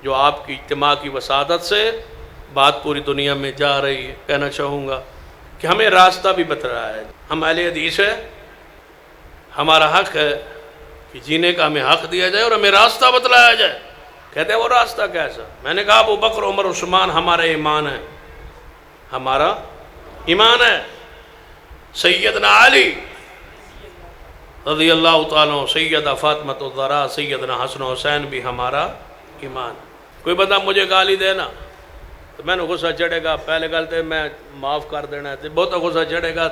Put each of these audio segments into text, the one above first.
جو آپ کی اجتماع کی وسادت سے بات پوری دنیا میں جا رہی ہے، کہنا چاہوں گا کہ ہمیں راستہ بھی بتا رہا ہے. ہم اہل حدیث ہے، ہمارا حق ہے کہ جینے کا ہمیں حق دیا جائے اور ہمیں راستہ بتلایا جائے. کہتے ہیں وہ راستہ کیسا؟ میں نے کہا ابو بکر عمر عثمان ہمارا ایمان ہے، ہمارا ایمان ہے. سیدنا علی رضی اللہ تعالیٰ، سیدہ فاطمہ الزہرا، سیدنا حسن حسین بھی ہمارا ایمان. کوئی بندہ مجھے گالی دینا تو میں نے غصہ چڑھے گا، پہلے گالتے میں معاف کر دینا ہے، بہت غصہ چڑھے گا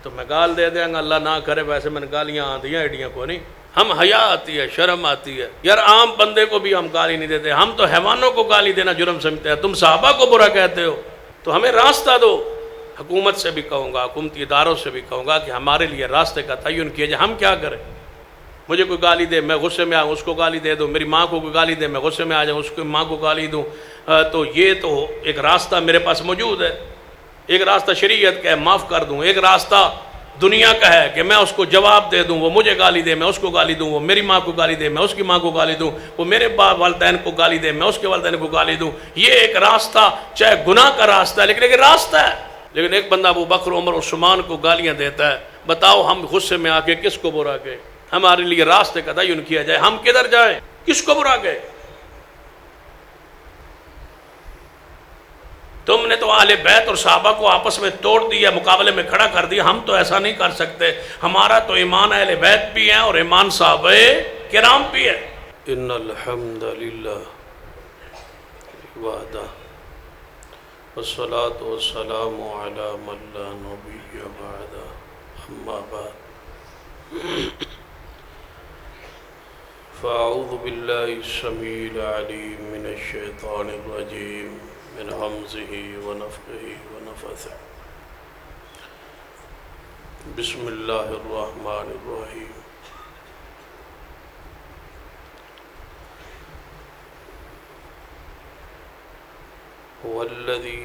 تو میں گال دے دیں گا، اللہ نہ کرے. ویسے میں نے گالیاں آتی ہیں ایڈیاں کو نہیں. ہم حیا آتی ہے، شرم آتی ہے یار. عام بندے کو بھی ہم گالی نہیں دیتے، ہم تو حیوانوں کو گالی دینا جرم سمجھتے ہیں. تم صحابہ کو برا کہتے ہو. تو ہمیں راستہ دو. حکومت سے بھی کہوں گا، حکومتی اداروں سے بھی کہوں گا کہ ہمارے لیے راستے کا تعین کیا جائے. ہم کیا کریں؟ مجھے کوئی گالی دے، میں غصے میں آؤں، اس کو گالی دے دوں. میری ماں کو کوئی گالی دے، میں غصے میں آ جاؤں، اس کی ماں کو گالی دوں. تو یہ تو ایک راستہ میرے پاس موجود ہے. ایک راستہ شریعت کا ہے، معاف کر دوں. ایک راستہ دنیا کا ہے کہ میں اس کو جواب دے دوں، وہ مجھے گالی دے میں اس کو گالی دوں، وہ میری ماں کو گالی دے میں اس کی ماں کو گالی دوں، وہ میرے والدین کو گالی دے میں اس کے والدین کو گالی دوں. یہ ایک راستہ، چاہے گناہ کا راستہ ہے، لیکن راستہ ہے. لیکن ایک بندہ ابو بکر عمر عثمان کو گالیاں دیتا ہے. بتاؤ ہم غصے میں آ کے کس کو برا کہیں؟ ہمارے لیے راستے کا تعین کیا جائے. ہم کدھر جائیں؟ کس کو برا کہیں؟ تم نے تو اہل بیت اور صحابہ کو آپس میں توڑ دیا، مقابلے میں کھڑا کر دیا. ہم تو ایسا نہیں کر سکتے. ہمارا تو ایمان اہل بیت بھی ہے اور ایمان صحابہ کرام بھی ہے. ان الحمد للہ وحدہ والصلاة والسلام علی من لا نبی بعدہ، اما بعد فاعوذ باللہ السمیع العلیم من الشیطان الرجیم من حمزه ونفخه ونفثه. بسم اللہ الرحمن الرحیم. والذی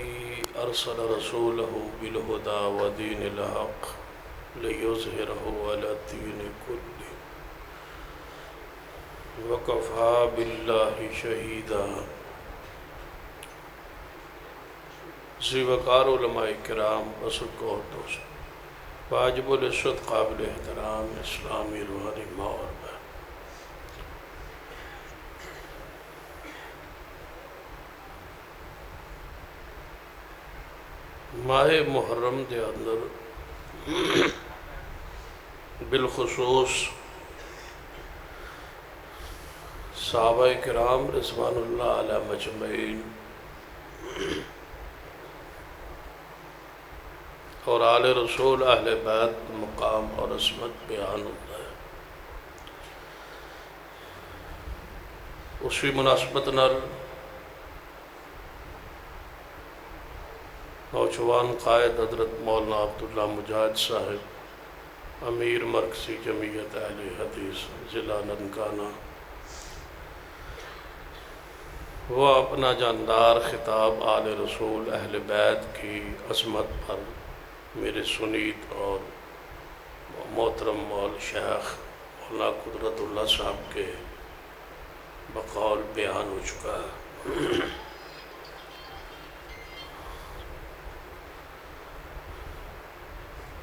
ارسل رسوله بالہدى ودین الحق لیظہرہ علی الدین کلہ وکفی باللہ شہیدا. ذی وقار علماء کرام، بزرگ اور دوست، واجب العزت، قابل احترام اسلامی روحانی ماں اور بہن، ماہ محرم دے اندر بالخصوص صحابہ کرام رضوان اللہ علیہ مجمعین اور آل رسول اہل بیت مقام اور عظمت بیان ہوتا ہے. اسی مناسبت نال نوجوان قائد حضرت مولانا عبداللہ مجاہد صاحب، امیر مرکزی جمعیت اہل حدیث ضلع ننکانہ، وہ اپنا جاندار خطاب آل رسول اہل بیت کی عظمت پر میرے سنید اور محترم مول شیخ مولانا قدرت اللہ صاحب کے بقول بیان ہو چکا ہے.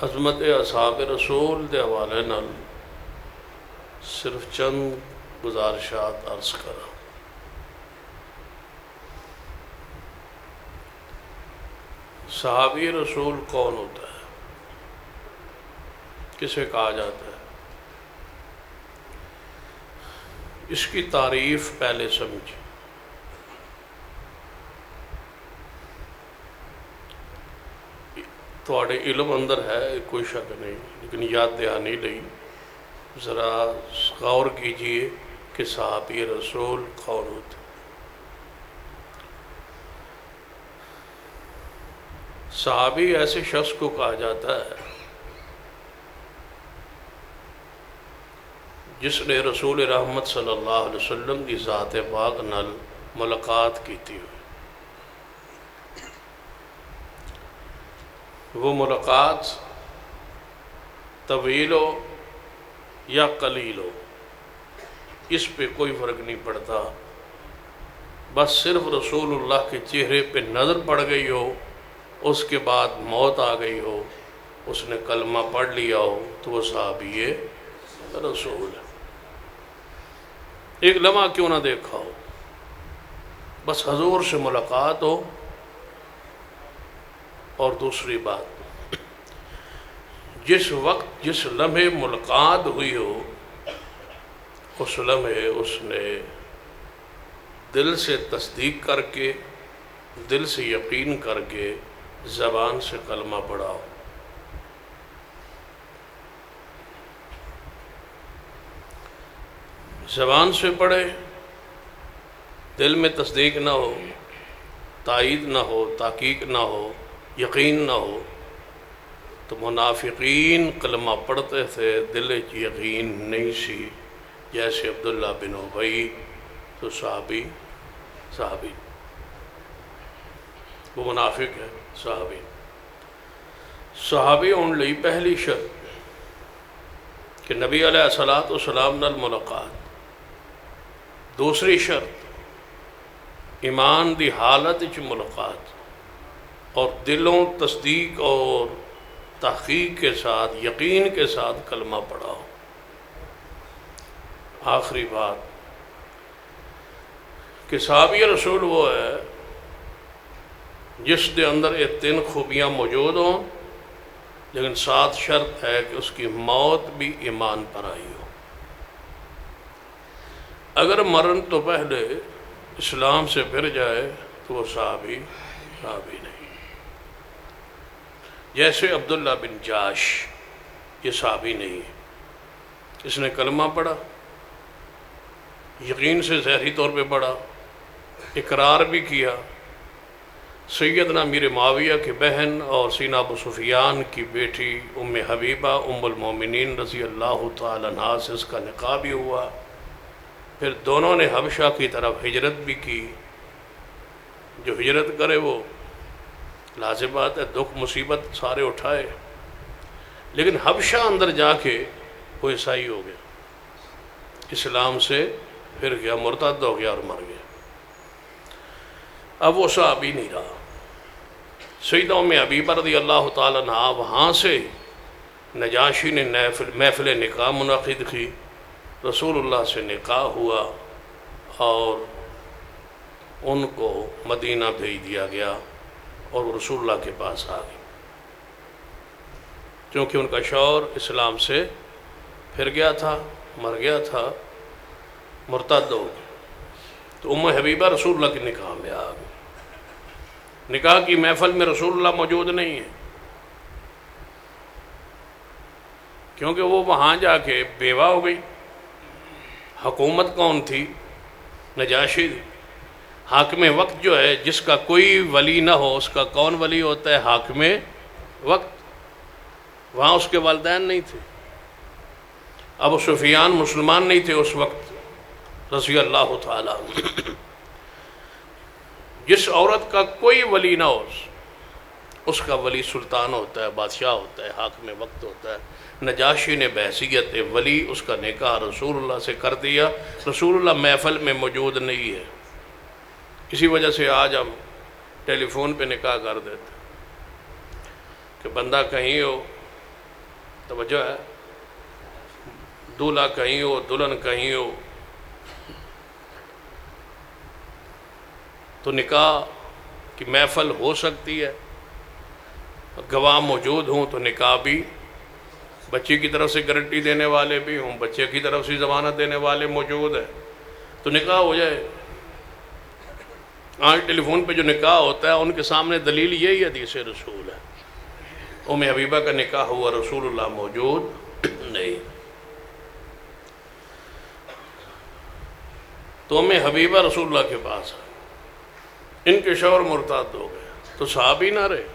عظمت اصحاب رسول دے حوالے نال صرف چند گزارشات عرض کرا. صحابی رسول کون ہوتا ہے؟ کسے کہا جاتا ہے؟ اس کی تعریف پہلے سمجھیں. تھوڑے علم اندر ہے کوئی شک نہیں، لیکن یاد دہانی لئی ذرا غور کیجئے کہ صحابی رسول کون ہوتے. صحابی ایسے شخص کو کہا جاتا ہے جس نے رسول رحمت صلی اللہ علیہ وسلم کی ذات پاک نال ملاقات کیتی ہوئی. وہ ملاقات طویل ہو یا قلیل ہو، اس پہ کوئی فرق نہیں پڑتا، بس صرف رسول اللہ کے چہرے پہ نظر پڑ گئی ہو، اس کے بعد موت آ گئی ہو، اس نے کلمہ پڑھ لیا ہو، تو وہ صحابی رسول ہے۔ ایک لمحہ کیوں نہ دیکھا ہو، بس حضور سے ملاقات ہو۔ اور دوسری بات، جس وقت جس لمحے ملاقات ہوئی ہو، اس لمحے اس نے دل سے تصدیق کر کے، دل سے یقین کر کے زبان سے کلمہ پڑھا ہو۔ زبان سے پڑھے، دل میں تصدیق نہ ہو، تائید نہ ہو، تحقیق نہ ہو، یقین نہ ہو، تو منافقین کلمہ پڑھتے تھے، دل کی یقین نہیں سی، جیسے عبداللہ بن ابی، تو صحابی وہ منافق ہے، صحابی ان لئی پہلی شرط کہ نبی علیہ الصلوۃ والسلام نال ملاقات۔ دوسری شرط ایمان دی حالت وچ ملاقات، اور دلوں تصدیق اور تحقیق کے ساتھ، یقین کے ساتھ کلمہ پڑھاؤ۔ آخری بات کہ صحابی رسول وہ ہے جس دے اندر یہ 3 خوبیاں موجود ہوں، لیکن ساتھ شرط ہے کہ اس کی موت بھی ایمان پر آئی ہو۔ اگر مرن تو پہلے اسلام سے پھر جائے تو وہ صحابی نہیں۔ جیسے عبداللہ بن جاش، یہ صحابی نہیں ہے، اس نے کلمہ پڑھا، یقین سے ظاہری طور پہ پڑھا، اقرار بھی کیا۔ سیدنا امیر معاویہ کی بہن اور سیدنا ابو سفیان کی بیٹی ام حبیبہ ام المومنین رضی اللہ تعالیٰ عنہا سے اس کا نکاح بھی ہوا۔ پھر دونوں نے حبشہ کی طرف ہجرت بھی کی۔ جو ہجرت کرے وہ لازم بات ہے، دکھ مصیبت سارے اٹھائے، لیکن حبشہ اندر جا کے وہ عیسائی ہو گیا، اسلام سے پھر گیا، مرتد ہو گیا اور مر گیا۔ اب وہ صحابی نہیں رہا۔ سیدہ ام حبیبہ رضی اللہ تعالیٰ عنہ وہاں سے نجاشی نے محفل نکاح منعقد کی، رسول اللہ سے نکاح ہوا اور ان کو مدینہ بھیج دیا گیا، اور وہ رسول اللہ کے پاس آ گئی، کیونکہ ان کا شوہر اسلام سے پھر گیا تھا، مر گیا تھا، مرتد ہو گیا۔ تو ام حبیبہ رسول اللہ کے نکاح میں آ گئی۔ نکاح کی محفل میں رسول اللہ موجود نہیں ہے، کیونکہ وہ وہاں جا کے بیوہ ہو گئی۔ حکومت کون تھی؟ نجاشی تھی۔ حاکم وقت جو ہے، جس کا کوئی ولی نہ ہو، اس کا کون ولی ہوتا ہے؟ حاکم وقت۔ وہاں اس کے والدین نہیں تھے، ابو سفیان مسلمان نہیں تھے اس وقت رضی اللہ تعالیٰ عنہ۔ جس عورت کا کوئی ولی نہ ہو، اس کا ولی سلطان ہوتا ہے، بادشاہ ہوتا ہے، حاکم وقت ہوتا ہے۔ نجاشی نے بحیثیت ولی اس کا نکاح رسول اللہ سے کر دیا۔ رسول اللہ محفل میں موجود نہیں ہے، اسی وجہ سے آج ہم ٹیلی فون پہ نکاح کر دیتے کہ بندہ کہیں ہو، توجہ ہے، دولہا کہیں ہو، دلہن کہیں ہو، تو نکاح کی محفل ہو سکتی ہے، گواہ موجود ہوں تو نکاح بھی، بچے کی طرف سے گارنٹی دینے والے بھی ہوں، بچے کی طرف سے ضمانت دینے والے موجود ہیں، تو نکاح ہو جائے۔ آج ٹیلی فون پہ جو نکاح ہوتا ہے ان کے سامنے دلیل یہی حدیث رسول ہے۔ ام حبیبہ کا نکاح ہوا، رسول اللہ موجود نہیں۔ تو ام حبیبہ رسول اللہ کے پاس ہے، ان کے شوہر مرتد ہو گئے، تو صحابی نہ رہے۔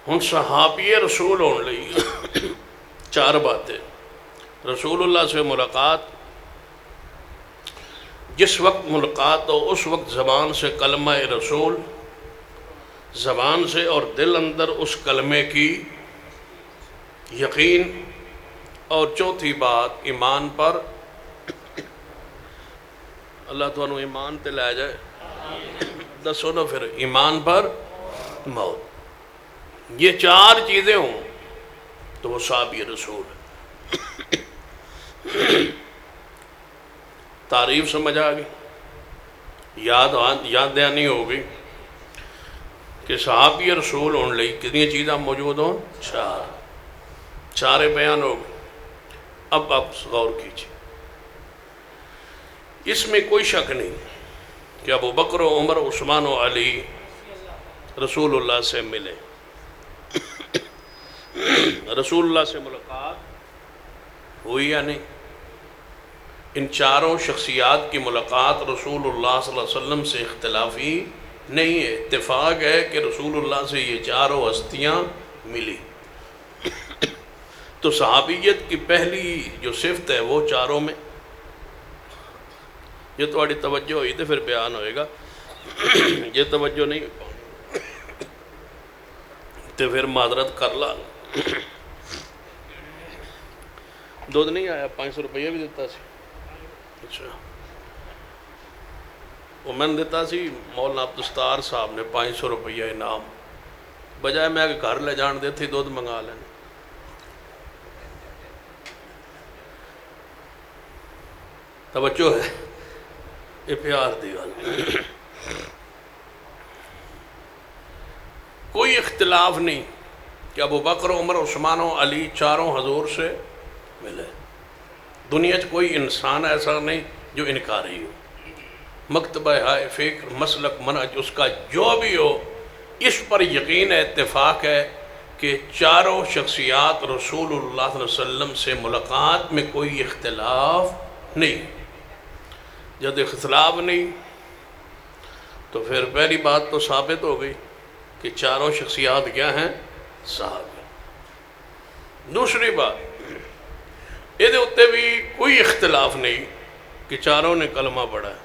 ہن صحابی رسول ہونے لئی 4 باتیں۔ رسول اللہ سے ملاقات، جس وقت ملاقات ہو اس وقت زبان سے کلمہ رسول، زبان سے اور دل اندر اس کلمے کی یقین، اور چوتھی بات ایمان پر اللہ تعالیٰ ایمان تے لے جائے. دسو نا پھر ایمان پر موت. یہ چار چیزیں ہوں تو وہ صحابی رسول ہے. تعریف سمجھ آ گئی, یاد دہانی ہو گئی کہ صحابی رسول ہونے لئی کتنی چیزاں موجود ہوں؟ چارے بیان ہو گئے. اب آپ غور کیجیے, اس میں کوئی شک نہیں کہ ابو بکر و عمر عثمان و علی رسول اللہ سے ملے. رسول اللہ سے ملاقات ہوئی یا نہیں؟ ان چاروں شخصیات کی ملاقات رسول اللہ صلی اللہ علیہ وسلم سے اختلافی نہیں ہے. اتفاق ہے کہ رسول اللہ سے یہ چاروں ہستیاں ملی. تو صحابیت کی پہلی جو صفت ہے وہ چاروں میں. یہ تھوڑی توجہ ہوئی تو پھر بیان ہوئے گا. یہ توجہ نہیں تو پھر معذرت کر لا. دودھ نہیں آیا, 500 روپیہ بھی دیتا سی. اچھا, وہ میں نے دیتا سی مولانا عبدالستار صاحب نے 500 روپیہ انعام, بجائے میں کہ گھر لے جان دیتے دودھ منگا لینے. توجہ ہے, یہ پیار دی گل. کوئی اختلاف نہیں کہ ابو بکر عمر عثمان و علی چاروں حضور سے ملے. دنیا میں کوئی انسان ایسا نہیں جو انکاری ہو. مکتبہ ہائے فکر مسلک منہج اس کا جو بھی ہو, اس پر یقین ہے, اتفاق ہے کہ چاروں شخصیات رسول اللہ صلی اللہ علیہ وسلم سے ملاقات میں کوئی اختلاف نہیں. جب اختلاف نہیں تو پھر پہلی بات تو ثابت ہو گئی کہ چاروں شخصیات کیا ہیں؟ صحابہ. دوسری بات, یہ اتنے بھی کوئی اختلاف نہیں کہ چاروں نے کلمہ پڑھا ہے.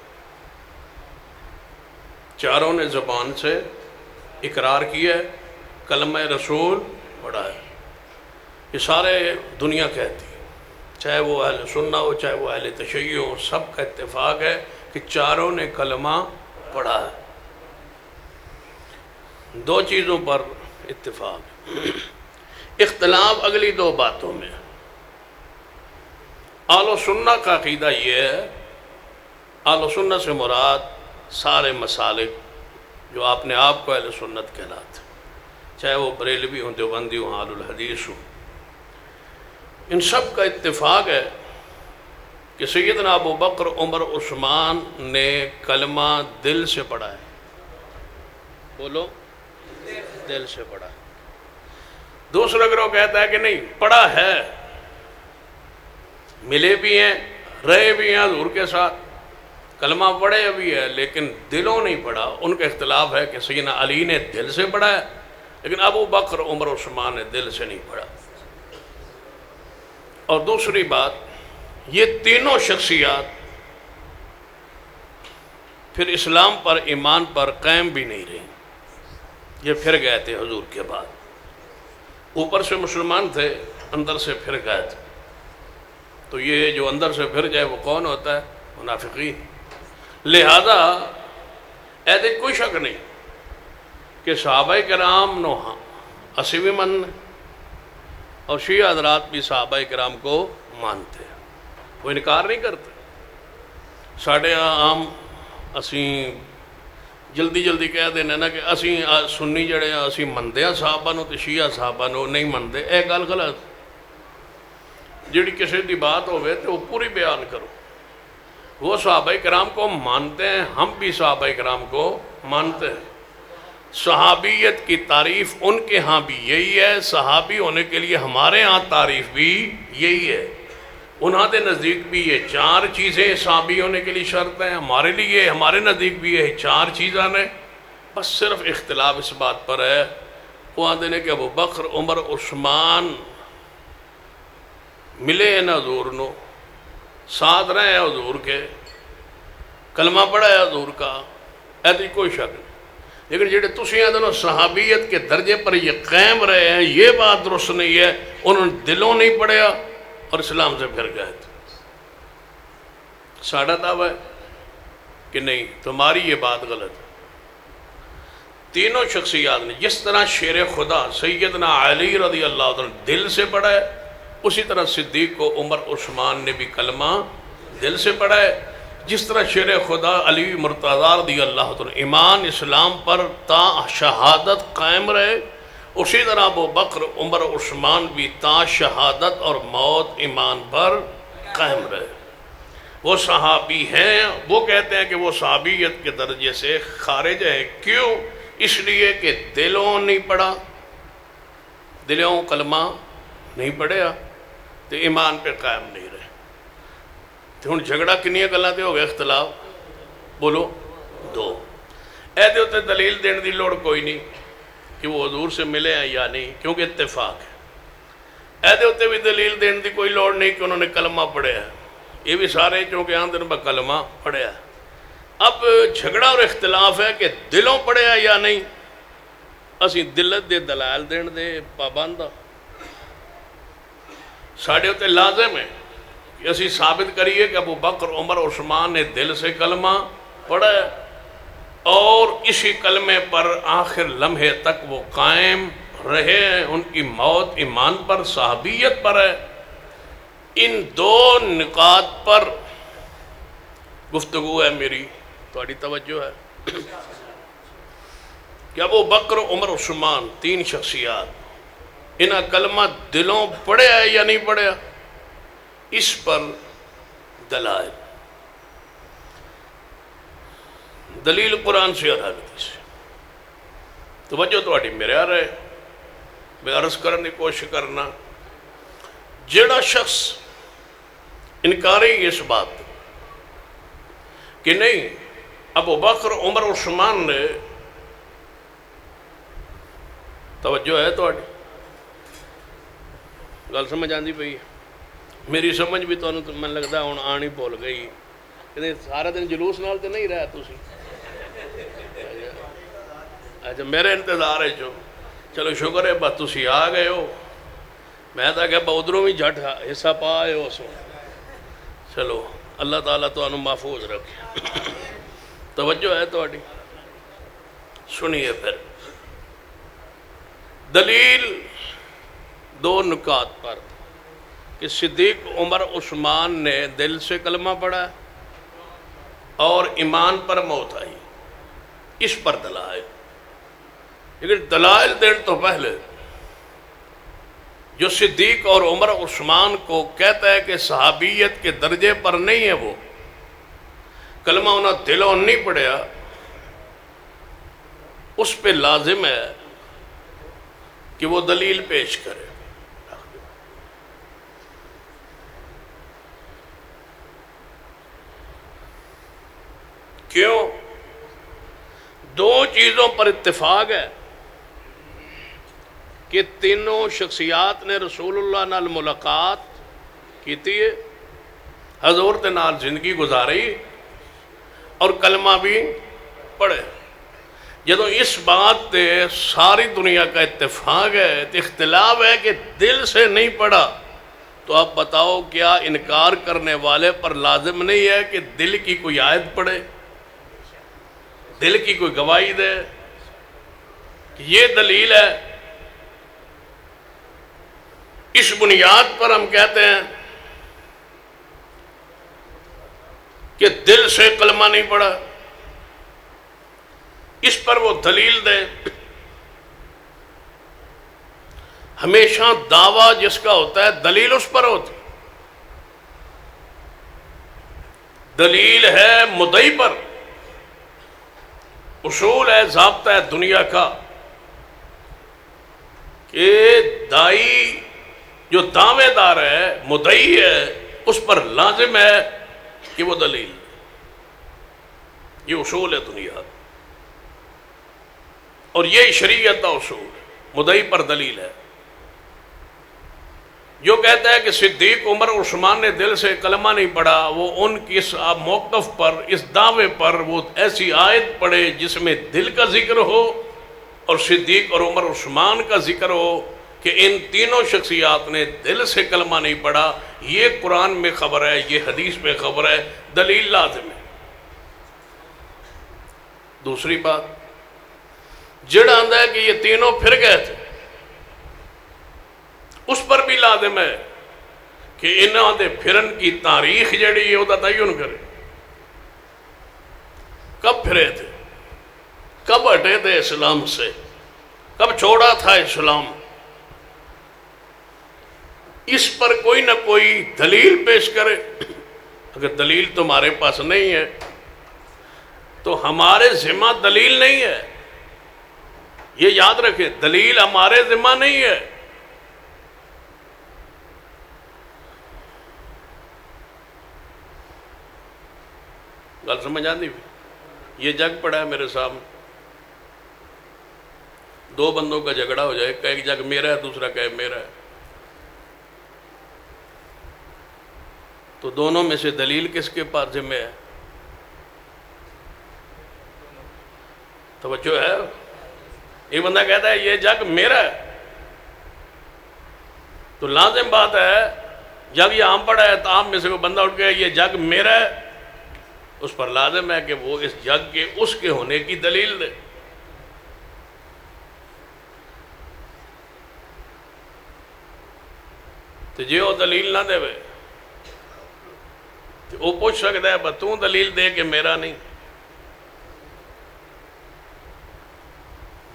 چاروں نے زبان سے اقرار کیا ہے, کلمہ رسول پڑھا ہے. یہ سارے دنیا کہتی ہے, چاہے وہ اہل سنہ ہو چاہے وہ اہل تشیع ہو, سب کا اتفاق ہے کہ چاروں نے کلمہ پڑھا ہے. دو چیزوں پر اتفاق. اختلاف اگلی دو باتوں میں. اہل سنہ کا عقیدہ یہ ہے, اہل سنہ سے مراد سارے مسالک جو آپ نے آپ کو اہل سنت کہلاتے, چاہے وہ بریلوی ہوں, دیوبندی ہوں, اہل الحدیث ہوں, ان سب کا اتفاق ہے کہ سیدنا ابو بکر عمر عثمان نے کلمہ دل سے پڑھا ہے. بولو, دل سے پڑھا. دوسرا گروہ کہتا ہے کہ نہیں, پڑھا ہے, ملے بھی ہیں, رہے بھی ہیں حضور کے ساتھ, کلمہ پڑھے بھی ہے لیکن دلوں نہیں پڑھا. ان کا اختلاف ہے کہ سیدنا علی نے دل سے پڑھا ہے لیکن ابو بکر عمر عثمان نے دل سے نہیں پڑھا. اور دوسری بات, یہ تینوں شخصیات پھر اسلام پر ایمان پر قائم بھی نہیں رہی. یہ پھر گئے تھے حضور کے بعد. اوپر سے مسلمان تھے, اندر سے پھر گئے تھے. تو یہ جو اندر سے پھر جائے وہ کون ہوتا ہے؟ منافقین. لہذا ایسے کوئی شک نہیں کہ صحابہ کرام نو اسی بھی من اور شیعہ حضرات بھی صحابہ کرام کو مانتے ہیں, وہ انکار نہیں کرتے. ساڑھے عام اسی جلدی کہہ دینا نا کہ اسی سنی جڑے ہیں اسی مندے ہیں صحابہ نو, تو شیعہ صحابہ نو نہیں مندے. ایک گل غلط. جڑی کسی دی بات ہوئے تو وہ پوری بیان کرو. وہ صحابہ کرام کو مانتے ہیں, ہم بھی صحابہ کرام کو مانتے ہیں. صحابیت کی تعریف ان کے ہاں بھی یہی ہے, صحابی ہونے کے لیے ہمارے ہاں تعریف بھی یہی ہے. انہاں دے نزدیک بھی یہ چار چیزیں صحابی ہونے کے لیے شرط ہیں, ہمارے لیے ہمارے نزدیک بھی یہ چار چیزاں ہیں. بس صرف اختلاف اس بات پر ہے, وہ آدھے نے کہ ابو بکر عمر عثمان ملے ہیں حضور نو, ساتھ رہے ہیں حضور کے, کلمہ پڑھا ہے حضور کا, ایسی کوئی شک نہیں. لیکن جڑے تسی دونوں صحابیت کے درجے پر یہ قائم رہے ہیں, یہ بات درست نہیں ہے. انہوں نے دلوں نہیں پڑھیا اور اسلام سے پھر گئے تھے. ساڑھا دعویٰ ہے کہ نہیں تمہاری یہ بات غلط ہے۔ تینوں شخصیات نے جس طرح شیر خدا سیدنا علی رضی اللہ عنہ دل سے پڑھا ہے، اسی طرح صدیق کو عمر عثمان نے بھی کلمہ دل سے پڑھا ہے۔ جس طرح شیر خدا علی مرتضیٰ رضی اللہ عنہ ایمان اسلام پر تا شہادت قائم رہے، اسی طرح ابو بکر عمر عثمان بھی تا شہادت اور موت ایمان پر قائم رہے۔ وہ صحابی ہیں، وہ کہتے ہیں کہ وہ صحابیت کے درجے سے خارج ہے۔ کیوں؟ اس لیے کہ دلوں نہیں پڑھا، دلوں کلمہ نہیں پڑھیا تو ایمان پہ قائم نہیں رہے۔ تو ہن جھگڑا کنیاں گلاں تے ہو گیا اختلاف؟ بولو دو۔ اے دے ہوتے دلیل دین دی لوڑ کوئی نہیں کہ وہ حضور سے ملے ہیں یا نہیں، کیونکہ اتفاق ہے۔ اے دے ہوتے بھی دلیل دین دی کوئی لوڑ نہیں کہ انہوں نے کلمہ پڑھے ہے، یہ بھی سارے چونکہ آن دن با کلمہ پڑھے ہے۔ اب جھگڑا اور اختلاف ہے کہ دلوں پڑھے ہے یا نہیں۔ اسی دلت دے دلائل دین دے پابندہ ساڑھے ہوتے لازم ہے کہ اسی ثابت کریے کہ ابو بکر عمر عثمان نے دل سے کلمہ پڑھا ہے اور اسی کلمے پر آخر لمحے تک وہ قائم رہے ہیں، ان کی موت ایمان پر صحابیت پر ہے۔ ان دو نکات پر گفتگو ہے میری، تھوڑی توجہ ہے کہ ابو بکر عمر عثمان تین شخصیات، انہاں کلمہ دلوں پڑھے ہے یا نہیں پڑھے؟ اس پر دلائل، دلیل قرآن سے اور حدیث سے۔ توجہ تھوڑی میرے آ رہے میں عرض کرنے کی کوشش کرنا، جڑا شخص انکاری اس بات کہ نہیں ابو بکر عمر عثمان نے، توجہ ہے تھوڑی گل سمجھ آندی پئی؟ میری سمجھ بھی تو من لگتا ہوں آنی بھول گئی، کہ سارا دن جلوس نال تے نہیں رہا تسی؟ اچھا میرے انتظار ہے جو، چلو شکر ہے بس تسی آ گئے ہو، میں تو کہ ادھروں بھی جھٹ حصہ پا آئے ہو سو۔ چلو اللہ تعالیٰ تو انہوں محفوظ رکھے۔ توجہ ہے تھوڑی، سنیے پھر دلیل دو نکات پر کہ صدیق عمر عثمان نے دل سے کلمہ پڑھا اور ایمان پر موت آئی، اس پر دلائل۔ لیکن دلائل دین تو پہلے جو صدیق اور عمر عثمان کو کہتا ہے کہ صحابیت کے درجے پر نہیں ہے، وہ کلمہ انہوں دلوں نہیں پڑھیا، اس پہ لازم ہے کہ وہ دلیل پیش کرے۔ کیوں؟ دو چیزوں پر اتفاق ہے کہ تینوں شخصیات نے رسول اللہ نال ملاقات کیتی ہے، حضور دے نال زندگی گزاری اور کلمہ بھی پڑھے۔ جدوں اس بات تے ساری دنیا کا اتفاق ہے، اختلاف ہے کہ دل سے نہیں پڑھا، تو آپ بتاؤ کیا انکار کرنے والے پر لازم نہیں ہے کہ دل کی کوئی آیت پڑھے، دل کی کوئی گواہی دے کہ یہ دلیل ہے؟ اس بنیاد پر ہم کہتے ہیں کہ دل سے کلمہ نہیں پڑھا، اس پر وہ دلیل دے۔ ہمیشہ دعویٰ جس کا ہوتا ہے دلیل اس پر ہوتی، دلیل ہے مدعی پر، اصول ہے، ضابطہ ہے دنیا کا کہ دائی جو دعوے دار ہے، مدعی ہے، اس پر لازم ہے کہ وہ دلیل، یہ اصول ہے دنیا، اور یہ شریعت کا اصول، مدعی پر دلیل ہے۔ جو کہتا ہے کہ صدیق عمر عثمان نے دل سے کلمہ نہیں پڑھا، وہ ان کی اس موقف پر، اس دعوے پر وہ ایسی آیت پڑھے جس میں دل کا ذکر ہو اور صدیق اور عمر عثمان کا ذکر ہو کہ ان تینوں شخصیات نے دل سے کلمہ نہیں پڑھا۔ یہ قرآن میں خبر ہے، یہ حدیث میں خبر ہے، دلیل لازم ہے۔ دوسری بات جڑا آندا ہے کہ یہ تینوں پھر گئے تھے، اس پر بھی لازم ہے کہ انہاں دے پھرن کی تاریخ جڑی ہے وہ تعین کرے، کب پھرے تھے، کب ہٹے تھے اسلام سے، کب چھوڑا تھا اسلام، اس پر کوئی نہ کوئی دلیل پیش کرے۔ اگر دلیل تمہارے پاس نہیں ہے تو ہمارے ذمہ دلیل نہیں ہے، یہ یاد رکھیں، دلیل ہمارے ذمہ نہیں ہے۔ گل سمجھ آتی؟ یہ جگ پڑا ہے میرے سامنے، دو بندوں کا جھگڑا ہو جائے، ایک جگ میرا ہے دوسرا کہے میرا ہے، تو دونوں میں سے دلیل کس کے پاس ذمہ ہے؟ توجہ ہے؟ ایک بندہ کہتا ہے یہ جگ میرا ہے، تو لازم بات ہے جگ یہاں پڑا ہے تو آپ میں سے کوئی بندہ اٹھ گیا یہ جگ میرا ہے، اس پر لازم ہے کہ وہ اس جگ کے اس کے ہونے کی دلیل دے۔ تو جی وہ دلیل نہ دے تو وہ پوچھ سکتا ہے تو دلیل دے کہ میرا نہیں،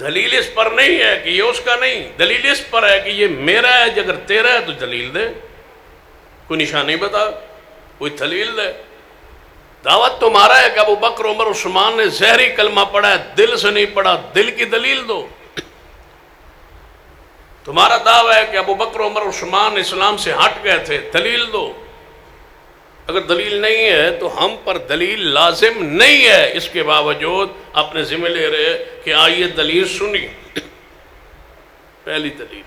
دلیل اس پر نہیں ہے کہ یہ اس کا نہیں، دلیل اس پر ہے کہ یہ میرا ہے، اگر تیرا ہے تو دلیل دے، کوئی نشانی بتا، کوئی دلیل دے۔ دعوت تمہارا ہے کہ ابو بکر عمر عثمان نے زہری کلمہ پڑھا ہے، دل سے نہیں پڑھا، دل کی دلیل دو۔ تمہارا دعویٰ ہے کہ ابو بکر عمر عثمان اسلام سے ہٹ گئے تھے، دلیل دو۔ اگر دلیل نہیں ہے تو ہم پر دلیل لازم نہیں ہے، اس کے باوجود اپنے ذمہ لے رہے کہ آئیے دلیل سنی۔ پہلی دلیل،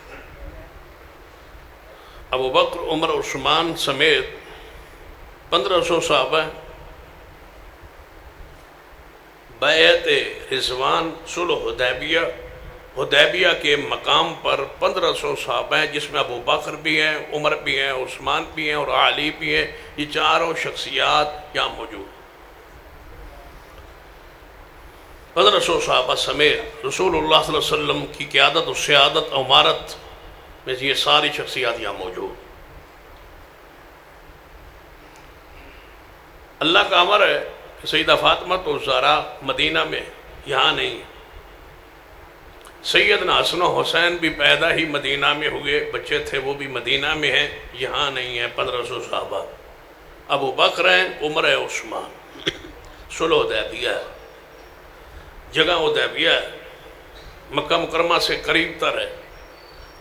ابو بکر عمر عثمان سمیت 1500 صحابہ بیعت رضوان صلح حدیبیہ کے مقام پر 1500 صحابہ ہیں، جس میں ابو بکر بھی ہیں، عمر بھی ہیں، عثمان بھی ہیں اور علی بھی ہیں، یہ چاروں شخصیات یہاں موجود۔ 1500 صحابہ سمیت رسول اللہ صلی اللہ علیہ وسلم کی قیادت و سیادت و امارت میں یہ ساری شخصیات یہاں موجود۔ اللہ کا امر ہے کہ سیدہ فاطمہ تو زہرا مدینہ میں یہاں نہیں ہے، سیدنا حسن و حسین بھی پیدا ہی مدینہ میں ہوئے، بچے تھے وہ بھی مدینہ میں ہیں، یہاں نہیں ہیں 1500 صحابہ۔ ابو بکر ہیں، عمر ہے، عثمان۔ صلح حدیبیہ ہے، جگہ حدیبیہ ہے، مکہ مکرمہ سے قریب تر ہے،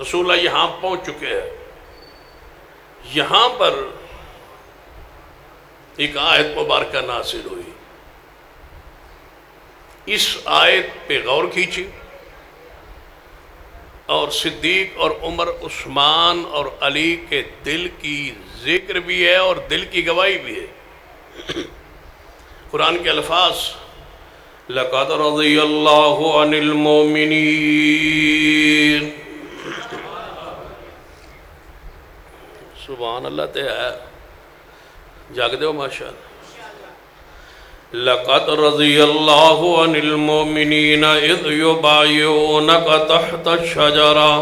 رسول اللہ یہاں پہنچ چکے ہیں۔ یہاں پر ایک آیت مبارکہ نازل ہوئی، اس آیت پہ غور کیجیے، اور صدیق اور عمر عثمان اور علی کے دل کی ذکر بھی ہے اور دل کی گواہی بھی ہے۔ قرآن کے الفاظ لَقَدْ رَضِيَ اللَّهُ عَنِ الْمُؤْمِنِينَ، سبحان اللہ تے ہے، جاگ دے ہو ماشاءاللہ۔ لَقَدْ رَضِيَ اللَّهُ عَنِ الْمُؤْمِنِينَ إِذْ يُبَايِعُونَكَ تَحْتَ الشَّجَرَةِ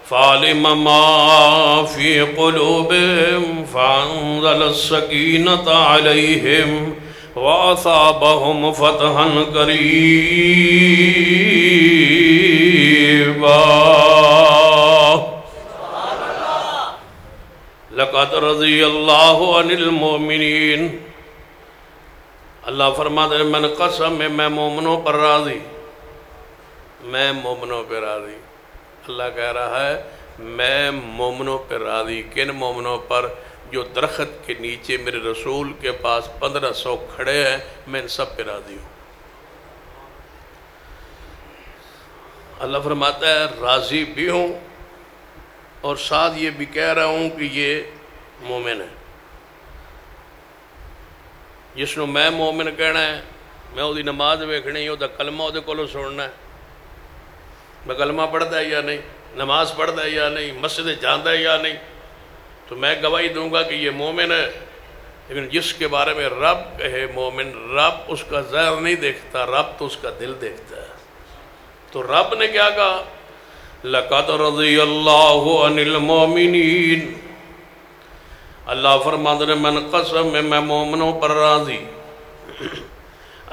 فَعَلِمَ مَا فِي قُلُوبِهِمْ فَأَنزَلَ السَّكِينَةَ عَلَيْهِمْ وَأَثَابَهُمْ فَتْحًا قَرِيبًا۔ لَقَدْ رَضِيَ اللَّهُ عَنِ الْمُؤْمِنِينَ، اللہ فرماتے ہیں من قسم میں مومنوں پر راضی، میں مومنوں پر راضی۔ اللہ کہہ رہا ہے میں مومنوں پر راضی، کن مومنوں پر؟ جو درخت کے نیچے میرے رسول کے پاس 1500 کھڑے ہیں، میں ان سب پہ راضی ہوں۔ اللہ فرماتا ہے راضی بھی ہوں اور ساتھ یہ بھی کہہ رہا ہوں کہ یہ مومن ہے۔ جس نو میں مومن کہنا ہے، میں وہ نماز ویکھنی، وہ کلمہ وہ کولوں سننا ہے، میں کلمہ پڑھتا ہے یا نہیں، نماز پڑھتا ہے یا نہیں، مسجد جانتا ہے یا نہیں، تو میں گواہی دوں گا کہ یہ مومن ہے۔ لیکن جس کے بارے میں رب کہے مومن، رب اس کا ظاہر نہیں دیکھتا، رب تو اس کا دل دیکھتا ہے۔ تو رب نے کیا کہا؟ لَقَدْ رَضِيَ اللَّهُ عَنِ الْمُؤْمِنِينَ، اللہ فرماتے ہیں من قسم میں مومنوں پر راضی۔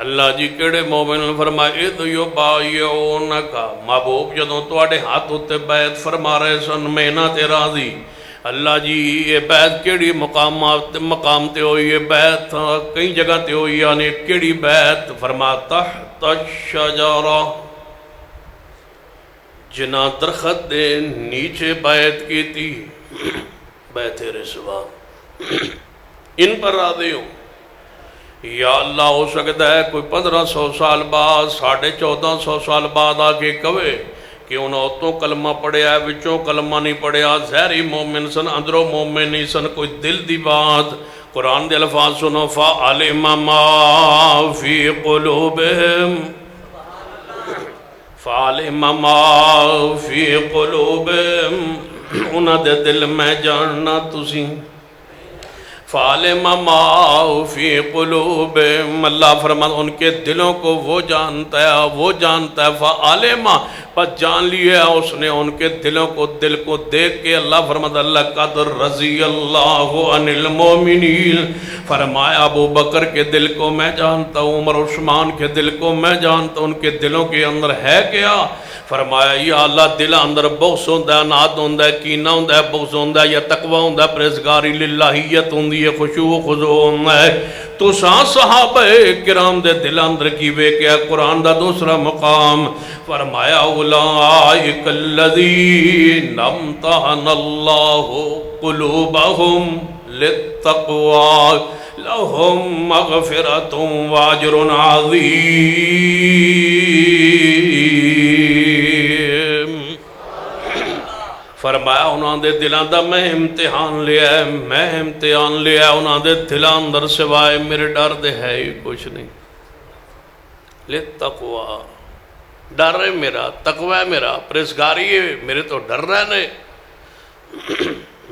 اللہ جی کیڑے مومن نے فرمایا اِذْ يُبَايِعُونَكَ، محبوب جدوں تواڈے ہاتھ اُتے بیعت فرما رہے سن میں نہ تے راضی۔ اللہ جی یہ بیعت کیڑی مقام تے ہوئی، یہ بیعت کئی جگہ تے ہوئی، یعنی کیڑی بیعت؟ فرما تحت الشجرہ، جنا درخت دے نیچے بیعت کی تھی، بیعت رضوان۔ ان پر راضی ہوں یا اللہ، ہو سکتا ہے کوئی 1500 سال بعد 1450 سال بعد آ کے کہے کہ انہوں تو کلمہ پڑھیا ہے، وچوں کلمہ نہیں پڑھیا، ظاہری مومن سن اندروں مومن نہیں سن، کوئی دل دی بات۔ قرآن دے الفاظ سنو، فَعَلِمَ مَا فِي قُلُوبِهِمْ، فَعَلِمَ مَا فِي قُلُوبِهِمْ، انہاں دے دل میں جاننا تسی۔ فَعَلِمَ مَا فِي قُلُوبِهِمْ، اللہ فرماتا ان کے دلوں کو وہ جانتا ہے، وہ جانتا ہے۔ فَعَلِمَ، پس جان لیا اس نے ان کے دلوں کو، دل کو دیکھ کے اللہ فرماتا لَقَدْ رَضِيَ اللَّهُ عَنِ الْمُؤْمِنِينَ، فرمایا ابو بکر کے دل کو میں جانتا ہوں، عمر عثمان کے دل کو میں جانتا ہوں، ان کے دلوں کے اندر ہے کیا؟ فرمایا یا اللہ دل اندر بغض ہوندہ ہے، ناد ہوندہ ہے، کینہ ہوندہ ہے، بغض ہوندہ ہے، یا تقوی ہوندہ ہے، پرہیزگاری للہیت ہوندی ہے، خشوع و خضوع ہوندہ ہے۔ تو صحابہ کرام دے دل اندر کی وے کیا؟ قرآن دا دوسرا مقام فرمایا اولئک الذین امتحن اللہ قلوبہم للتقوی لہم مغفرۃ واجر عظیم۔ فرمایا انہاں دے دلاں دا میں امتحان لیا ہے، میں امتحان لیا ہے انہاں دے دلاں اندر سوائے میرے ڈر دے ہے ہی کچھ نہیں۔ للتقوی، ڈر ہے میرا، تقوی ہے میرا، پرہیزگاری ہے میرے، تو ڈر رہنے۔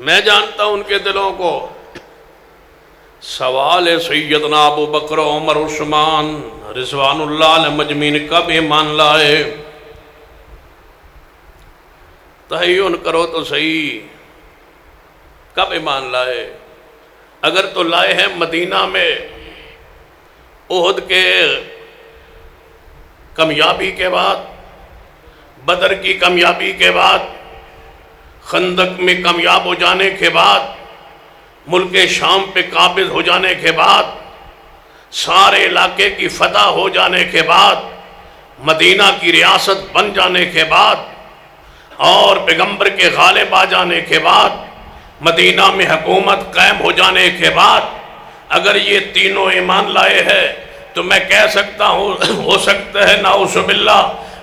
میں جانتا ہوں ان کے دلوں کو۔ سوال سیدنا ابو بکر عمر عثمان رضوان اللہ علیہ مجمعین کب ایمان لائے؟ تحیون کرو تو صحیح، کب ایمان لائے؟ اگر تو لائے ہیں مدینہ میں احد کے کامیابی کے بعد، بدر کی کامیابی کے بعد، خندق میں کامیاب ہو جانے کے بعد، ملک شام پہ قابض ہو جانے کے بعد، سارے علاقے کی فتح ہو جانے کے بعد، مدینہ کی ریاست بن جانے کے بعد، اور پیغمبر کے غالب آ جانے کے بعد، مدینہ میں حکومت قائم ہو جانے کے بعد، اگر یہ تینوں ایمان لائے ہیں تو میں کہہ سکتا ہوں ہو سکتا ہے نعوذ باللہ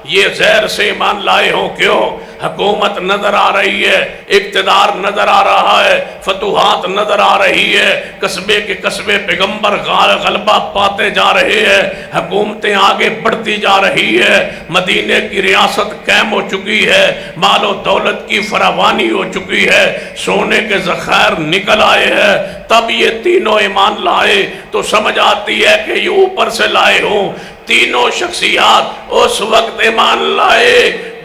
یہ زہر سے ایمان لائے ہوں۔ کیوں؟ حکومت نظر آ رہی ہے، اقتدار نظر آ رہا ہے، فتوحات نظر آ رہی ہے، قصبے کے قصبے پیغمبر غلبہ پاتے جا رہے ہیں، حکومتیں آگے بڑھتی جا رہی ہے، مدینے کی ریاست قائم ہو چکی ہے، مال و دولت کی فراوانی ہو چکی ہے، سونے کے ذخائر نکل آئے ہیں۔ تب یہ تینوں ایمان لائے تو سمجھ آتی ہے کہ یہ اوپر سے لائے ہوں۔ تینوں شخصیات اس وقت ایمان لائے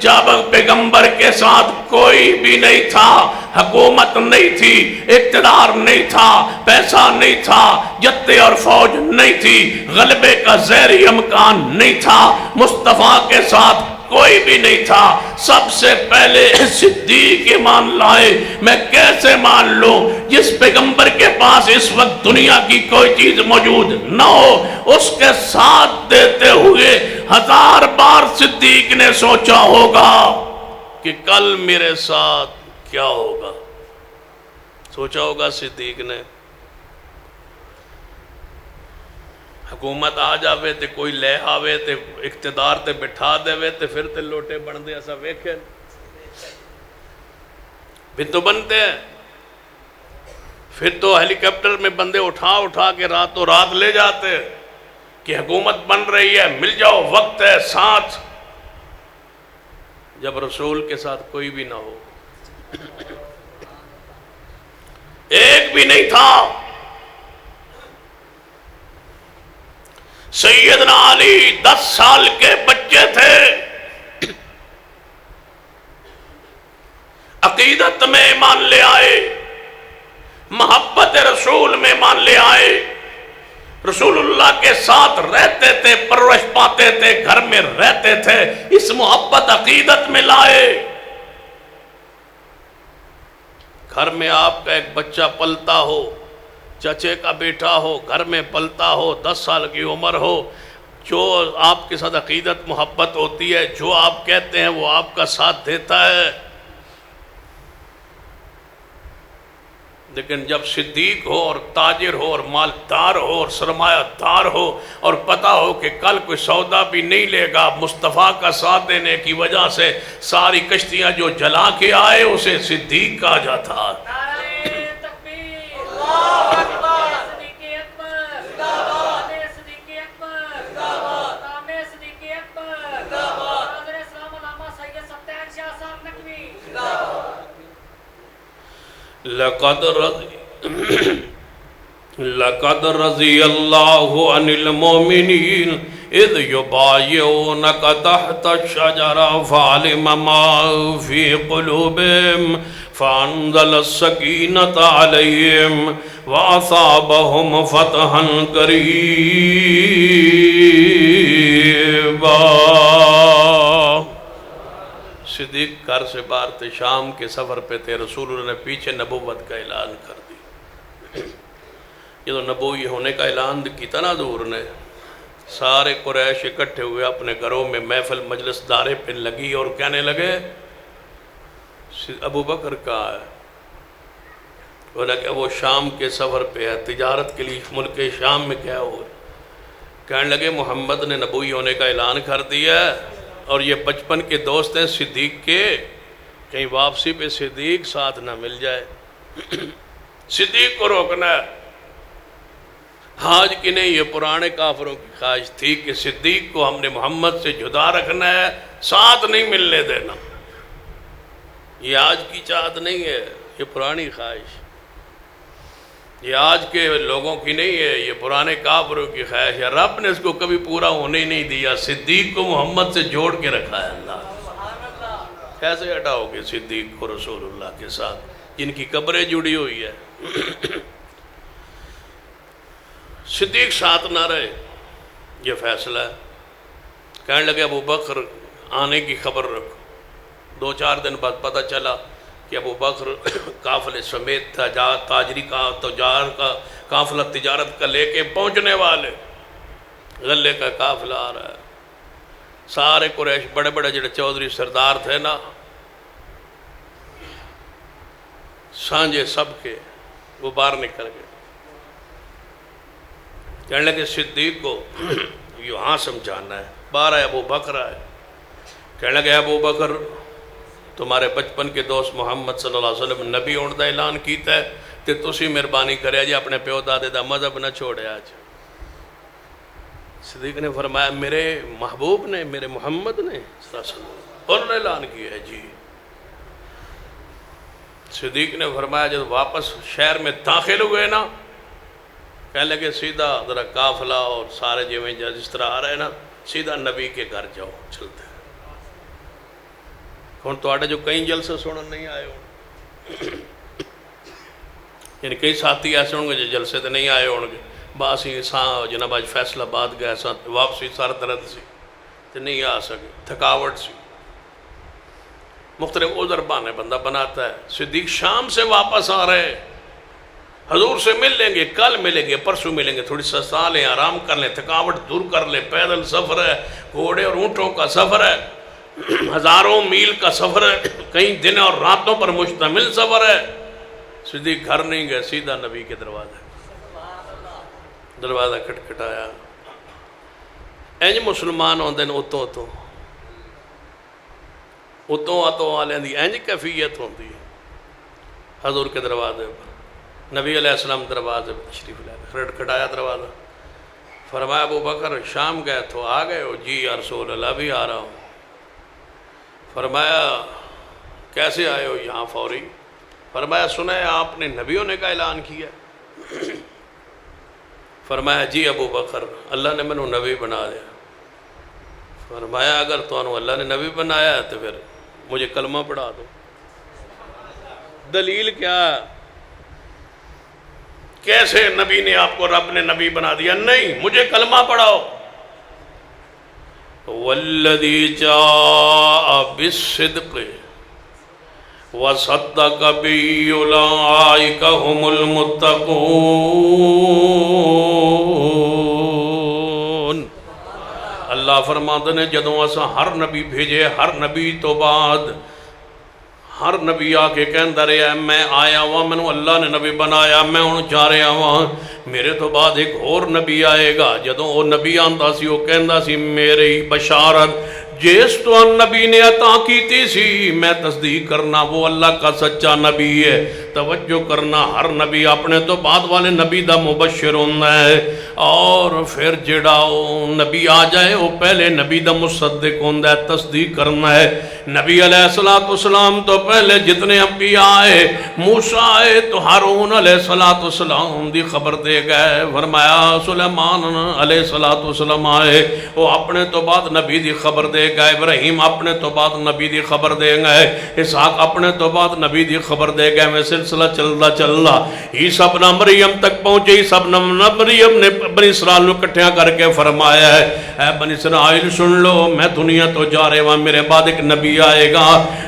جب پیغمبر کے ساتھ کوئی بھی نہیں تھا، حکومت نہیں تھی، اقتدار نہیں تھا، پیسہ نہیں تھا، جتے اور فوج نہیں تھی، غلبے کا ظاہری امکان نہیں تھا، مصطفیٰ کے ساتھ کوئی بھی نہیں تھا۔ سب سے پہلے صدیق ایمان لائے۔ میں کیسے مان لوں جس پیغمبر کے پاس اس وقت دنیا کی کوئی چیز موجود نہ ہو، اس کے ساتھ دیتے ہوئے 1000 بار صدیق نے سوچا ہوگا کہ کل میرے ساتھ کیا ہوگا؟ سوچا ہوگا صدیق نے۔ حکومت آ جاوے تے کوئی لے آوے تے اقتدار تے بٹھا دے وے تے پھر تے لوٹے بن دے، ایسا ویکھیں پھر تو بنتے ہیں، پھر تو ہیلی کاپٹر میں بندے اٹھا کے راتوں رات لے جاتے کہ حکومت بن رہی ہے، مل جاؤ، وقت ہے، ساتھ۔ جب رسول کے ساتھ کوئی بھی نہ ہو، ایک بھی نہیں تھا، سیدنا علی 10 سال کے بچے تھے، عقیدت میں ایمان لے آئے، محبت رسول میں ایمان لے آئے، رسول اللہ کے ساتھ رہتے تھے، پرورش پاتے تھے، گھر میں رہتے تھے، اس محبت عقیدت میں لائے۔ گھر میں آپ کا ایک بچہ پلتا ہو، چچے کا بیٹا ہو، گھر میں پلتا ہو، 10 سال کی عمر ہو، جو آپ کے ساتھ عقیدت محبت ہوتی ہے، جو آپ کہتے ہیں وہ آپ کا ساتھ دیتا ہے۔ لیکن جب صدیق ہو اور تاجر ہو اور مالدار ہو اور سرمایہ دار ہو اور پتہ ہو کہ کل کوئی سودا بھی نہیں لے گا، مصطفیٰ کا ساتھ دینے کی وجہ سے ساری کشتیاں جو جلا کے آئے اسے صدیق کہا جاتا۔ لقد رضی اللہ عن المؤمنین اذ یبایعونک تحت الشجرہ فعلم ما فی قلوبہم فانزل السکینۃ علیہم واصابہم فتحا قریبا۔ صدیق گھر سے باہر تھے، شام کے سفر پہ تھے، رسول اللہ نے پیچھے نبوت کا اعلان کر دی۔ یہ تو نبوی ہونے کا اعلان کیا نا حضور نے، سارے قریش اکٹھے ہوئے اپنے گھروں میں، محفل مجلس دارے پہ لگی اور کہنے لگے ابو بکر کہاں ہے؟ بولا کہ وہ شام کے سفر پہ ہے، تجارت کے لیے ملک شام میں کیا ہوا؟ کہنے لگے محمد نے نبوی ہونے کا اعلان کر دیا ہے اور یہ بچپن کے دوست ہیں صدیق کے، کہیں واپسی پہ صدیق ساتھ نہ مل جائے۔ صدیق کو روکنا ہے، آج کی نہیں، یہ پرانے کافروں کی خواہش تھی کہ صدیق کو ہم نے محمد سے جدا رکھنا ہے، ساتھ نہیں ملنے دینا۔ یہ آج کی چاہت نہیں ہے، یہ پرانی خواہش، یہ آج کے لوگوں کی نہیں ہے، یہ پرانے کافروں کی خواہش ہے۔ رب نے اس کو کبھی پورا ہونے ہی نہیں دیا، صدیق کو محمد سے جوڑ کے رکھا ہے اللہ۔ کیسے ہٹاؤ گے صدیق کو رسول اللہ کے ساتھ جن کی قبریں جڑی ہوئی ہے؟ صدیق ساتھ نہ رہے، یہ فیصلہ ہے۔ کہنے لگے ابو بکر آنے کی خبر رکھو۔ 2-4 دن بعد پتہ چلا کہ ابو بکر قافلے سمیت تاجری کا تجار کا قافلہ تجارت کا لے کے پہنچنے والے، غلے کا قافلہ آ رہا ہے۔ سارے قریش بڑے بڑے جڑے چودھری سردار تھے نا، سانجے سب کے، وہ باہر نکل گئے۔ کہنے لگے صدیق کو یہاں سمجھانا ہے۔ باہر آئے ابو بکر آئے، کہنے لگے ابو بکر تمہارے بچپن کے دوست محمد صلی اللہ علیہ وسلم نبی ہونے دا اعلان کیتا ہے کہ تسی مہربانی کرے جی اپنے پیو دادے دا مذہب نہ چھوڑے آج۔ صدیق نے فرمایا میرے محبوب نے، میرے محمد نے صلی اللہ علیہ وسلم انہوں نے اعلان کیا ہے جی۔ صدیق نے فرمایا جب واپس شہر میں داخل ہوئے نا، کہنے لگے سیدھا ذرا قافلہ اور سارے جس طرح آ رہے نا، سیدھا نبی کے گھر جاؤ، چلتے ہیں۔ ہوں تو جو کئی جلسے سنن نہیں آئے ہو، یعنی کئی ساتھی ایسے ہوں گے جو جلسے تو نہیں آئے ہوں گے، بس ہی جناب آج فیصلہ باد گئے سا، واپسی سر درد سی تو نہیں آ سکے، تھکاوٹ سی، مختلف عذر بہانے بندہ بناتا ہے۔ صدیق شام سے واپس آ رہے، حضور سے مل لیں گے، کل ملیں گے، پرسوں ملیں گے، تھوڑی سستا لیں، آرام کر لیں، تھکاوٹ دور کر لیں، پیدل سفر ہے، گھوڑے اور اونٹوں کا سفر ہے، ہزاروں میل کا سفر ہے، کئی دن اور راتوں پر مشتمل سفر ہے۔ صدیق گھر نہیں گئے، سیدھا نبی کے دروازہ کھٹکھٹایا۔ انج مسلمان ہوندے نے اتوں والے دی انج کیفیت ہوندی ہے۔ حضور کے دروازے پر نبی علیہ السلام دروازے پر تشریف لائے، کھٹکھٹایا دروازہ، فرمایا ابو بکر شام گئے تو آ گئے ہو؟ جی یا رسول اللہ بھی آ رہا ہوں۔ فرمایا کیسے آئے ہو یہاں فوری؟ فرمایا سنا ہے آپ نے نبی ہونے کا اعلان کیا۔ فرمایا جی ابو بکر اللہ نے مینوں نبی بنا دیا۔ فرمایا اگر تو اللہ نے نبی بنایا ہے تو پھر مجھے کلمہ پڑھا دو۔ دلیل کیا؟ کیسے نبی نے آپ کو رب نے نبی بنا دیا؟ نہیں، مجھے کلمہ پڑھاؤ۔ والذی جاء بالصدق وصدق به اولئک هم المتقون۔ اللہ فرماتے ہیں جدوں اساں ہر نبی بھیجے، ہر نبی تو بعد ہر نبی آ کے کہندا رہا میں آیا ہوا مینوں اللہ نے نبی بنایا، میں ہن جا رہا ہاں، میرے تو بعد ایک اور نبی آئے گا۔ جدوں وہ نبی آندا سی وہ کہندا سی میری بشارت جس تو نبی نے عطا کیتی سی میں تصدیق کرنا وہ اللہ کا سچا نبی ہے۔ توجہ کرنا، ہر نبی اپنے تو بعد والے نبی دا مبشر ہوتا ہے، اور پھر جڑا نبی آ جائے وہ پہلے نبی دا مصدق ہوتا ہے، تصدیق کرنا ہے۔ نبی علیہ السلام تو پہلے جتنے انبیاء آئے، موسیٰ آئے تو ہارون علیہ السلام دی خبر دے گئے، فرمایا سلیمان علیہ السلام آئے وہ اپنے تو بعد نبی دی خبر دے گئے، ابراہیم اپنے تو بعد نبی دی خبر دے گئے، اسحاق اپنے تو بعد نبی دی خبر دے گئے۔ میں سلسلہ چلدا عیسیٰ ابن مریم تک پہنچے۔ عیسیٰ ابن مریم نے بنی اسرائیل کو اکٹھیاں کر کے فرمایا ہے اے بنی اسرائیل سن لو، میں دنیا تو جا رہے ہوں، میرے بعد ایک نبی آئے گا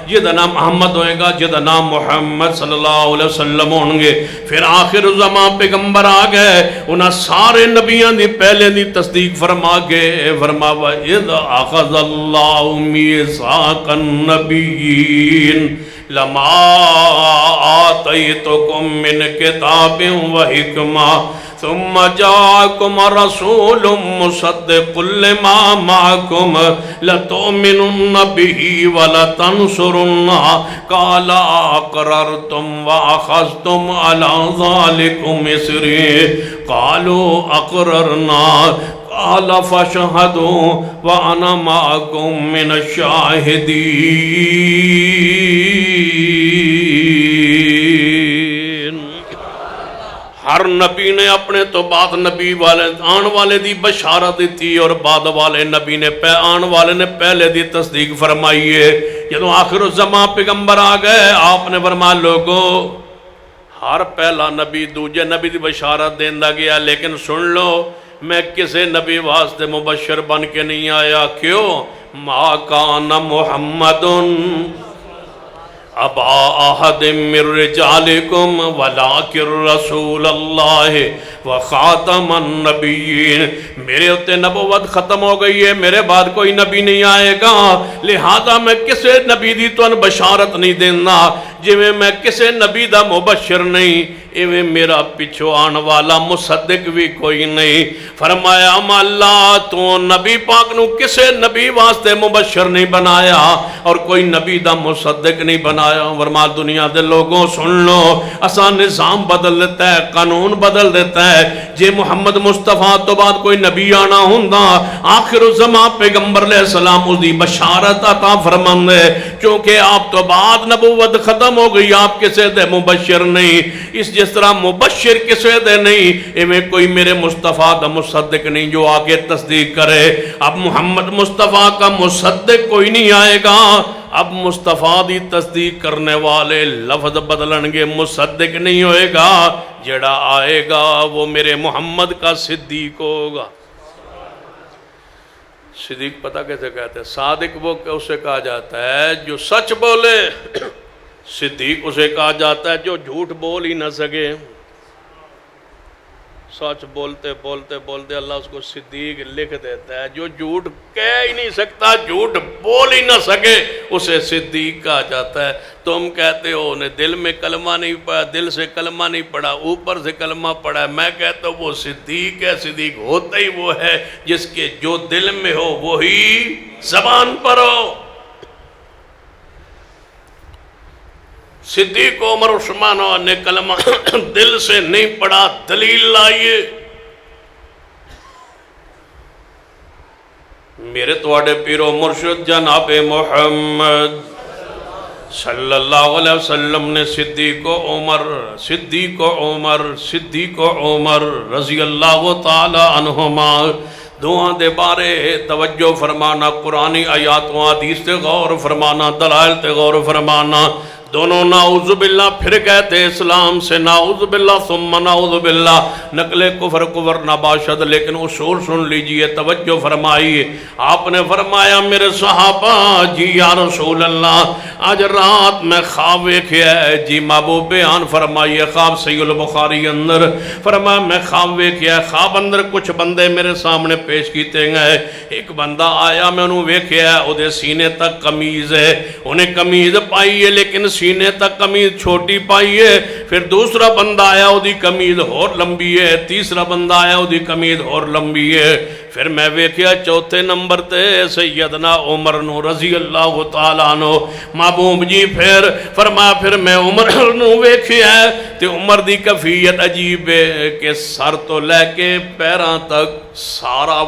جہدا نام محمد ہوئے گا، جہدا نام محمد صلی اللہ علیہ وسلم ہوں گے۔ پھر آخر زمان پیغمبر آ گئے، انہاں سارے نبیان دی پہلے دی تصدیق فرما گئے، فرماوا اذ اخذ اللہ میثاق النبیین لما آتیتکم من کتاب و حکمہ ثم جاءکم رسول مصدق لما معکم لتؤمنن به ولتنصرنہ قال اقررتم واخذتم علی ذالکم اصری قالوا اقررنا قال فاشهدوا وانا معكم من الشاہدین۔ ہر نبی نے اپنے تو بعد نبی والے آن والے دی بشارت دیتی، اور بعد والے نبی نے آن والے نے پہلے دی تصدیق فرمائی ہے۔ جدوں آخر الزمان پیغمبر آ گئے، آپ نے فرمایا لوگو ہر پہلا نبی دوجے نبی دی بشارت دیندا گیا، لیکن سن لو میں کسے نبی واسطے مبشر بن کے نہیں آیا۔ کیوں؟ ما کان محمد ابا احد من رجالکم ولکن رسول اللہ وخاتم النبیین۔ میرے اتے نبوت ختم ہو گئی ہے، میرے بعد کوئی نبی نہیں آئے گا، لہذا میں کسے نبی دی تو بشارت نہیں دینا، جی میں کسے نبی دا مبشر نہیں ایویں میرا پچھو آن والا مصدق بھی کوئی نہیں۔ فرمایا اللہ تو نبی پاک نو کسے نبی واسطے مبشر نہیں بنایا اور کوئی نبی دا مصدق نہیں بنایا۔ فرمایا دنیا دے لوگوں سن لو، اساں نظام بدل دیتا ہے، قانون بدل دیتا ہے۔ جے محمد مصطفیٰ تو بعد کوئی نبی آنا ہوندا، آخر الزمان پیغمبر علیہ السلام اس دی بشارت عطا فرماندے، چونکہ آپ تو بعد نبوت ختم ہو گئی، آپ کسے دے مبشر نہیں۔ جس طرح مبشر کسے دے نہیں، ایویں کوئی میرے مصطفیٰ دا مصدق نہیں جو آگے تصدیق کرے۔ اب محمد مصطفیٰ کا مصدق کوئی نہیں آئے گا، اب مصطفیٰ دی تصدیق کرنے والے لفظ بدلن گے، مصدق نہیں ہوئے گا، جڑا آئے گا وہ میرے محمد کا صدیق ہوگا۔ صدیق پتہ کیسے کہتے ہیں؟ صادق وہ اسے کہا جاتا ہے جو سچ بولے، صدیق اسے کہا جاتا ہے جو جھوٹ بول ہی نہ سکے۔ سچ بولتے بولتے بولتے اللہ اس کو صدیق لکھ دیتا ہے، جو جھوٹ کہہ ہی نہیں سکتا، جھوٹ بول ہی نہ سکے، اسے صدیق کہا جاتا ہے۔ تم کہتے ہو انہیں دل میں کلمہ نہیں پڑھا، دل سے کلمہ نہیں پڑھا، اوپر سے کلمہ پڑھا ہے، میں کہتا ہوں وہ صدیق ہے۔ صدیق ہوتا ہی وہ ہے جس کے جو دل میں ہو وہی زبان پر ہو۔ صدیق عمر عثمان نے کلمہ دل سے نہیں پڑھا، دلیل لائیے۔ میرے تواڈے پیرو مرشد جناب محمد صلی اللہ علیہ وسلم نے صدیق و عمر رضی اللہ تعالی عنہما دعا دے بارے توجہ فرمانا، قرآنی آیات و حدیث تے غور فرمانا، دلائل تے غور فرمانا، دونوں نعوذ باللہ پھر کہتے اسلام سے نعوذ باللہ ثم نعوذ باللہ، نقل کفر نباشد، لیکن اصول سن لیجئے، توجہ فرمائیے۔ آپ نے فرمایا میرے صحابہ جی یا رسول اللہ آج رات میں خواب ویکھیا ہے جی، محبوب بیان فرمائیے خواب صحیح البخاری اندر فرمایا میں خواب ویکھیا ہے، خواب اندر کچھ بندے میرے سامنے پیش کیتے گئے، ایک بندہ آیا میں انہوں ویکھیا ہے اودے سینے تک قمیض ہے، انہیں قمیض پائی ہے لیکن سینے تک قمیض چھوٹی پائی ہے، پھر دوسرا بندہ آیا اودی قمیض اور لمبی ہے، تیسرا بندہ آیا اودی قمیض اور لمبی ہے، پھر میں ویکھیا چوتھے نمبر تے سیدنا عمر نو رضی اللہ تعالیٰ عنہ، محبوب جی پھر فرمایا پھر میں عمر نو ویکھیا ہے تے عمر دی کیفیت عجیب ہے کہ سر تو لے کے پیراں تک سارا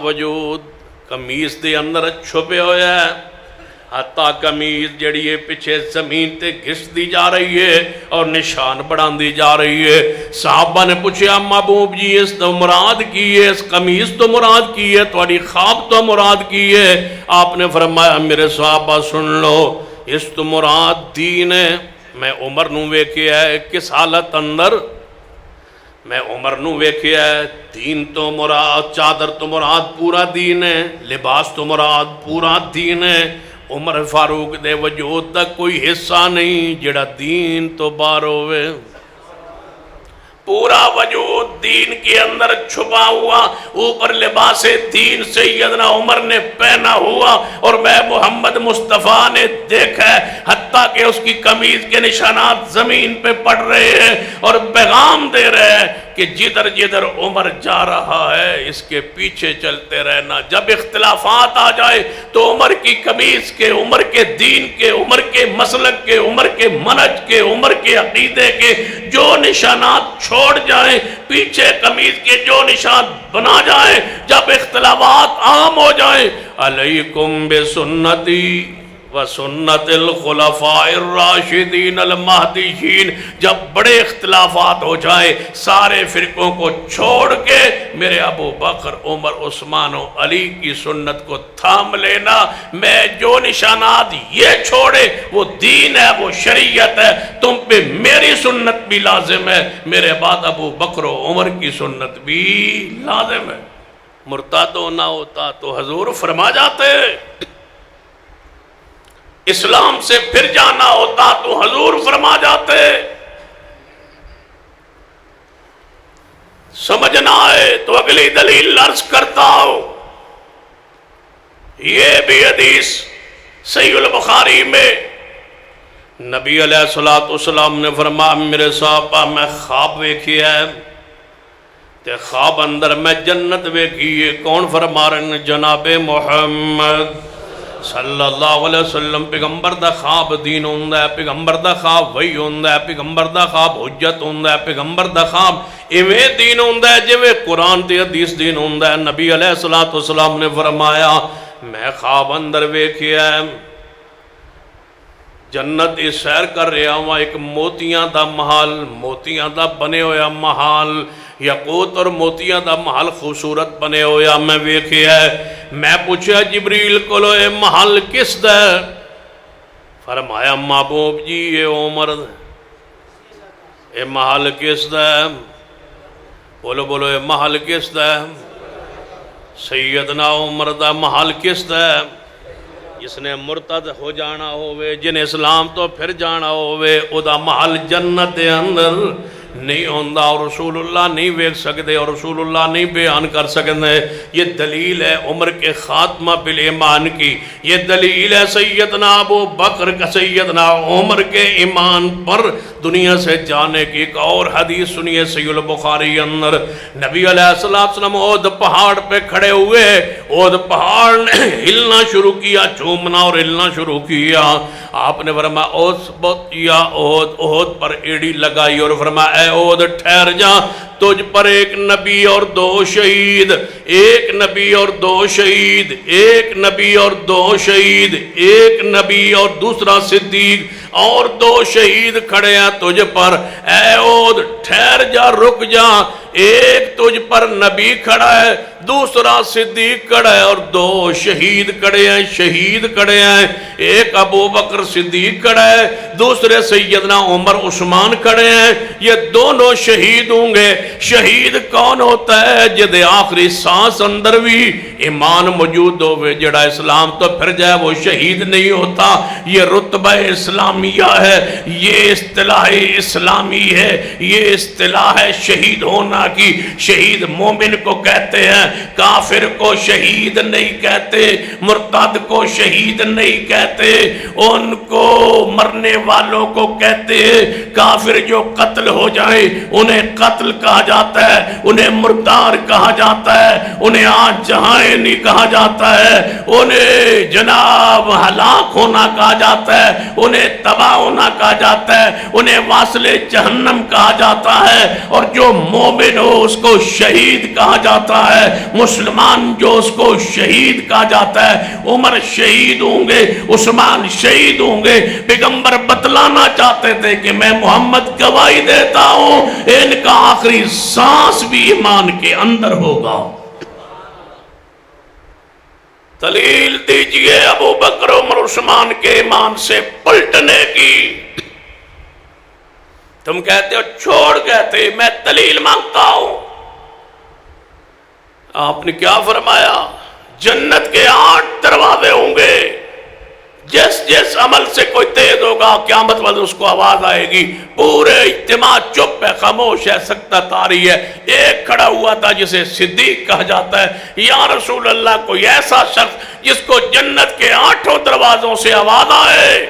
وجود قمیض دے اندر چھپے ہویا ہے، حتیٰ قمیض جڑی ہے پیچھے زمین تے گھس دی جا رہی ہے اور نشان بڑھان دی جا رہی ہے۔ صحابہ نے پوچھا محبوب جی اس تو مراد کی ہے، اس قمیض تو مراد کی ہے، تھوڑی خواب تو مراد کی ہے؟ آپ نے فرمایا میرے صحابہ سن لو، اس تو مراد دین ہے۔ میں عمر نو ویکھیا ہے کس حالت اندر؟ میں عمر نو ویکھیا ہے دین تو مراد، چادر تو مراد پورا دین ہے، لباس تو مراد پورا دین ہے۔ عمر فاروق دے وجود تک کوئی حصہ نہیں جڑا دین تو باہر ہوئے، پورا وجود دین کے اندر چھپا ہوا، اوپر لباس دین سیدنا عمر نے پہنا ہوا اور میں محمد مصطفیٰ نے دیکھا ہے، حتیٰ کہ اس کی قمیض کے نشانات زمین پہ پڑ رہے ہیں اور پیغام دے رہے ہیں کہ جدھر جدھر عمر جا رہا ہے اس کے پیچھے چلتے رہنا۔ جب اختلافات آ جائے تو عمر کی قمیض کے، عمر کے دین کے، عمر کے مسلک کے، عمر کے منہج کے، عمر کے عقیدے کے جو نشانات چھوڑ جائیں، پیچھے قمیض کے جو نشان بنا جائیں، جب اختلافات عام ہو جائیں، علیکم بسنتی وسنت الخلفاء الراشدین المہدیین، جب بڑے اختلافات ہو جائے سارے فرقوں کو چھوڑ کے میرے ابو بکر عمر عثمان و علی کی سنت کو تھام لینا۔ میں جو نشانات یہ چھوڑے وہ دین ہے، وہ شریعت ہے، تم پہ میری سنت بھی لازم ہے، میرے بعد ابو بکر و عمر کی سنت بھی لازم ہے۔ مرتد نہ ہوتا تو حضور فرما جاتے، اسلام سے پھر جانا ہوتا تو حضور فرما جاتے۔ سمجھنا ہے تو اگلی دلیل عرض کرتا ہوں، یہ بھی حدیث صحیح البخاری میں نبی علیہ السلام نے فرمایا میرے صحابہ میں خواب ویکھیا ہے تے خواب اندر میں جنت ویکھی ہے۔ کون فرما رہے ہیں؟ جناب محمد صلی اللہ علیہ وسلم۔ پیغمبر دا خواب دین ہوندہ ہے، پیغمبر دا خواب وحی ہوندہ ہے، پیغمبر دا خواب حجت ہوندہ ہے، پیغمبر دا خواب ایویں دین ہوندہ ہے جویں قرآن تے حدیث دین ہوندہ ہے۔ نبی علیہ السلام نے فرمایا میں خواب اندر ویکھیا ہے جنت دی سیر کر رہا ہوں، ایک موتیاں دا محل، موتیاں دا بنے ہویا محل، یاقوت اور موتیاں دا محل خوبصورت بنے ہویا میں ویکھیا ہے۔ میں پوچھا جبریل کو لو اے محل کس دا ہے؟ فرمایا محبوب جی یہ عمر اے محل کس دا ہے؟ بولو اے محل کس دا ہے؟ سیدنا عمر دا محل کس دا ہے؟ جس نے مرتد ہو جانا ہوئے، جن اسلام تو پھر جانا ہوئے، او دا محل جنت دے اندر نہیں ہوندہ، اور رسول اللہ نہیں ویکھ سکتے اور رسول اللہ نہیں بیان کر سکتے۔ یہ دلیل ہے عمر کے خاتمہ بالایمان کی، یہ دلیل ہے سیدنا ابو بکر کا، سیدنا عمر کے ایمان پر دنیا سے جانے کی۔ ایک اور حدیث سنیے صحیح البخاری اندر، نبی علیہ السلام احد پہاڑ پہ کھڑے ہوئے، احد پہاڑ نے ہلنا شروع کیا، چومنا اور ہلنا شروع کیا۔ آپ نے فرمایا اثبت یا احد پر ایڑی لگائی اور فرمایا اے احد ٹھہر جا، تجھ پر ایک نبی اور دو شہید، ایک نبی اور دو شہید، ایک نبی اور دو شہید، ایک نبی اور دوسرا صدیق اور دو شہید کھڑے ہیں تجھ پر، اے احد ٹھہر جا، رک جا، ایک تجھ پر نبی کھڑا ہے، دوسرا صدیق کھڑا ہے اور دو شہید کھڑے ہیں، شہید کھڑے ہیں، ایک ابو بکر صدیق کھڑا ہے، دوسرے سیدنا عمر عثمان کھڑے ہیں، یہ دونوں شہید ہوں گے۔ شہید کون ہوتا ہے؟ جدے آخری سانس اندر بھی ایمان موجود ہوئے، جڑا اسلام تو پھر جائے وہ شہید نہیں ہوتا۔ یہ رتبہ اسلامیہ ہے، یہ اصطلاح اسلامی ہے، یہ اصطلاح ہے شہید ہونا کی۔ شہید مومن کو کہتے ہیں، کافر کو شہید نہیں کہتے، مرتد کو شہید نہیں کہتے، ان کو مرنے والوں کو کہتے ہیں۔ کافر جو قتل ہو جائے انہیں قتل کہا جاتا ہے، انہیں مردار کہا جاتا ہے، انہیں آج جہائیں نہیں کہا جاتا ہے، انہیں جناب ہلاک ہونا کہا جاتا ہے، انہیں تباہ ہونا کہا جاتا ہے، انہیں واصل جہنم کہا جاتا ہے، اور جو مومن ہو اس کو شہید کہا جاتا ہے، مسلمان جو اس کو شہید کہا جاتا ہے۔ عمر شہید ہوں گے، عثمان شہید ہوں گے۔ پیغمبر بتلانا چاہتے تھے کہ میں محمد گواہی دیتا ہوں ان کا آخری سانس بھی ایمان کے اندر ہوگا۔ دلیل دیجئے ابو بکر عمر عثمان کے ایمان سے پلٹنے کی۔ تم کہتے ہو چھوڑ، کہتے میں دلیل مانگتا ہوں۔ آپ نے کیا فرمایا؟ جنت کے 8 دروازے ہوں گے، جس جس عمل سے کوئی تیز ہوگا قیامت والے اس کو آواز آئے گی، پورے اجتماع چپ ہے، خاموش ہے، سکتہ طاری ہے۔ ایک کھڑا ہوا تھا جسے صدیق کہا جاتا ہے، یا رسول اللہ کوئی ایسا شخص جس کو جنت کے 8 دروازوں سے آواز آئے۔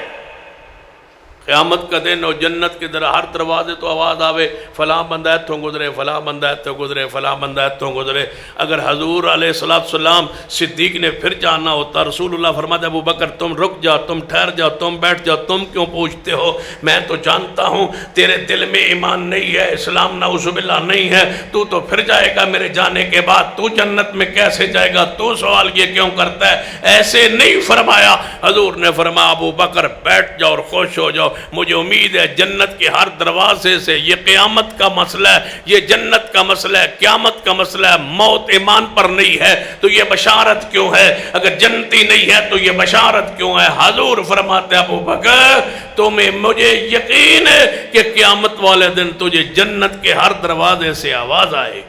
قیامت کا دن اور جنت کے در ہر دروازے تو آواز آوے، فلاں بندہ ایتھوں گزرے، فلاں بندہ ایتھوں گزرے، فلاں بندہ ایتھوں گزرے۔ اگر حضور علیہ السلام صدیق نے پھر جانا ہوتا، رسول اللہ فرماتے ابو بکر تم رک جاؤ، تم ٹھہر جاؤ، تم بیٹھ جاؤ، تم کیوں پوچھتے ہو؟ میں تو جانتا ہوں تیرے دل میں ایمان نہیں ہے، اسلام نعوذ باللہ نہیں ہے، تو پھر جائے گا میرے جانے کے بعد، تو جنت میں کیسے جائے گا؟ تو سوال یہ کیوں کرتا ہے؟ ایسے نہیں فرمایا۔ حضور نے فرمایا ابو بکر بیٹھ جاؤ اور خوش ہو جاؤ، مجھے امید ہے جنت کے ہر دروازے سے، یہ قیامت کا مسئلہ ہے، یہ جنت کا مسئلہ ہے، قیامت کا مسئلہ ہے، موت ایمان پر نہیں ہے تو یہ بشارت کیوں ہے؟ اگر جنتی نہیں ہے تو یہ بشارت کیوں ہے؟ حضور فرماتے ہیں ابو بکر تمہیں مجھے یقین ہے کہ قیامت والے دن تجھے جنت کے ہر دروازے سے آواز آئے گی۔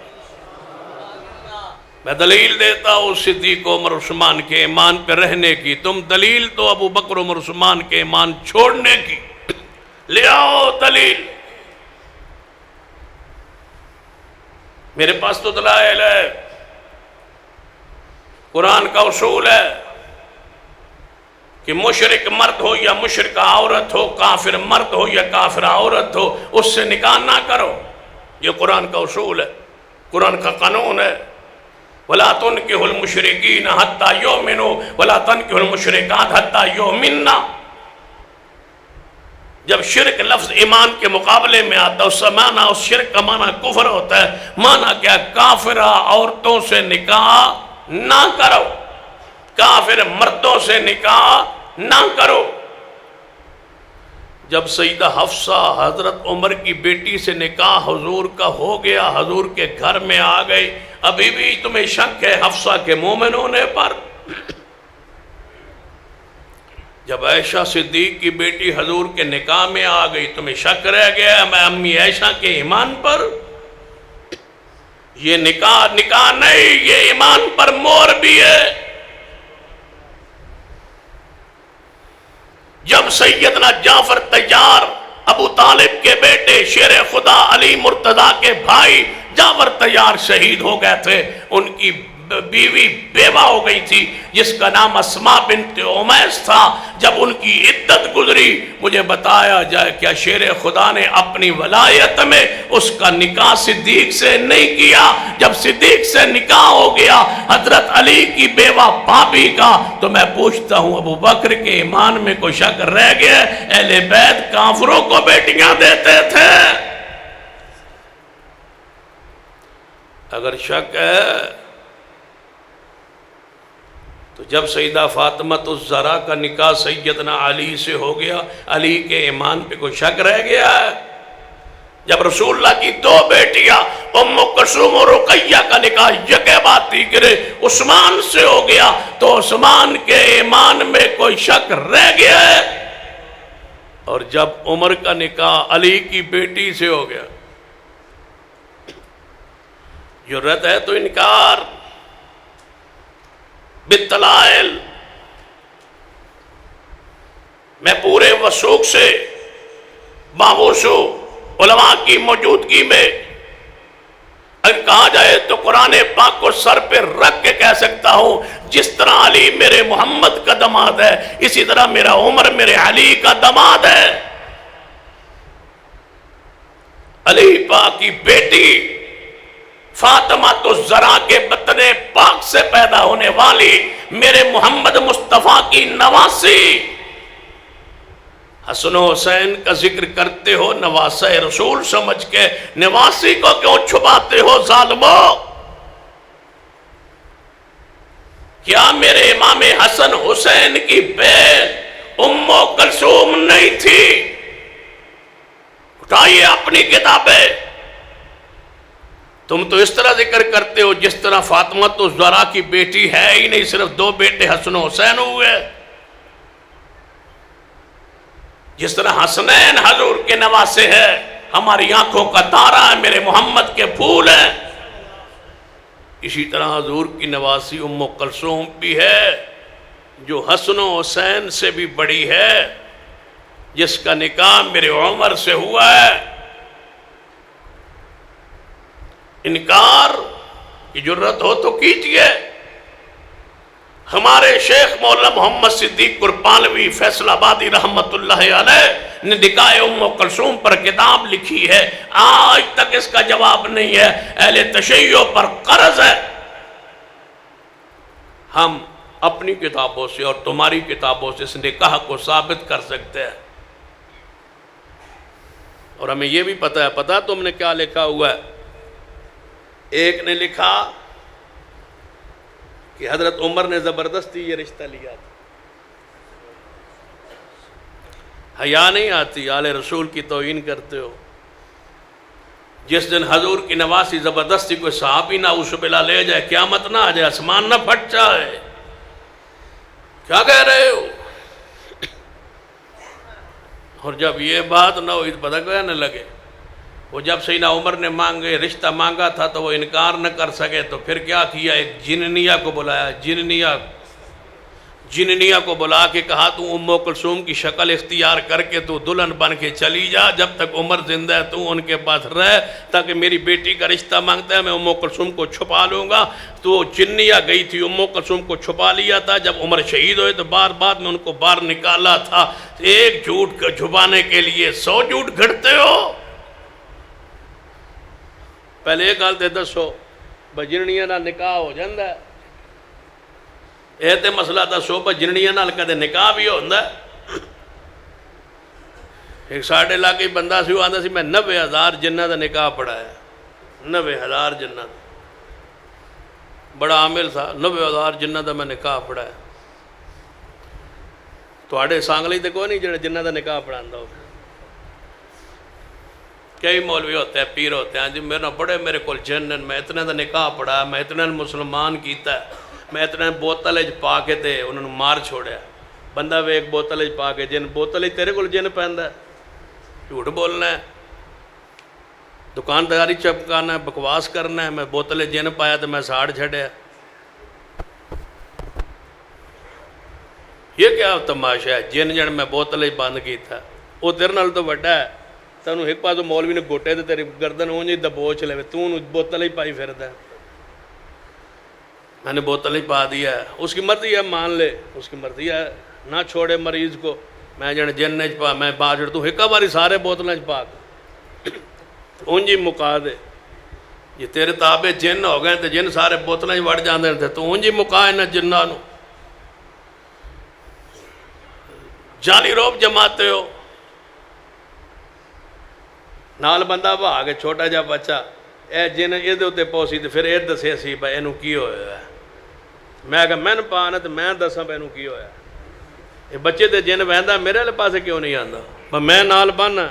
میں دلیل دیتا ہوں صدیق عمر عثمان کے ایمان پہ رہنے کی، تم دلیل تو ابو بکر عمر عثمان کے ایمان چھوڑنے کی لے آؤ دلیل۔ میرے پاس تو دلائل ہے، قرآن کا اصول ہے کہ مشرک مرد ہو یا مشرکہ عورت ہو، کافر مرد ہو یا کافر عورت ہو، اس سے نکاح نہ کرو۔ یہ قرآن کا اصول ہے، قرآن کا قانون ہے۔ وَلَا تُنْكِحُ الْمُشْرِكِينَ حَتَّى يُؤْمِنُوا وَلَا تَنْكِحُ الْمُشْرِكَاتِ حَتَّى يُؤْمِنَّ۔ جب شرک لفظ ایمان کے مقابلے میں آتا ہے، اس کا معنی، اس شرک کا معنی کفر ہوتا ہے۔ معنی کیا؟ کافرہ عورتوں سے نکاح نہ کرو، کافر مردوں سے نکاح نہ کرو۔ جب سیدہ حفصہ حضرت عمر کی بیٹی سے نکاح حضور کا ہو گیا، حضور کے گھر میں آ گئی، ابھی بھی تمہیں شک ہے حفصہ کے مومن ہونے پر؟ جب عائشہ صدیق کی بیٹی حضور کے نکاح میں آ گئی، تمہیں شک رہ گیا میں امی عائشہ کے ایمان پر؟ یہ نکاح نہیں، یہ ایمان پر مور بھی ہے۔ جب سیدنا جعفر طیار ابو طالب کے بیٹے شیر خدا علی مرتضیٰ کے بھائی جعفر طیار شہید ہو گئے تھے، ان کی بیوی بیوہ ہو گئی تھی جس کا نام اسما بنت امیس تھا. جب ان کی عدت گزری مجھے بتایا جائے کیا شیر خدا نے اپنی ولایت میں اس کا نکاح صدیق سے نہیں کیا. جب صدیق سے نکاح ہو گیا حضرت علی کی بیوہ بھابی کا, تو میں پوچھتا ہوں ابو بکر کے ایمان میں کوئی شک رہ گیا؟ اہل بیت کافروں کو بیٹیاں دیتے تھے. اگر شک ہے تو جب سیدہ فاطمہ الزہرا کا نکاح سیدنا علی سے ہو گیا, علی کے ایمان پہ کوئی شک رہ گیا ہے؟ جب رسول اللہ کی دو بیٹیاں ام کلثوم اور رقیہ کا نکاح یکے بعد دیگرے عثمان سے ہو گیا تو عثمان کے ایمان میں کوئی شک رہ گیا ہے؟ اور جب عمر کا نکاح علی کی بیٹی سے ہو گیا, جرأت ہے تو انکار بالدلائل. میں پورے وثوق سے باوسو علماء کی موجودگی میں اگر کہا جائے تو قرآن پاک کو سر پہ رکھ کے کہہ سکتا ہوں جس طرح علی میرے محمد کا داماد ہے اسی طرح میرا عمر میرے علی کا داماد ہے. علی پاک کی بیٹی فاطمہ الزہرا کے بطن پاک سے پیدا ہونے والی میرے محمد مصطفیٰ کی نواسی. حسن و حسین کا ذکر کرتے ہو نواسہ رسول سمجھ کے, نواسی کو کیوں چھپاتے ہو ظالمو؟ کیا میرے امام حسن حسین کی بیٹی ام کلثوم نہیں تھی؟ اٹھائیے اپنی کتابیں. تم تو اس طرح ذکر کرتے ہو جس طرح فاطمہ الزہرا کی بیٹی ہے ہی نہیں, صرف دو بیٹے حسن و حسین ہوئے. جس طرح حسنین حضور کے نواسے ہیں, ہماری آنکھوں کا تارا ہے, میرے محمد کے پھول ہیں, اسی طرح حضور کی نواسی ام کلثوم بھی ہے جو حسن و حسین سے بھی بڑی ہے, جس کا نکاح میرے عمر سے ہوا ہے. انکار کی جرت ہو تو کیجئے. ہمارے شیخ مولانا محمد صدیق قربانوی فیصل آبادی رحمت اللہ علیہ نے نکاح ام کلثوم پر کتاب لکھی ہے, آج تک اس کا جواب نہیں ہے. اہل تشیع پر قرض ہے. ہم اپنی کتابوں سے اور تمہاری کتابوں سے اس نکاح کو ثابت کر سکتے ہیں, اور ہمیں یہ بھی پتہ ہے. پتہ تم نے کیا لکھا ہوا ہے؟ ایک نے لکھا کہ حضرت عمر نے زبردستی یہ رشتہ لیا تھا. حیا نہیں آتی؟ آل رسول کی توہین کرتے ہو. جس دن حضور کی نواسی زبردستی کوئی صحابی نہ اس بلا لے جائے, قیامت نہ آ جائے, آسمان نہ پھٹ جائے, کیا کہہ رہے ہو؟ اور جب یہ بات نہ ہوئی تو پتہ کہنے لگے. وہ جب سیدنا عمر نے رشتہ مانگا تھا تو وہ انکار نہ کر سکے تو پھر کیا کیا, ایک جننیہ کو بلایا. جننیہ کو بلا کے کہا تو ام کلثوم کی شکل اختیار کر کے تو دلہن بن کے چلی جا, جب تک عمر زندہ ہے تو ان کے پاس رہ, تاکہ میری بیٹی کا رشتہ مانگتا ہے میں ام کلثوم کو چھپا لوں گا. تو جننیہ گئی تھی, ام کلثوم کو چھپا لیا تھا. جب عمر شہید ہوئے تو بعد میں ان کو باہر نکالا تھا. ایک جھوٹ کو چھپانے کے لیے 100 جھوٹ گھڑتے ہو. پہلے یہ گل تے دسو بجننیاں نال نکاح ہو جاندا ہے؟ یہ تے مسئلہ دسو بجننیاں نال کدے نکاح بھی ہوندا ہے؟ ایک ساڈے علاقے بندہ سی, وہ آندا سی میں 90,000 جنہ دا نکاح پڑھایا. 90,000 جنہ دا, بڑا عامل تھا. 90,000 جنہ دا میں نکاح پڑھایا. تواڈے سانگلی تے کوئی نہیں جڑے جنہ دا نکاح پڑھاندا ہو؟ کئی مولوی ہوتے ہیں, پیر ہوتے ہیں, جی میرے کول جن, میں اتنے دا نکاح پڑھا, میں اتنے مسلمان کیتا ہے, میں اتنے بوتل پا کے تے انہوں نے مار چھوڑیا. بندہ وے ایک بوتل پا کے جن, بوتل تیرے کول جن پہندا ہے؟ جھوٹ بولنا ہے, دکانداری چپکانا ہے, بکواس کرنا ہے. میں بوتل جن پایا تو میں ساڑ چھڑیا. یہ کیا تماشا ہے؟ جن میں بوتل بند کیتا, وہ تیرے نال تو وڈا ہے. تینوں ایک پاس مولوی نے گوٹے تے تیری گردن اونج دبوچ لے, تو بوتل ہی پائی پھردا ہے. میں نے بوتل نہیں پا دیا ہے، اس کی مرضی ہے، مان لے، اس کی مرضی ہے، نہ چھوڑے مریض کو۔ میں جن جن نے پا میں پا چڑ تو ایک باری سارے بوتلیں پا اونجی مکا دے، یہ تیرے تابع جن ہو گئے تو جن سارے بوتلیں وڑ جاندے تھے، تو اونجی مکا انہاں جنہاں نو۔ جعلی روب جماتے ہو، نال بندہ بھا کے چھوٹا جا بچہ اے جن ادھے اتنے پوسی تو پھر یہ دسے سی بھائی اینو کی ہویا ہے۔ میں کہا میں نے پانا تو میں دساں پہ اینو کی ہویا ہے۔ یہ بچے تے جن بہندا میرے لے پاسے کیوں نہیں آندا، میں نال بننا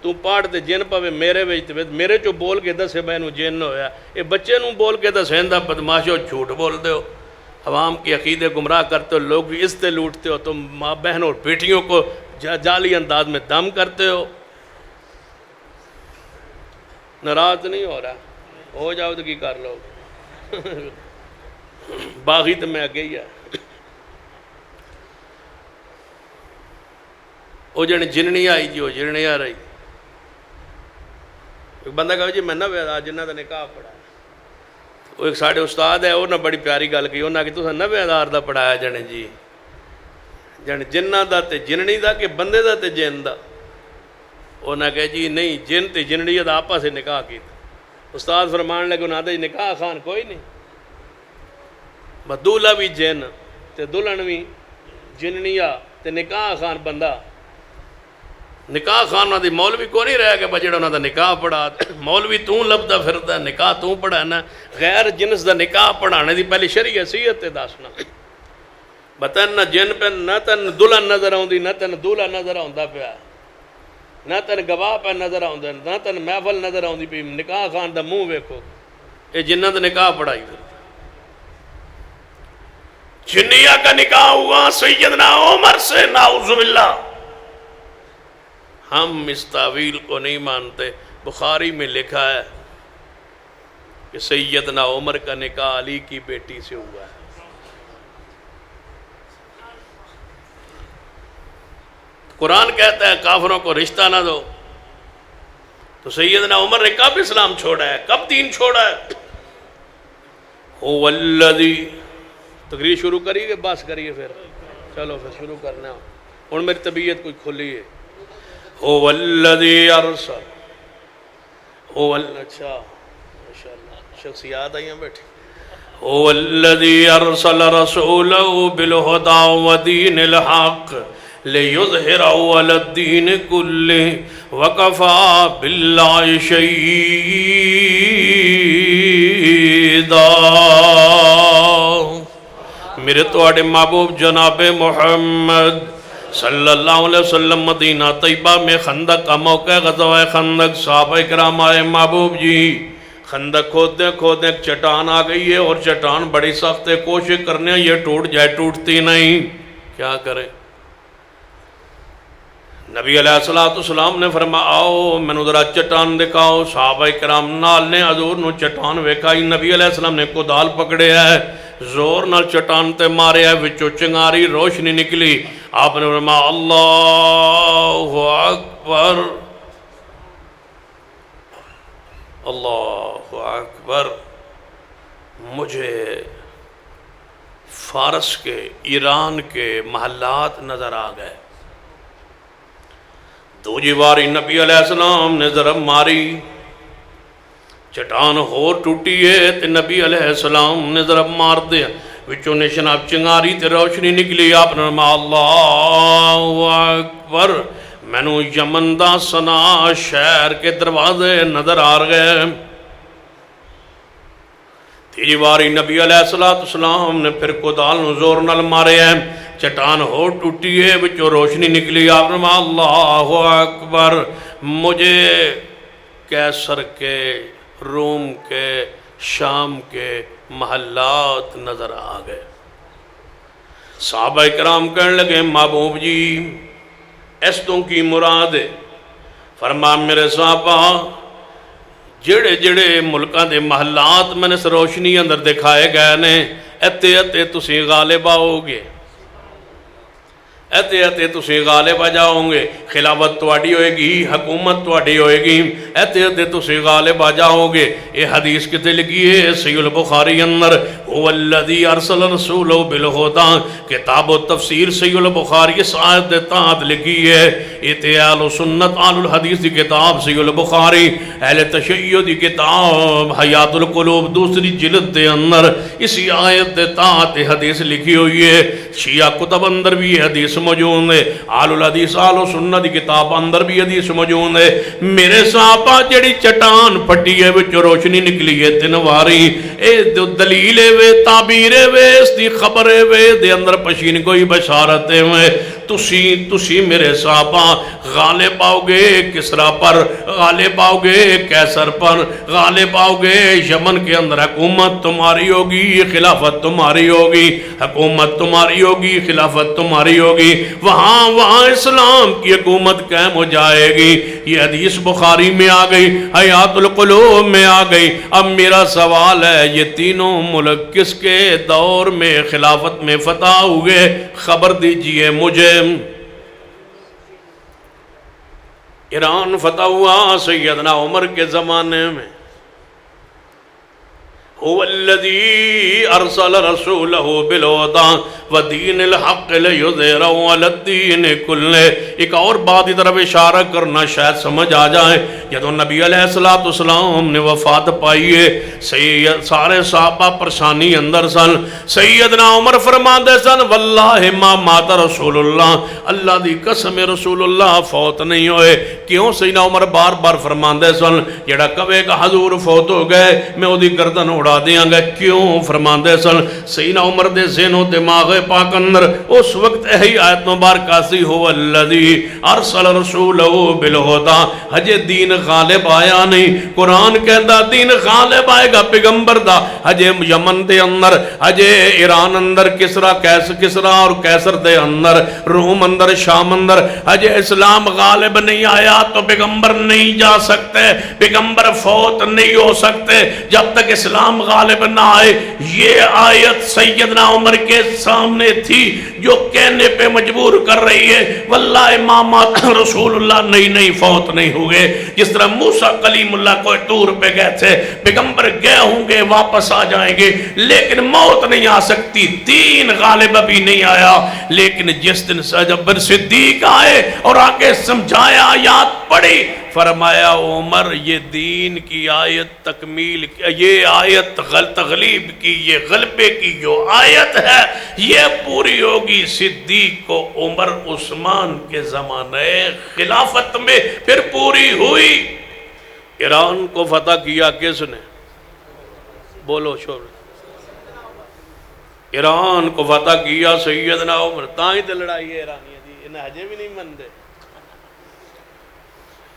تو پاڑ تے جن پوے میرے وچ میرے چو بول کے دسے میں اینو جن ہویا۔ یہ بچے نو بول کے دسیندا بدماشو جھوٹ بول دے ہو، عوام کی عقیدے گمراہ کرتے ہو، لوگ بھی اس سے لوٹتے ہو، تم ماں بہن اور بیٹیوں کو جعلی انداز میں دم کرتے ہو۔ ناراض نہیں ہو رہا، ہو جاؤ تو کی کر لو باغی تو میں اگے ہی ہے۔ وہ جن جننی آئی جی وہ جننی آ رہی، ایک بندہ کہا جی میں نہ جنہ دا نکاح پڑھا، وہ ایک ساڑھے استاد ہے، انہوں نے بڑی پیاری گل کی، انہوں نے کہا تُساں 90,000 دا پڑھایا جنے جی، جن جنہ دا تے جننی دا کہ بندے دا تے جن دا؟ انہوں نے کہا جی نہیں، جن تے جننی دا آپا سے نکاح کی تھا۔ استاد فرمان لگے انہوں نے نکاح خان کوئی نہیں، بدولہ بھی جن تے دلہن بھی جننیا تے نکاح خان بندہ۔ نکاح خان انہوں نے مولوی کو نہیں رہا کہ بجڑا انہوں نے نکاح پڑھا، مولوی توں لبدا پھردا نکاح توں پڑھانا، غیر جنس دا نکاح پڑھانے دی پہلی شرعی حیثیت تے دسنا۔ بتن نہ جن پہ نہ تن دلہن نظر آؤندی نہ تن دولہا نظر آوندا پیا، نہ تن گواہ پہ نظر آؤندے نہ تن محفل نظر آؤندی پی، نکاح خان دا منہ ویکھو، یہ جنہ دا نکاح پڑھائی پھر۔ جنیہ کا نکاح ہوا سیدنا عمر سے، نعوذ باللہ۔ ہم اس تعویل کو نہیں مانتے، بخاری میں لکھا ہے کہ سیدنا عمر کا نکاح علی کی بیٹی سے ہوا ہے۔ قرآن کہتا ہے کافروں کو رشتہ نہ دو، تو سیدنا عمر نے کب اسلام چھوڑا ہے، کب دین چھوڑا ہے؟ هو الذی، تقریر شروع کریے کہ بس کریے پھر؟ چلو پھر شروع کرنا، اور میری طبیعت کوئی کھلی ہے۔ هو الذی ارسل، اچھا ماشاءاللہ شخصیات آئی ہیں بیٹھے۔ هو الذی ارسل رسولہ بالہدی ودین الحق لِيُظْهِرَهُ عَلَى الدِّينِ كُلِّهِ وَكَفَى بِاللَّهِ شَهِيدًا۔ میرے توڑے محبوب جناب محمد صلی اللہ علیہ وسلم مدینہ طیبہ میں خندق کا موقع غزوہ خندق، صحابہ کرام آئے محبوب جی خندق کھودیں کھودیں چٹان آ گئی ہے، اور چٹان بڑی سخت ہے، کوشش کرنے یہ ٹوٹ جائے، ٹوٹتی نہیں، کیا کریں؟ نبی علیہ السلام نے فرمایا آؤ مینوں ذرا چٹان دکھاؤ، صحابہ کرام نال نے حضور نو چٹان ویکھائی، نبی علیہ السلام نے کدال پکڑے ہے، زور نال چٹان تے مارے ہے، وچوں چنگاری روشنی نکلی، آپ نے فرمایا اللہ اکبر، اللہ اکبر۔ مجھے فارس کے، ایران کے محلات نظر آ گئے۔ دوجی باری نبی علیہ السلام نے ضرب ماری، چٹان ہو ٹوٹی ہے تے نبی علیہ السلام نے ضرب مار دیا، وچوں نے شناب چنگاری تے روشنی نکلی، آپ نے فرمایا اللہ اکبر۔ مینوں یمن دا سنا شہر کے دروازے نظر آ گئے۔ تیجی باری نبی علیہ السلام نے پھر کدال نو زور نال مارے ہیں، چٹان ہو ٹوٹی ہے، بچوں روشنی نکلی، آپ نے فرمایا اللہ اکبر۔ مجھے کیسر کے، روم کے، شام کے محلات نظر آ گئے۔ صحابہ کرام کہنے لگے محبوب جی اس تو کی مراد ہے؟ فرمایا میرے صحابہ جڑے جڑے ملکاں دے محلات میں نے اس روشنی اندر دکھائے گئے نے، اتے اتے تسی غالب آؤ گے۔ ایتے ایتے تسی غالب آ جاؤ گے، خلافت تواڈی ہوئے گی، حکومت تواڈی ہوئے گی، ایتے ایتے تسی غالب آ جاؤ گے۔ یہ حدیث کتے لگی ہے؟ صحیح البخاری اندر، هو الذی ارسل رسولہ بالہدی، کتاب و تفسیر صحیح البخاری اس آیت دے تحت لگی ہے۔ یہ اہل سنت اہل الحدیث دی کتاب صحیح البخاری، اہل تشیع دی کتاب حیات القلوب دوسری جلد دے اندر اسی آیت دے تحت حدیث لکھی ہوئی ہے۔ شیعہ کتب اندر بھی یہ حدیث موجود ہے، اہل الحدیث اہل سنت دی کتاب اندر بھی حدیث موجود ہے۔ میرے صحابہ جڑی چٹان پھٹی ہے وچ روشنی نکلی ہے تین واری، اے دلیل وے، تعبیر وے، اس دی خبر وے، دے اندر پشین کوئی بشارت ہے۔ تسی میرے صحابہ غالب آؤ گے کسرا پر، غالب آؤ گے کیسر پر، غالب آؤ گے یمن کے اندر، حکومت تمہاری ہوگی، خلافت تمہاری ہوگی، حکومت تمہاری ہوگی، خلافت تمہاری ہوگی، وہاں اسلام کی حکومت قائم ہو جائے گی۔ یہ حدیث بخاری میں آ گئی، حیات القلوب میں آ گئی۔ اب میرا سوال ہے، یہ تینوں ملک کس کے دور میں خلافت میں فتح ہوئے؟ خبر دیجئے مجھے۔ ایران فتح ہوا سیدنا عمر کے زمانے میں، هو الذی ارسل رسولہ بالہدی ودین الحق لیظہرہ علی الدین کلہ۔ ایک اور بات کی طرف اشارہ کرنا شاید سمجھ آ جائے، جب نبی علیہ السلام نے وفات پائی ہے، سارے صحابہ پریشانی اندر سن، سیدنا عمر فرماندے سن واللہ ما مات رسول اللہ، اللہ دی قسم رسول اللہ فوت نہیں ہوئے۔ کیوں؟ سیدنا عمر بار بار فرماندے سن جڑا کہے گا حضور فوت ہو گئے میں وہ دی گردن اڑا دیاں گا۔ کیوں فرماندے سن؟ سیدنا عمر دے ذہن و دماغ پاک اندر اس وقت یہی آیت مبارکہ سی، هو الذی ارسل رسولہ بالہدی، ہجے دین غالب آیا نہیں۔ قرآن کہندا دین غالب آئے گا پیغمبر دا، ہجے یمن دے اندر، ہجے ایران اندر کسرا اور کیسر دے اندر، روم اندر، شام اندر، ہجے اسلام غالب نہیں آیا تو پیغمبر نہیں جا سکتے، پیغمبر فوت نہیں ہو سکتے جب تک اسلام غالب نہ آئے۔ یہ آیت سیدنا عمر کے سامنے تھی جو کہنے پہ مجبور کر رہی ہے واللہ ما مات رسول اللہ، نہیں فوت نہیں ہوئے۔ جس طرح موسیٰ کلیم اللہ کو طور پہ گئے تھے، پیغمبر گئے ہوں گے واپس آ جائیں گے لیکن موت نہیں آ سکتی، دین غالب ابھی نہیں آیا۔ لیکن جس دن جب صدیق آئے اور آگے سمجھایا، آیات پڑھی، فرمایا عمر یہ دین کی آیت تکمیل، یہ آیت تغلیب کی، یہ غلبے کی جو آیت ہے یہ پوری ہوگی صدیق کو عمر عثمان کے زمانے خلافت میں، پھر پوری ہوئی۔ ایران کو فتح کیا کس نے؟ بولو شور۔ ایران کو فتح کیا سیدنا عمر۔ تاں تے لڑائی ہے ایرانی دی، انہیں ہجے بھی نہیں مندے۔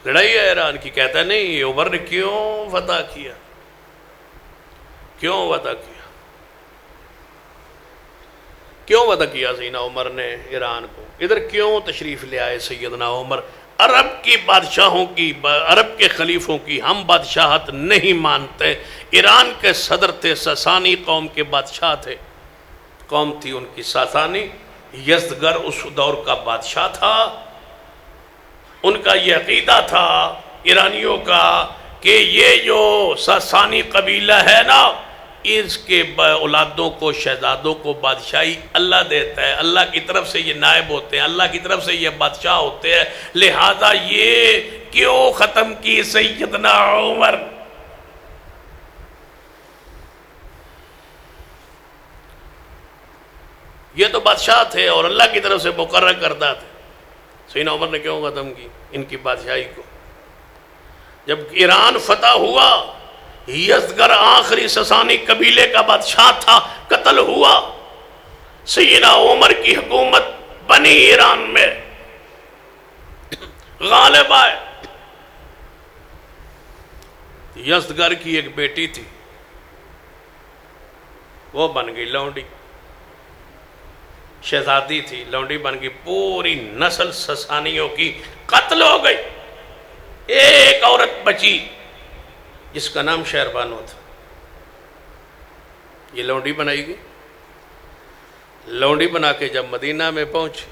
لڑائی ہے ایران کی، کہتا ہے نہیں عمر نے کیوں فتح کیا، کیوں فتح کیا، کیوں فتح کیا سیدنا عمر نے ایران کو؟ ادھر کیوں تشریف لے آئے سیدنا عمر؟ عرب کی بادشاہوں کی، عرب کے خلیفوں کی ہم بادشاہت نہیں مانتے۔ ایران کے صدر تھے، ساسانی قوم کے بادشاہ تھے، قوم تھی ان کی ساسانی، یزدگر اس دور کا بادشاہ تھا۔ ان کا یہ عقیدہ تھا ایرانیوں کا کہ یہ جو ساسانی قبیلہ ہے نا، اس کے اولادوں کو، شہزادوں کو بادشاہی اللہ دیتا ہے، اللہ کی طرف سے یہ نائب ہوتے ہیں، اللہ کی طرف سے یہ بادشاہ ہوتے ہیں، لہذا یہ کیوں ختم کی سیدنا عمر؟ یہ تو بادشاہ تھے اور اللہ کی طرف سے مقرر کردہ تھے، سیدنا عمر نے کیوں ختم کی ان کی بادشاہی کو؟ جب ایران فتح ہوا، یزدگر آخری ساسانی قبیلے کا بادشاہ تھا، قتل ہوا، سیدنا عمر کی حکومت بنی ایران میں، غالب آئے۔ یزدگر کی ایک بیٹی تھی، وہ بن گئی لونڈی، شہزادی تھی، لونڈی بن گئی، پوری نسل ساسانیوں کی قتل ہو گئی۔ ایک عورت بچی جس کا نام شہربانو تھا، یہ لونڈی بنائی گئی۔ لونڈی بنا کے جب مدینہ میں پہنچی،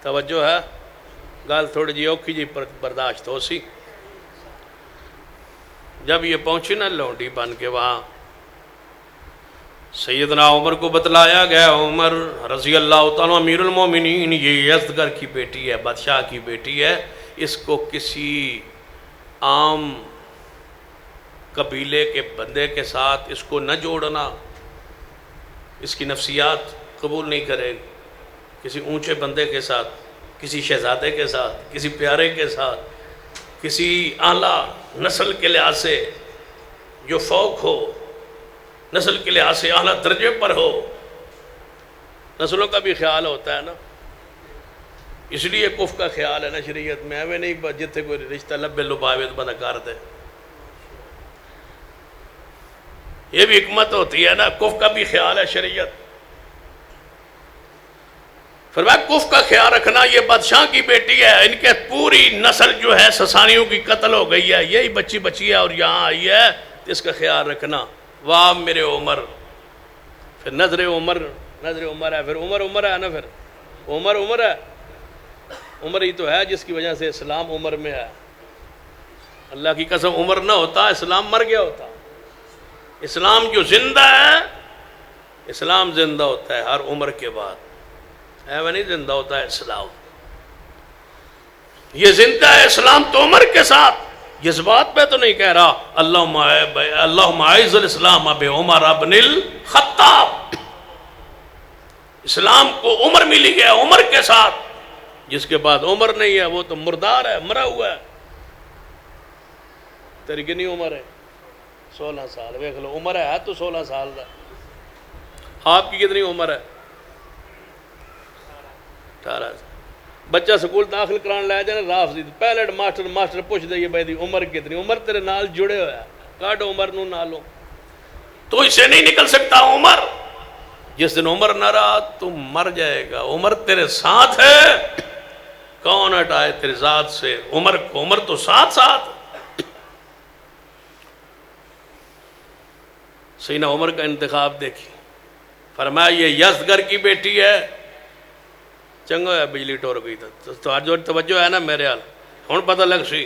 توجہ ہے، گل تھوڑی جی اوکھی جی برداشت ہو سی. جب یہ پہنچی نا لونڈی بن کے وہاں، سیدنا عمر کو بتلایا گیا، عمر رضی اللہ تعالیٰ امیر المومنین، یہ یزدگر کی بیٹی ہے، بادشاہ کی بیٹی ہے، اس کو کسی عام قبیلے کے بندے کے ساتھ اس کو نہ جوڑنا، اس کی نفسیات قبول نہیں کرے گی. کسی اونچے بندے کے ساتھ، کسی شہزادے کے ساتھ، کسی پیارے کے ساتھ، کسی اعلیٰ نسل کے لحاظ سے جو فوق ہو، نسل کے لحاظ سے اعلیٰ درجے پر ہو. نسلوں کا بھی خیال ہوتا ہے نا، اس لیے کف کا خیال ہے نا شریعت میں. ایویں نہیں جتنے کوئی رشتہ لبے لباوت بنا کر دے، یہ بھی حکمت ہوتی ہے نا. کف کا بھی خیال ہے شریعت. فرمایا کف کا خیال رکھنا، یہ بادشاہ کی بیٹی ہے، ان کے پوری نسل جو ہے سسانیوں کی قتل ہو گئی ہے، یہی بچی ہے اور یہاں آئی ہے، اس کا خیال رکھنا. واہ میرے عمر. پھر نظر عمر ہے، پھر عمر ہے نا، پھر عمر ہے. عمر ہی تو ہے جس کی وجہ سے اسلام عمر میں ہے. اللہ کی قسم عمر نہ ہوتا اسلام مر گیا ہوتا. اسلام جو زندہ ہے، اسلام زندہ ہوتا ہے ہر عمر کے بعد. ایویں نہیں زندہ ہوتا ہے اسلام. یہ زندہ ہے اسلام تو عمر کے ساتھ. اس بات پہ تو نہیں کہہ رہا اللہم اعز الاسلام بعمر ابن الخطاب. اسلام کو عمر ملی گیا عمر کے ساتھ. جس کے بعد عمر نہیں ہے وہ تو مردار ہے، مرا ہوا ہے. تیری کتنی عمر ہے؟ 16 سال. دیکھ لو عمر ہے تو 16 سال کا. آپ کی کتنی عمر ہے؟ 18 سال. بچہ سکول داخل کران لے جانا راف دی پہلے ماسٹر پوچھ دے بھائی دی عمر کتنی. عمر تیرے نال جڑے ہوا ہے، کاٹ عمر نو نالوں. تو اسے نہیں نکل سکتا عمر. جس دن عمر نہ رہا تو مر جائے گا. عمر تیرے ساتھ ہے، کون ہٹائے تیرے ذات سے عمر کو. عمر تو ساتھ. سیدنا عمر کا انتخاب دیکھی. فرمایا یہ یزدگر کی بیٹی ہے. چنگا ہے بجلی ٹور گئی تو آج جو توجہ ہے نا میرے حال ہوں پتہ لگ سی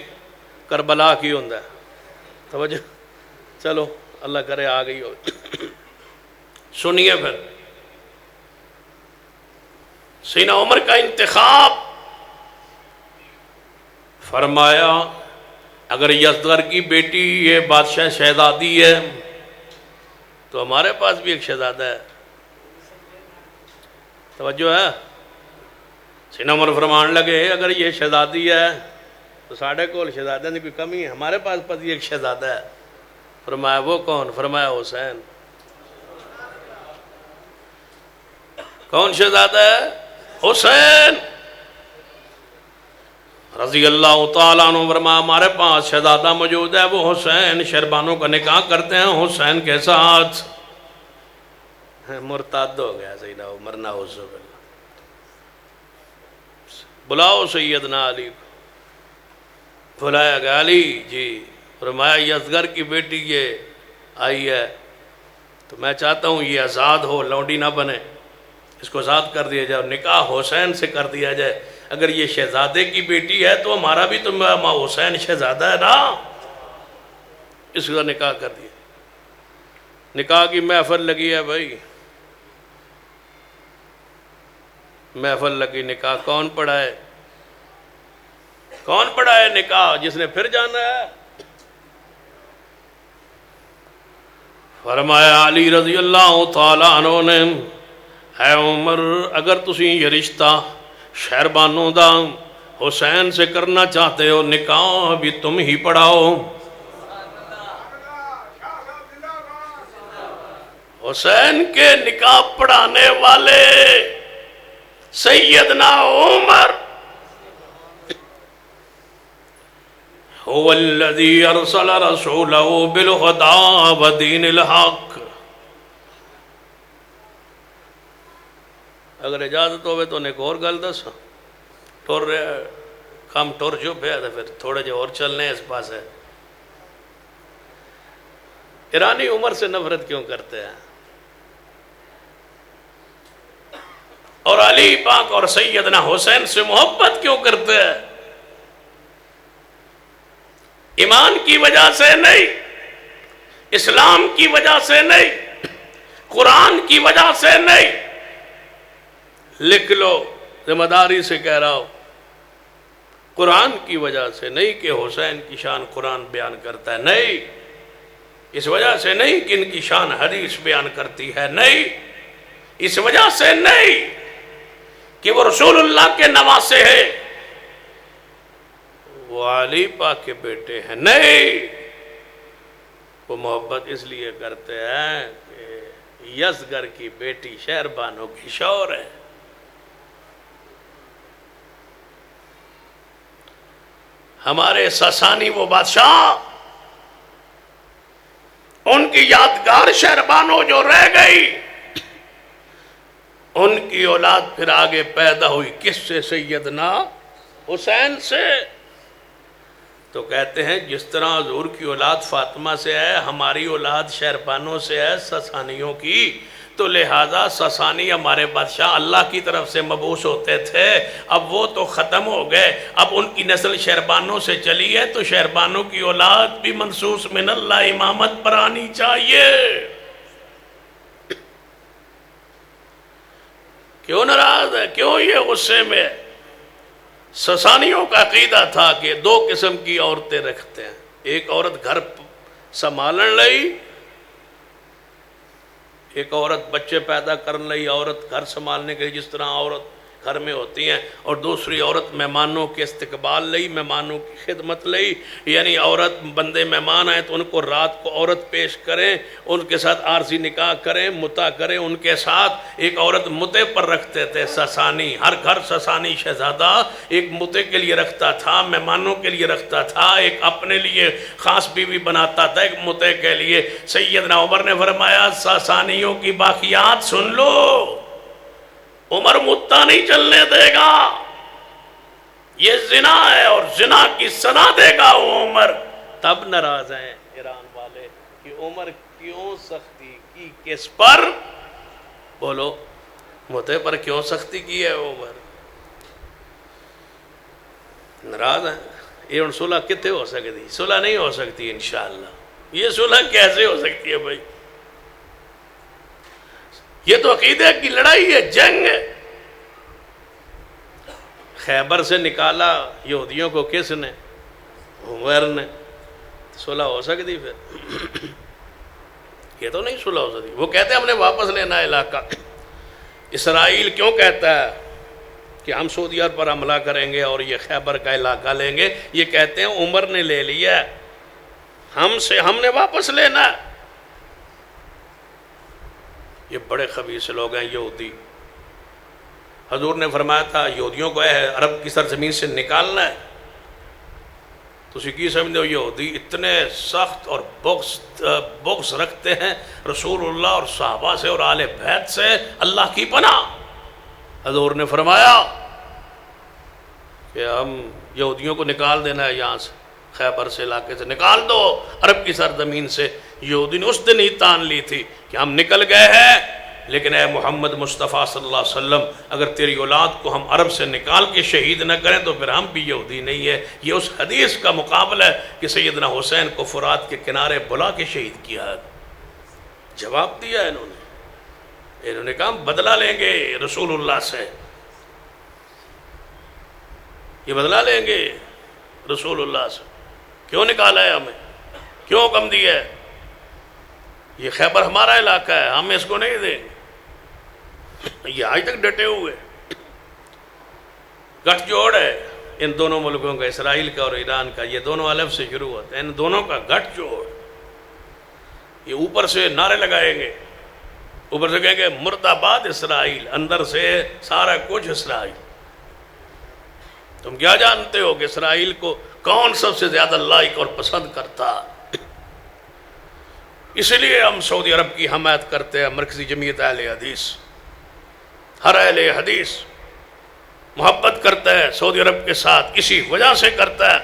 کربلا کی ہوں. توجہ چلو اللہ کرے آ گئی ہو. سنیے پھر سیدنا عمر کا انتخاب. فرمایا اگر یزدگر کی بیٹی یہ بادشاہ شہزادی ہے تو ہمارے پاس بھی ایک شہزادہ ہے. توجہ ہے. سیدنا عمر فرمان لگے اگر یہ شہزادی ہے تو ساڑھے کول شہزادہ نے کوئی کمی ہے، ہمارے پاس ایک شہزادہ ہے. فرمایا وہ کون؟ فرمایا حسین. کون شہزادہ ہے؟ حسین رضی اللہ تعالیٰ عنہ. فرمایا ہمارے پاس شہزادہ موجود ہے، وہ حسین. شہربانوں کا نکاح کرتے ہیں حسین کے ساتھ. مرتد ہو گیا سیدنا عمر. نعوذ باللہ. بلاؤ سیدنا علی کو. بلایا گیا. علی جی. فرمایا یزدگر کی بیٹی یہ آئی ہے تو میں چاہتا ہوں یہ آزاد ہو، لونڈی نہ بنے. اس کو آزاد کر دیا جائے اور نکاح حسین سے کر دیا جائے. اگر یہ شہزادے کی بیٹی ہے تو ہمارا بھی تو حسین شہزادہ ہے نا. اس کا نکاح کر دیا. نکاح کی محفل لگی ہے بھائی، محفل لگی. نکاح کون پڑھائے؟ کون پڑھائے نکاح؟ جس نے پھر جانا ہے. فرمایا علی رضی اللہ تعالیٰ عنہ نے اے عمر اگر تسی یہ رشتہ شہربانوں دا حسین سے کرنا چاہتے ہو نکاح بھی تم ہی پڑھاؤ. حسین کے نکاح پڑھانے والے سیدنا عمر هو الذي ارسل رسوله بالهدى ودين الحق. اگر اجازت ہوئے تو ایک اور گل دس. ٹور رہے کام ٹور چپ ہے تو پھر تھوڑے جو اور چلنے اس پاس ہے. ایرانی عمر سے نفرت کیوں کرتے ہیں؟ اور علی علی پاک اور سیدنا حسین سے محبت کیوں کرتے ہیں؟ ایمان کی وجہ سے نہیں، اسلام کی وجہ سے نہیں، قرآن کی وجہ سے نہیں. لکھ لو، ذمہ داری سے کہہ رہا ہوں، قرآن کی وجہ سے نہیں کہ حسین کی شان قرآن بیان کرتا ہے، نہیں. اس وجہ سے نہیں کہ ان کی شان حدیث بیان کرتی ہے، نہیں. اس وجہ سے نہیں کہ وہ رسول اللہ کے نواسے ہیں، وہ علی پاک کے بیٹے ہیں، نہیں. وہ محبت اس لیے کرتے ہیں کہ یزگر کی بیٹی شہربانو کی شور ہے. ہمارے ساسانی وہ بادشاہ، ان کی یادگار شہربانو جو رہ گئی، ان کی اولاد پھر آگے پیدا ہوئی کس سے؟ سیدنا حسین سے. تو کہتے ہیں جس طرح حضور کی اولاد فاطمہ سے ہے، ہماری اولاد شہربانوں سے ہے، ساسانیوں کی، تو لہٰذا ساسانی ہمارے بادشاہ اللہ کی طرف سے مبعوث ہوتے تھے. اب وہ تو ختم ہو گئے، اب ان کی نسل شہربانوں سے چلی ہے، تو شہربانوں کی اولاد بھی منصوص من اللہ امامت پر آنی چاہیے. کیوں ناراض ہے؟ کیوں یہ غصے میں؟ ساسانیوں کا عقیدہ تھا کہ دو قسم کی عورتیں رکھتے ہیں. ایک عورت گھر سنبھالن لئی، ایک عورت بچے پیدا کرنے لئی، عورت گھر سنبھالنے کے لیے جس طرح عورت گھر میں ہوتی ہیں، اور دوسری عورت مہمانوں کے استقبال لئی، مہمانوں کی خدمت لئی. یعنی عورت بندے مہمان آئیں تو ان کو رات کو عورت پیش کریں، ان کے ساتھ عارضی نکاح کریں، متع کریں ان کے ساتھ. ایک عورت متع پر رکھتے تھے ساسانی، ہر گھر ساسانی شہزادہ ایک متع کے لیے رکھتا تھا، مہمانوں کے لیے رکھتا تھا، ایک اپنے لیے خاص بیوی بناتا تھا ایک متع کے لیے. سیدنا عمر نے فرمایا ساسانیوں کی باقیات سن لو، عمر متع نہیں چلنے دے گا، یہ زنا ہے اور زنا کی سزا دے گا وہ عمر. تب ناراض ہیں ایران والے کہ عمر کیوں سختی کی، کس پر؟ بولو، متع پر کیوں سختی کی ہے عمر؟ ناراض ہیں. یہ ان صلح کتنے ہو سکتی؟ صلح نہیں ہو سکتی انشاءاللہ. یہ صلح کیسے ہو سکتی ہے بھائی؟ یہ تو عقیدے کی لڑائی ہے، جنگ ہے. خیبر سے نکالا یہودیوں کو کس نے؟ عمر نے. صلح ہو سکتی پھر؟ یہ تو نہیں صلح ہو سکتی. وہ کہتے ہیں ہم نے واپس لینا ہے علاقہ. اسرائیل کیوں کہتا ہے کہ ہم سعودی عرب پر حملہ کریں گے اور یہ خیبر کا علاقہ لیں گے؟ یہ کہتے ہیں عمر نے لے لیا، ہم نے واپس لینا ہے. یہ بڑے خبیث لوگ ہیں یہودی. حضور نے فرمایا تھا یہودیوں کو عرب کی سرزمین سے نکالنا ہے. تسی کی سمجھتے ہو؟ یہودی اتنے سخت اور بغض رکھتے ہیں رسول اللہ اور صحابہ سے اور آل بیت سے، اللہ کی پناہ. حضور نے فرمایا کہ ہم یہودیوں کو نکال دینا ہے یہاں سے، خیبر سے علاقے سے نکال دو، عرب کی سرزمین سے. یہودی نے اس دن ہی تان لی تھی کہ ہم نکل گئے ہیں، لیکن اے محمد مصطفیٰ صلی اللہ علیہ وسلم اگر تیری اولاد کو ہم عرب سے نکال کے شہید نہ کریں تو پھر ہم بھی یہودی نہیں ہے. یہ اس حدیث کا مقابلہ ہے کہ سیدنا حسین کو فرات کے کنارے بلا کے شہید کیا. جواب دیا انہوں نے کہا ہم بدلہ لیں گے رسول اللہ سے، یہ بدلہ لیں گے رسول اللہ سے. کیوں نکالا ہے ہمیں؟ کیوں حکم دیا ہے؟ یہ خیبر ہمارا علاقہ ہے، ہم اس کو نہیں دیں گے. یہ آج تک ڈٹے ہوئے. گٹھ جوڑ ہے ان دونوں ملکوں کا، اسرائیل کا اور ایران کا. یہ دونوں الف سے شروع ہوتے ہیں، ان دونوں کا گٹھ جوڑ. یہ اوپر سے نعرے لگائیں گے، اوپر سے کہیں گے مرد آباد اسرائیل، اندر سے سارا کچھ اسرائیل. تم کیا جانتے ہو کہ اسرائیل کو کون سب سے زیادہ لائق اور پسند کرتا؟ اس لیے ہم سعودی عرب کی حمایت کرتے ہیں. مرکزی جمعیت اہل حدیث، ہر اہل حدیث محبت کرتا ہے سعودی عرب کے ساتھ، اسی وجہ سے کرتا ہے.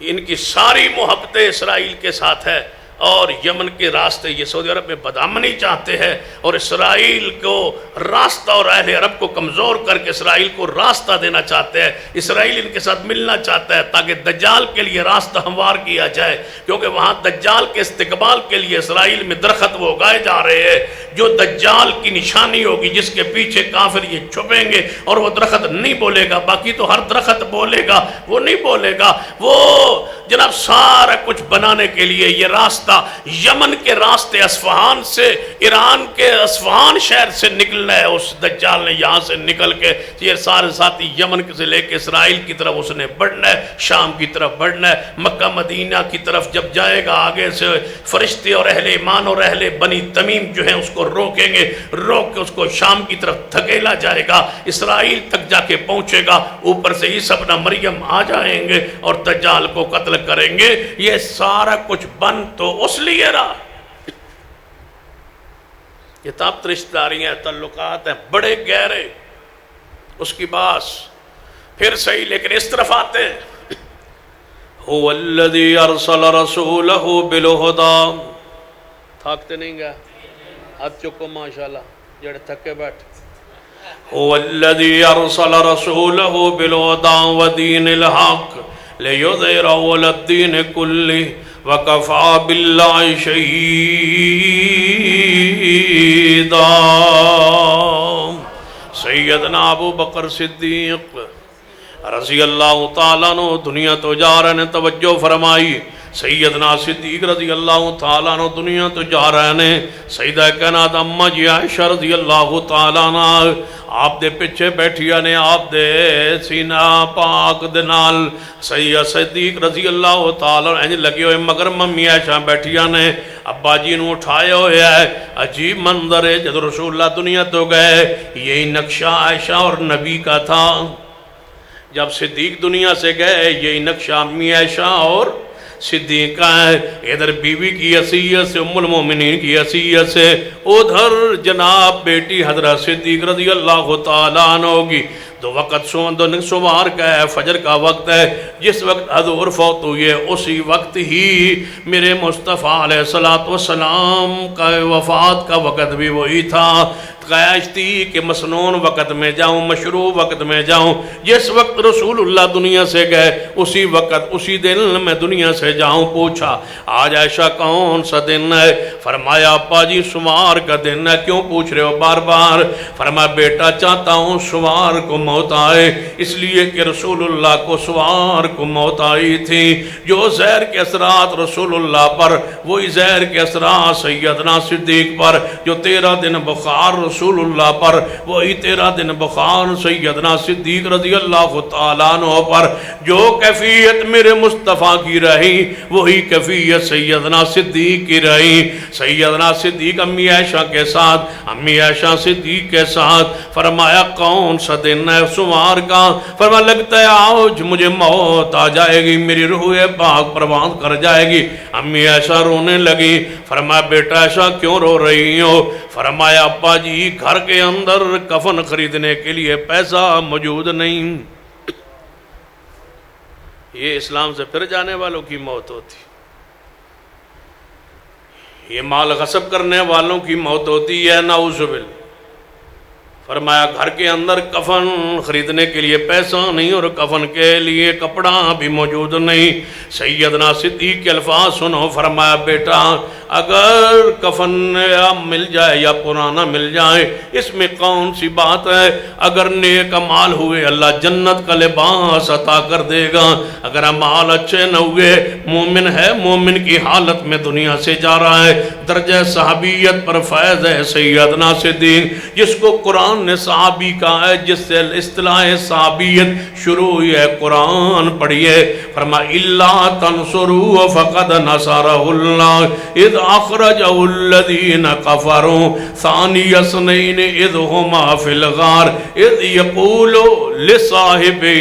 ان کی ساری محبتیں اسرائیل کے ساتھ ہے اور یمن کے راستے یہ سعودی عرب میں بدامنی چاہتے ہیں اور اسرائیل کو راستہ اور اہل عرب کو کمزور کر کے اسرائیل کو راستہ دینا چاہتے ہیں. اسرائیل ان کے ساتھ ملنا چاہتا ہے تاکہ دجال کے لیے راستہ ہموار کیا جائے، کیونکہ وہاں دجال کے استقبال کے لیے اسرائیل میں درخت وہ اگائے جا رہے ہیں جو دجال کی نشانی ہوگی، جس کے پیچھے کافر یہ چھپیں گے اور وہ درخت نہیں بولے گا. باقی تو ہر درخت بولے گا، وہ نہیں بولے گا. وہ جناب سارا کچھ بنانے کے لیے یہ راستہ یمن کے راستے اصفہان سے، ایران کے اصفہان شہر سے نکلنا ہے. اس دجال نے یہاں سے نکل کے یہ سارے ساتھی یمن سے لے کے اسرائیل کی طرف اس نے بڑھنا ہے، شام کی طرف بڑھنا ہے. مکہ مدینہ کی طرف جب جائے گا آگے سے فرشتے اور اہل ایمان اور اہل بنی تمیم جو ہیں اس کو روکیں گے، روک کے اس کو شام کی طرف دھکیلا جائے گا، اسرائیل تک جا کے پہنچے گا. اوپر سے عیسیٰ ابن مریم آ جائیں گے اور دجال کو قتل کریں گے. یہ سارا کچھ بن تو اس لیے رہا. یہ تاب رشتہ داریاں تعلقات ہیں بڑے گہرے، اس کی باس پھر صحیح، لیکن اس طرف آتے ہیں. هو الذي ارسل رسوله بالهدى. تھکتے نہیں گا؟ ہاتھ چکو ماشاءاللہ جڑے تھکے بیٹھ. هو الذي ارسل رسوله بالهدى ودين الحق ليظهره على الدين كله وَكَفَى بِاللَّهِ شَهِيدًا. سیدنا ابو بکر صدیق رضی اللہ تعالیٰ عنہ دنیا تو جا رہے نے، توجہ فرمائی. سیدنا صدیق رضی اللہ تعالیٰ عنہ دنیا تو جا رہے نے. سیدہ کائنات اماں جی عائشہ رضی اللہ تعالیٰ عنہ آپ دے پچھے بیٹھیا نے، آپ دے سینہ پاک دے نال سیدہ صدیق رضی اللہ تعالیٰ عنہ لگے ہوئے، مگر ممی عائشہ بیٹھیا نے ابا جی نو اٹھایا ہویا ہے. عجیب منظر ہے. جب رسول اللہ دنیا تو گئے یہی نقشہ عائشہ اور نبی کا تھا. جب صدیق دنیا سے گئے یہی نقشہ امی عائشہ اور صدیقہ ہے. ادھر بیوی کی حیثیت سے، ام المومنین کی حیثیت سے، ادھر جناب بیٹی حضرت صدیق رضی اللہ تعالیٰ عنہ کی. دو وقت سوار کا ہے، فجر کا وقت ہے. جس وقت حضور فوت ہوئے اسی وقت ہی میرے مصطفیٰ علیہ السلام کا وفات کا وقت بھی وہی تھا. خواہش تھی کہ مسنون وقت میں جاؤں، مشروع وقت میں جاؤں. جس وقت رسول اللہ دنیا سے گئے اسی وقت اسی دن میں دنیا سے جاؤں. پوچھا آج عائشہ کون سا دن ہے؟ فرمایا ابا جی سوار کا دن ہے. کیوں پوچھ رہے ہو بار بار؟ فرمایا بیٹا چاہتا ہوں سوار کو موت آئے، اس لیے کہ رسول اللہ کو سوار کو موت آئی تھی. جو زہر کے اثرات رسول اللہ پر، وہی زہر کے اثرات سیدنا صدیق پر. جو 13 دن بخار رسول اللہ پر، وہی 13 دن بخار سیدنا صدیق رضی اللہ تعالیٰ عنہ پر. جو کیفیت میرے مصطفیٰ کی رہی وہی کیفیت سیدنا صدیق کی رہی. سیدنا صدیق امی عائشہ کے ساتھ، امی عائشہ صدیق کے ساتھ. فرمایا کون سا دن ہے سوار کا؟ فرمایا لگتا ہے آج مجھے موت آ جائے گی، میری روح پاک پروان کر جائے گی. امی عائشہ رونے لگی. فرمایا بیٹا عائشہ کیوں رو رہی ہو؟ فرمایا ابا جی گھر کے اندر کفن خریدنے کے لیے پیسہ موجود نہیں. یہ اسلام سے پھر جانے والوں کی موت ہوتی، یہ مال غصب کرنے والوں کی موت ہوتی ہے. نعوذ باللہ. فرمایا گھر کے اندر کفن خریدنے کے لیے پیسہ نہیں اور کفن کے لیے کپڑا بھی موجود نہیں. سیدنا صدیق کے الفاظ سنو. فرمایا بیٹا اگر کفن مل جائے یا پرانا مل جائے اس میں کون سی بات ہے؟ اگر نیک مال ہوئے اللہ جنت کا لباس عطا کر دے گا. اگر مال اچھے نہ ہوئے، مومن ہے مومن کی حالت میں دنیا سے جا رہا ہے. درجہ صحابیت پر فیض ہے سیدنا صدیق، جس کو قرآن نے صحابی کہا ہے، جس سے اصطلاح صحابیت شروع ہوئی ہے. قرآن پڑھیے. فرمایا الا تنصروا فقد نصرہ اللہ اذ اخرجہ الذین کفروا ثانی اثنین اذ ہما فی الغار اذ یقول لصاحبہ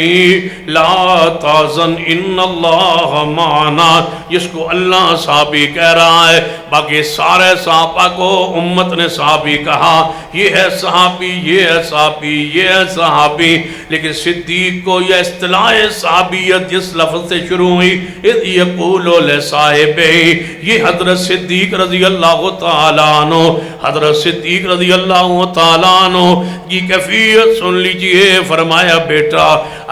لا تحزن ان اللہ معنا. جس کو اللہ صحابی کہہ رہا ہے، باقی سارے صحابہ کو امت نے صحابی کہا. یہ ہے صحابی یہ ہے صحابی، یہ ہے صحابی، لیکن صدیق کو یہ اصطلاح صحابیت جس لفظ سے شروع ہوئی اذ یقول لصاحبہ، یہ حضرت صدیق رضی اللہ تعالیٰ عنہ، حضرت صدیق رضی اللہ تعالیٰ عنہ کی کیفیت سن لیجئے۔ فرمایا بیٹا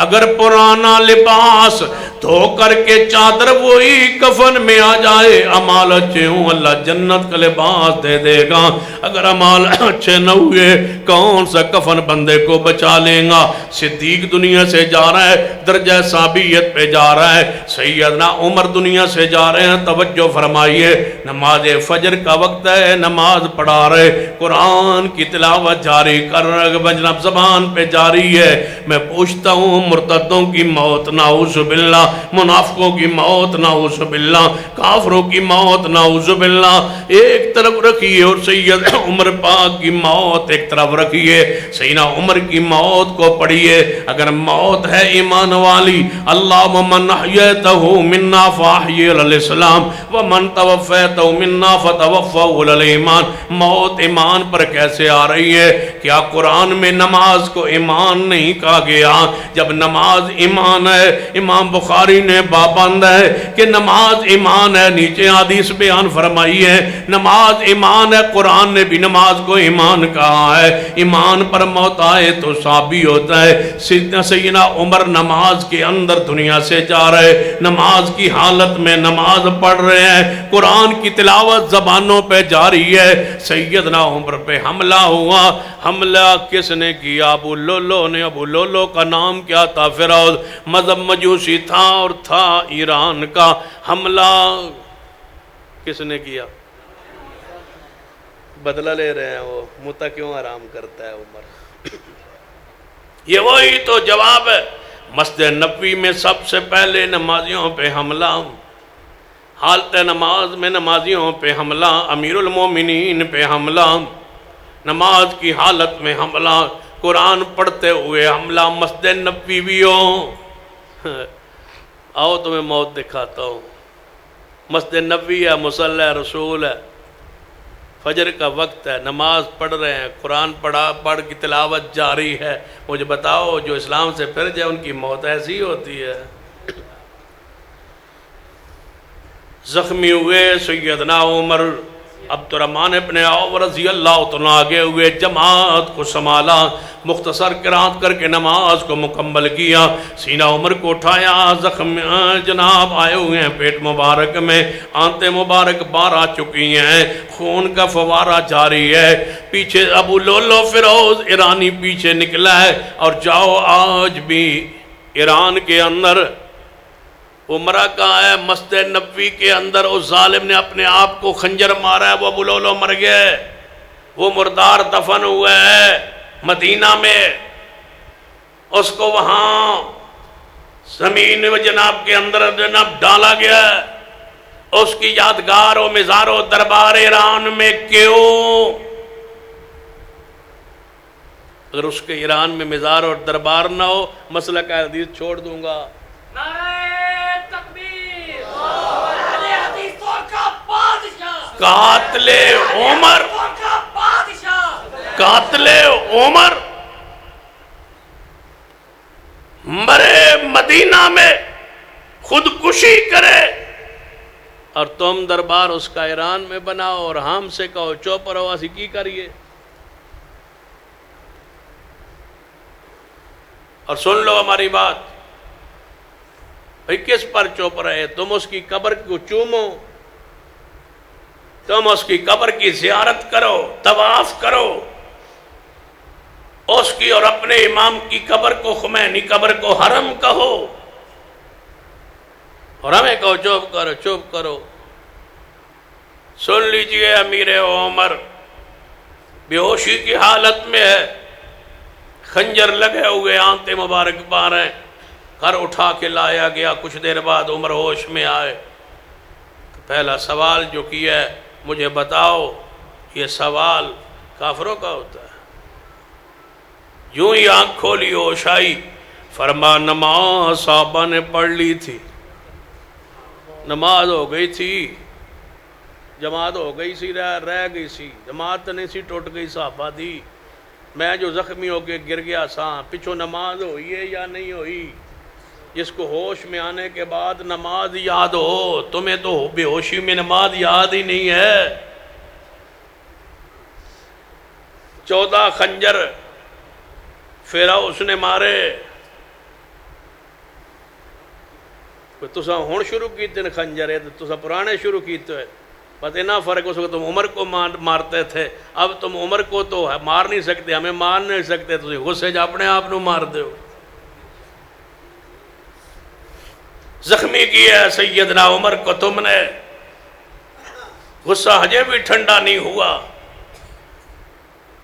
اگر پرانا لباس دھو کر کے چادر وہی کفن میں آ جائے، امال اچھے ہوں اللہ جنت کا لباس دے دے گا، اگر امال اچھے نہ ہوئے کون سا کفن بندے کو بچا لیں گا۔ صدیق دنیا سے جا رہا ہے، درجہ صحابیت پہ جا رہا ہے۔ سیدنا عمر دنیا سے جا رہے ہیں، توجہ فرمائیے، نماز فجر کا وقت ہے، نماز پڑھا رہے، قرآن کی تلاوت جاری کر رہے، جناب زبان پہ جاری ہے۔ میں پوچھتا ہوں مرتدوں کی موت نعوذ باللہ، منافقوں کی موت نعوذ باللہ، کافروں کی موت نعوذ باللہ ایک طرف رکھیے، اور سید عمر پاک کی موت ایک طرف رکھیے۔ سیدنا عمر کی موت کو پڑھیے، اگر موت ہے ایمان والی، اللہم من احییتہ منا فاحیی الاسلام ومن توفیتہ منا فتوفہ الایمان۔ موت ایمان پر کیسے آ رہی ہے؟ کیا قرآن میں نماز کو ایمان نہیں کہا گیا؟ جب نماز ایمان ہے، امام بخاری نے پابند ہے کہ نماز ایمان ہے، نیچے حدیث بیان فرمائی ہے نماز ایمان ہے، قرآن نے بھی نماز کو ایمان کہا ہے۔ ایمان پر موت آئے تو صحابی ہوتا ہے۔ سیدنا عمر نماز کے اندر دنیا سے جا رہے، نماز کی حالت میں نماز پڑھ رہے ہیں، قرآن کی تلاوت زبانوں پہ جاری ہے۔ سیدنا عمر پہ حملہ ہوا۔ حملہ کس نے کیا؟ ابو لولو نے۔ ابو لولو کا نام کیا تھا؟ فیروز، مذہب مجوسی تھا اور تھا ایران کا۔ حملہ کس نے کیا؟ بدلہ لے رہے ہیں وہ، متا کیوں آرام کرتا ہے عمر؟ یہ وہی تو جواب ہے۔ مسجد نبوی میں سب سے پہلے نمازیوں پہ حملہ، حالت نماز میں نمازیوں پہ حملہ، امیر المومنین پہ حملہ، نماز کی حالت میں حملہ، قرآن پڑھتے ہوئے حملہ، مسجد نبوی بھی ہو۔ آؤ تمہیں موت دکھاتا ہوں۔ مسجد نبوی ہے، مصلی رسول ہے، فجر کا وقت ہے، نماز پڑھ رہے ہیں، قرآن پڑھ کی تلاوت جاری ہے۔ مجھے بتاؤ جو اسلام سے پھر جائے ان کی موت ایسی ہوتی ہے؟ زخمی ہوئے سیدنا عمر، عبد الرحمن ابن عوف رضی اللہ تعالیٰ آگے ہوئے، جماعت کو سنبھالا، مختصر قرات کر کے نماز کو مکمل کیا، سینہ عمر کو اٹھایا، زخم جناب آئے ہوئے ہیں پیٹ مبارک میں، آنتیں مبارک باہر آ چکی ہیں، خون کا فوارہ جاری ہے، پیچھے ابو لولو فیروز ایرانی پیچھے نکلا ہے۔ اور جاؤ آج بھی ایران کے اندر عمرہ کہاں ہے؟ مسجد نبوی کے اندر اس ظالم نے اپنے آپ کو خنجر مارا ہے، وہ ابو لولو مر گئے، وہ مردار دفن ہوئے ہے مدینہ میں، اس کو وہاں زمین و جناب کے اندر جناب ڈالا گیا ہے، اس کی یادگار و مزار و دربار ایران میں کیوں؟ اگر اس کے ایران میں مزار اور دربار نہ ہو، مسئلہ کا حدیث چھوڑ دوں گا۔ قاتل عمر، قاتل عمر مرے مدینہ میں، خودکشی کرے، اور تم دربار اس کا ایران میں بناؤ اور ہم سے کہو چوپ رہو، اسی کی کریے؟ اور سن لو ہماری بات، بھئی کس پر چوپ رہے؟ تم اس کی قبر کو چومو، تم اس کی قبر کی زیارت کرو، طواف کرو، اس کی اور اپنے امام کی قبر کو، خمینی قبر کو حرم کہو، اور ہمیں کہو چوپ کرو چوپ کرو۔ سن لیجئے امیر عمر بے ہوشی کی حالت میں ہے، خنجر لگے ہوئے، آنتیں مبارک باہر ہیں، گھر اٹھا کے لایا گیا۔ کچھ دیر بعد عمر ہوش میں آئے، پہلا سوال جو کیا ہے مجھے بتاؤ، یہ سوال کافروں کا ہوتا ہے؟ یوں ہی آنکھ کھولی، ہوش آئی، فرما نماز صحابہ نے پڑھ لی تھی، نماز ہو گئی تھی، جماعت ہو گئی سی، رہ گئی سی، جماعت نہیں سی، ٹوٹ گئی، صحابہ دی۔ میں جو زخمی ہو کے گر گیا سا، پچھو نماز ہوئی ہے یا نہیں ہوئی؟ جس کو ہوش میں آنے کے بعد نماز یاد ہو، تمہیں تو بے ہوشی میں نماز یاد ہی نہیں ہے۔ 14 خنجر پھیرا اس نے مارے، تسا ہون شروع کیتے ہیں خنجر ہے تو تسا پرانے شروع کیتے ہیں، بس اتنا فرق اس وقت تم عمر کو مارتے تھے، اب تم عمر کو تو مار نہیں سکتے، ہمیں مار نہیں سکتے، تسی غصے جا اپنے آپ نو مار دے ہو۔ زخمی کیا ہے سیدنا عمر کو تم نے، غصہ ہجے بھی ٹھنڈا نہیں ہوا،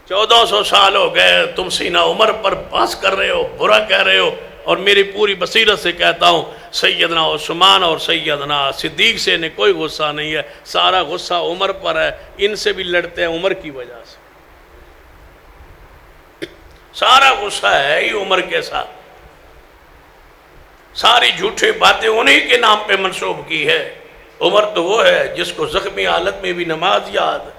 1400 سال ہو گئے تم سینہ عمر پر باس کر رہے ہو، برا کہہ رہے ہو، اور میری پوری بصیرت سے کہتا ہوں سیدنا عثمان اور سیدنا صدیق سے انہیں کوئی غصہ نہیں ہے، سارا غصہ عمر پر ہے، ان سے بھی لڑتے ہیں عمر کی وجہ سے، سارا غصہ ہے ہی عمر کے ساتھ، ساری جھوٹی باتیں انہی کے نام پہ منسوب کی ہے۔ عمر تو وہ ہے جس کو زخمی حالت میں بھی نماز یاد۔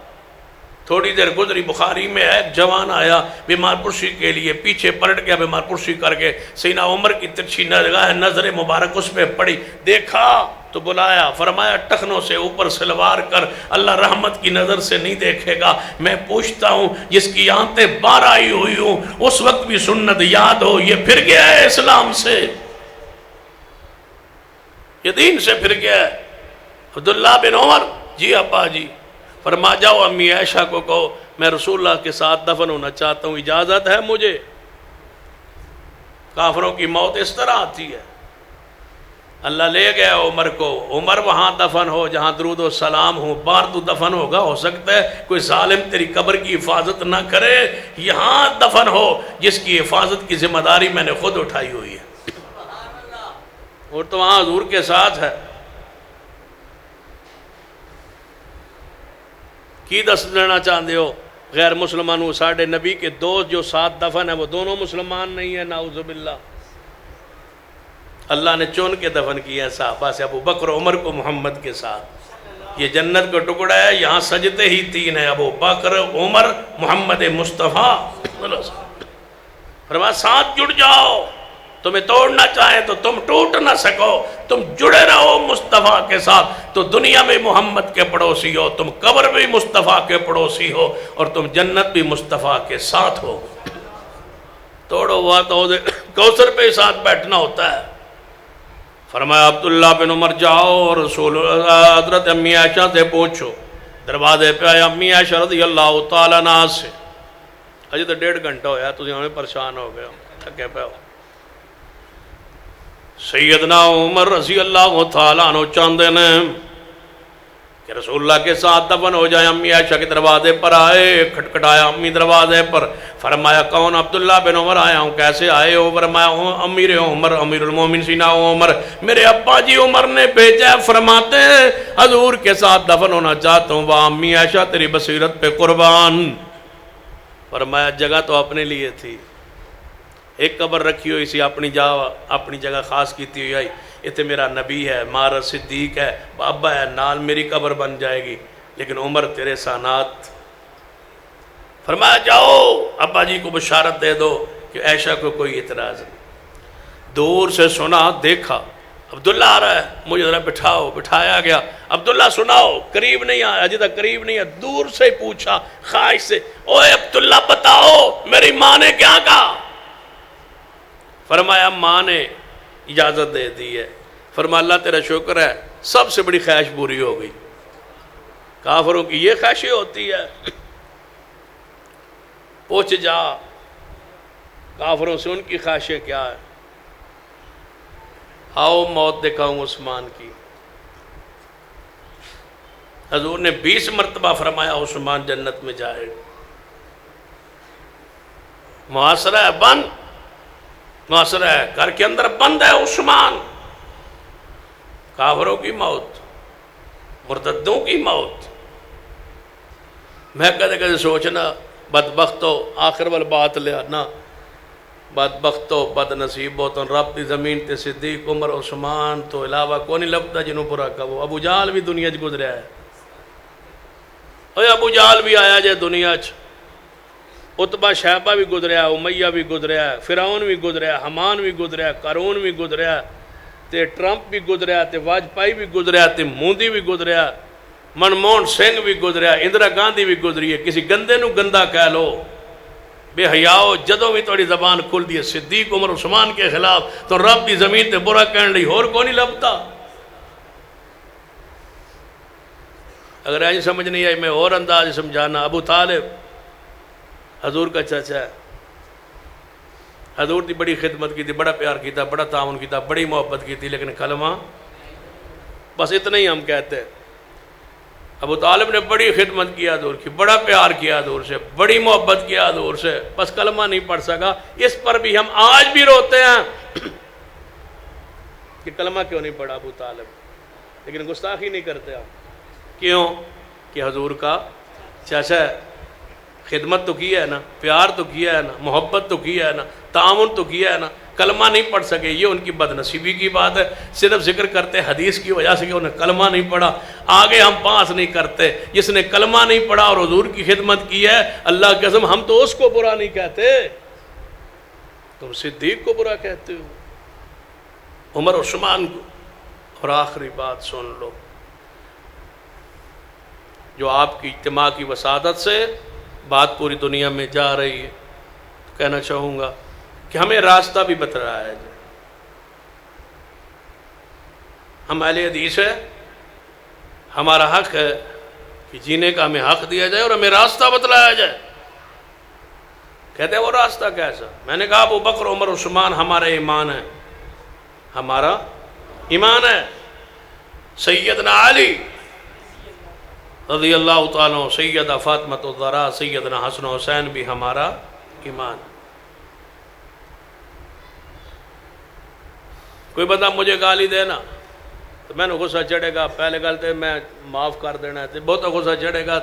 تھوڑی دیر گزری بخاری میں ایک جوان آیا بیمار پرسی کے لیے، پیچھے پلٹ گیا بیمار پرسی کر کے، سینہ عمر کی ترچھی نگاہ نظر مبارک اس پہ پڑی، دیکھا تو بلایا، فرمایا ٹخنوں سے اوپر سلوار کر، اللہ رحمت کی نظر سے نہیں دیکھے گا۔ میں پوچھتا ہوں جس کی آنتیں بار آئی ہوئی ہوں اس وقت بھی سنت یاد ہو، یہ پھر گیا ہے اسلام سے، یہ دین سے پھر گیا ہے۔ عبداللہ بن عمر، جی ابا جی، فرما جاؤ امی عائشہ کو کہو میں رسول اللہ کے ساتھ دفن ہونا چاہتا ہوں، اجازت ہے مجھے؟ کافروں کی موت اس طرح آتی ہے۔ اللہ لے گیا عمر کو، عمر وہاں دفن ہو جہاں درود و سلام ہو، بار تو دفن ہوگا، ہو سکتا ہے کوئی ظالم تیری قبر کی حفاظت نہ کرے، یہاں دفن ہو جس کی حفاظت کی ذمہ داری میں نے خود اٹھائی ہوئی ہے، اور تو وہاں حضور کے ساتھ ہے۔ کی دس لینا چاہتے ہو غیر مسلمانوں؟ ساڑھے نبی کے دوست جو ساتھ دفن ہیں وہ دونوں مسلمان نہیں ہیں، نعوذ باللہ۔ اللہ نے چون کے دفن کیا ہے صحابہ سے، ابو بکر عمر کو محمد کے ساتھ، یہ جنت کا ٹکڑا ہے، یہاں سجدے ہی 3 ہیں، ابو بکر عمر محمد مصطفیٰ، فرمایا ساتھ جڑ جاؤ، تمہیں توڑنا چاہیں تو تم ٹوٹ نہ سکو، تم جڑے رہو مصطفیٰ کے ساتھ، تو دنیا میں محمد کے پڑوسی ہو، تم قبر بھی مصطفیٰ کے پڑوسی ہو، اور تم جنت بھی مصطفیٰ کے ساتھ ہو۔ توڑو ہوا تو کوثر پہ ساتھ بیٹھنا ہوتا ہے۔ فرمایا عبداللہ بن عمر جاؤ اور رسول حضرت امی عائشہ سے پوچھو، دروازے پہ آیا امی عائشہ رضی اللہ تعالیٰ عنہ سے، اجے تو 1.5 گھنٹہ ہویا تسی ہمیں پریشان ہو گئے، تھکے پہ ہو۔ سیدنا عمر رضی اللہ تعالیٰ عنہ چاہتے ہیں کہ رسول اللہ کے ساتھ دفن ہو جائے، امی عائشہ کے دروازے پر آئے، کھٹکھٹایا امی دروازے پر، فرمایا کون؟ عبداللہ بن عمر آیا ہوں، کیسے آئے ہو؟ فرمایا امیر عمر، امیر المومن سینا عمر، میرے ابا جی عمر نے بھیجا، فرماتے ہیں حضور کے ساتھ دفن ہونا چاہتا ہوں، وہ امی عائشہ تیری بصیرت پہ قربان۔ فرمایا جگہ تو اپنے لیے تھی، ایک قبر رکھی ہوئی سی اپنی جگہ خاص کیتی ہوئی آئی، اتنے میرا نبی ہے، مارا صدیق ہے، بابا ہے، نال میری قبر بن جائے گی، لیکن عمر تیرے سانات۔ فرمایا جاؤ ابا جی کو بشارت دے دو کہ عائشہ کو کوئی اعتراض نہیں۔ دور سے سنا، دیکھا عبداللہ آ رہا ہے، مجھے ذرا بٹھاؤ، بٹھایا گیا، عبداللہ سناؤ، قریب نہیں آیا، اجے تک قریب نہیں ہے، دور سے پوچھا خواہش سے، اوے عبداللہ بتاؤ میری ماں نے کیا کہا؟ فرمایا ماں نے اجازت دے دی ہے۔ فرمایا اللہ تیرا شکر ہے، سب سے بڑی خواہش پوری ہو گئی۔ کافروں کی یہ خواہشیں ہوتی ہے، پوچھ جا کافروں سے ان کی خواہشیں کیا ہے۔ آؤ موت دکھاؤں عثمان کی۔ حضور نے 20 مرتبہ فرمایا عثمان جنت میں جائے، محاصرہ ہے بند، محاصرہ ہے گھر کے اندر بند ہے عثمان۔ کافروں کی موت، مرتدوں کی موت، میں کدے کدے سوچنا بدبختو آخر وال بات لیا نا، بدبختو بد نصیبو تو رب دی زمین تے صدیق عمر عثمان تو علاوہ کو نہیں لگتا جنہوں برا کہو۔ ابو جہل بھی دنیا چ گزریا ہے، ابو جہل بھی آیا جے دنیا چ، اتبا شیبہ بھی گزریا، امیہ بھی گزریا، فرعون بھی گزریا، حمان بھی گزریا، قارون بھی گزریا، تے ٹرمپ بھی گزریا، تے واجپائی بھی گزریا، تے مودی بھی گزریا، منموہن سنگھ بھی گزریا، اندرا گاندھی بھی گزری ہے۔ کسی گندے نو گندہ کہہ لو، بے حیاؤ، جدوں بھی توڑی زبان کھل دی ہے صدیق عمر عثمان کے خلاف تو رب دی زمین تے برا کہن لئی اور کو نہیں لبتا۔ اگر ایسے سمجھ نہیں آئی میں اور انداز سمجھانا۔ ابو طالب حضور کا چچا ہے، حضور دی بڑی خدمت کی تھی، بڑا پیار کیتا، بڑا تعاون کیتا، بڑی محبت کی تھی، لیکن کلمہ بس اتنا ہی ہم کہتے ہیں۔ ابو طالب نے بڑی خدمت کیا حضور کی، بڑا پیار کیا حضور سے، بڑی محبت کیا حضور سے، بس کلمہ نہیں پڑھ سکا۔ اس پر بھی ہم آج بھی روتے ہیں کہ کلمہ کیوں نہیں پڑھا ابو طالب، لیکن گستاخی نہیں کرتے ہم۔ کیوں؟ کہ حضور کا چچا ہے، خدمت تو کیا ہے نا، پیار تو کیا ہے نا، محبت تو کیا ہے نا، تعاون تو کیا ہے نا، کلمہ نہیں پڑھ سکے، یہ ان کی بد نصیبی کی بات ہے۔ صرف ذکر کرتے حدیث کی وجہ سے کہ انہیں کلمہ نہیں پڑھا، آگے ہم پاس نہیں کرتے۔ جس نے کلمہ نہیں پڑھا اور حضور کی خدمت کی ہے، اللہ کی قسم ہم تو اس کو برا نہیں کہتے، تم صدیق کو برا کہتے ہو، عمر عثمان کو۔ اور آخری بات سن لو، جو آپ کی اجتماع کی وسادت سے بات پوری دنیا میں جا رہی ہے، کہنا چاہوں گا کہ ہمیں راستہ بھی بتلایا جائے۔ ہم اہل حدیث ہے، ہمارا حق ہے کہ جینے کا ہمیں حق دیا جائے اور ہمیں راستہ بتلایا جائے۔ کہتے ہیں وہ راستہ کیسا؟ میں نے کہا ابو بکر عمر عثمان ہمارا ایمان ہے، ہمارا ایمان ہے۔ سیدنا علی رضی اللہ تعالیٰ، سیدہ فاطمہ الزہرا، سیدنا حسن و حسین بھی ہمارا ایمان۔ کوئی بندہ مجھے گالی دینا تو میں نے غصہ چڑھے گا، پہلے گل تو میں معاف کر دینا ہے، بہت غصہ چڑھے گا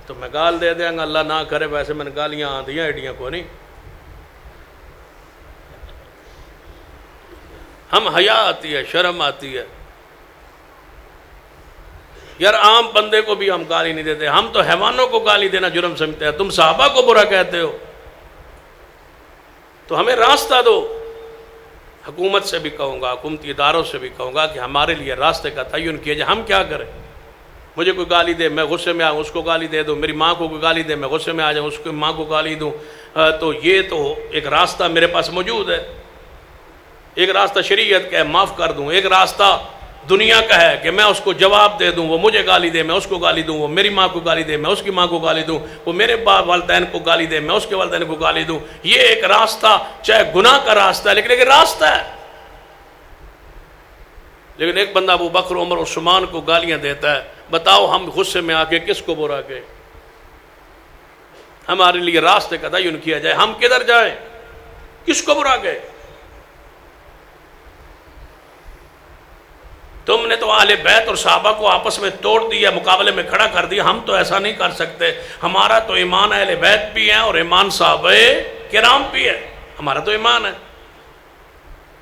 تو میں گال دے دیں گا، اللہ نہ کرے، ویسے میں نے گالیاں آندیاں ایڈیاں کو نہیں۔ ہم حیا آتی ہے، شرم آتی ہے، یار عام بندے کو بھی ہم گالی نہیں دیتے، ہم تو حیوانوں کو گالی دینا جرم سمجھتے ہیں، تم صحابہ کو برا کہتے ہو، تو ہمیں راستہ دو۔ حکومت سے بھی کہوں گا، حکومتی اداروں سے بھی کہوں گا کہ ہمارے لیے راستے کا تعین کیا جائے۔ ہم کیا کریں؟ مجھے کوئی گالی دے، میں غصے میں آؤں، اس کو گالی دے دوں، میری ماں کو کوئی گالی دے، میں غصے میں آ جاؤں، اس کو ماں کو گالی دوں، تو یہ تو ایک راستہ میرے پاس موجود ہے۔ ایک راستہ شریعت کا ہے، معاف کر دوں، ایک راستہ دنیا کا ہے کہ میں اس کو جواب دے دوں، وہ مجھے گالی دے، میں اس کو گالی دوں، وہ میری ماں کو گالی دے، میں اس کی ماں کو گالی دوں، وہ میرے والدین کو گالی دے، میں اس کے والدین کو گالی دوں۔ یہ ایک راستہ، چاہے گناہ کا راستہ ہے، لیکن ایک راستہ ہے۔ لیکن ایک بندہ ابو بکر عمر عثمان کو گالیاں دیتا ہے، بتاؤ ہم غصے میں آ کے کس کو برا کہیں؟ ہمارے لیے راستے کا تعین کیا جائے، ہم کدھر جائیں، کس کو برا کہیں؟ تم نے تو اہل بیت اور صحابہ کو آپس میں توڑ دیا، مقابلے میں کھڑا کر دیا، ہم تو ایسا نہیں کر سکتے۔ ہمارا تو ایمان اہل بیت بھی ہے اور ایمان صحابہ کرام بھی ہے، ہمارا تو ایمان ہے۔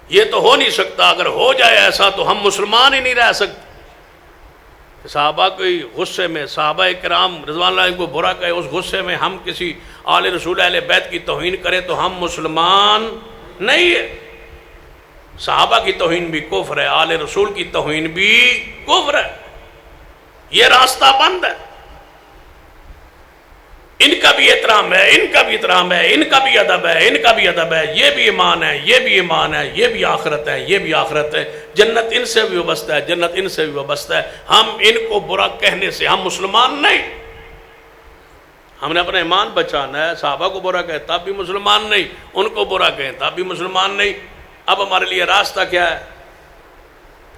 یہ تو ہو نہیں سکتا، اگر ہو جائے ایسا تو ہم مسلمان ہی نہیں رہ سکتے۔ صحابہ کے غصے میں صحابہ کرام رضوان اللہ علیہم کو برا کہے، اس غصے میں ہم کسی آل رسول اہل بیت کی توہین کریں تو ہم مسلمان نہیں ہے۔ صحابہ کی توہین بھی کفر ہے، آل رسول کی توہین بھی کفر ہے۔ یہ راستہ بند ہے۔ ان کا بھی احترام ہے، ان کا بھی احترام ہے، ان کا بھی ادب ہے، ان کا بھی ادب ہے، یہ بھی ایمان ہے، یہ بھی ایمان ہے، یہ بھی آخرت ہے، یہ بھی آخرت ہے۔ جنت ان سے بھی وابستہ ہے، جنت ان سے بھی وابستہ ہے۔ ہم ان کو برا کہنے سے ہم مسلمان نہیں۔ ہم نے اپنا ایمان بچانا ہے۔ صحابہ کو برا کہے تب بھی مسلمان نہیں، ان کو برا کہیں تب بھی مسلمان نہیں۔ اب ہمارے لیے راستہ کیا ہے؟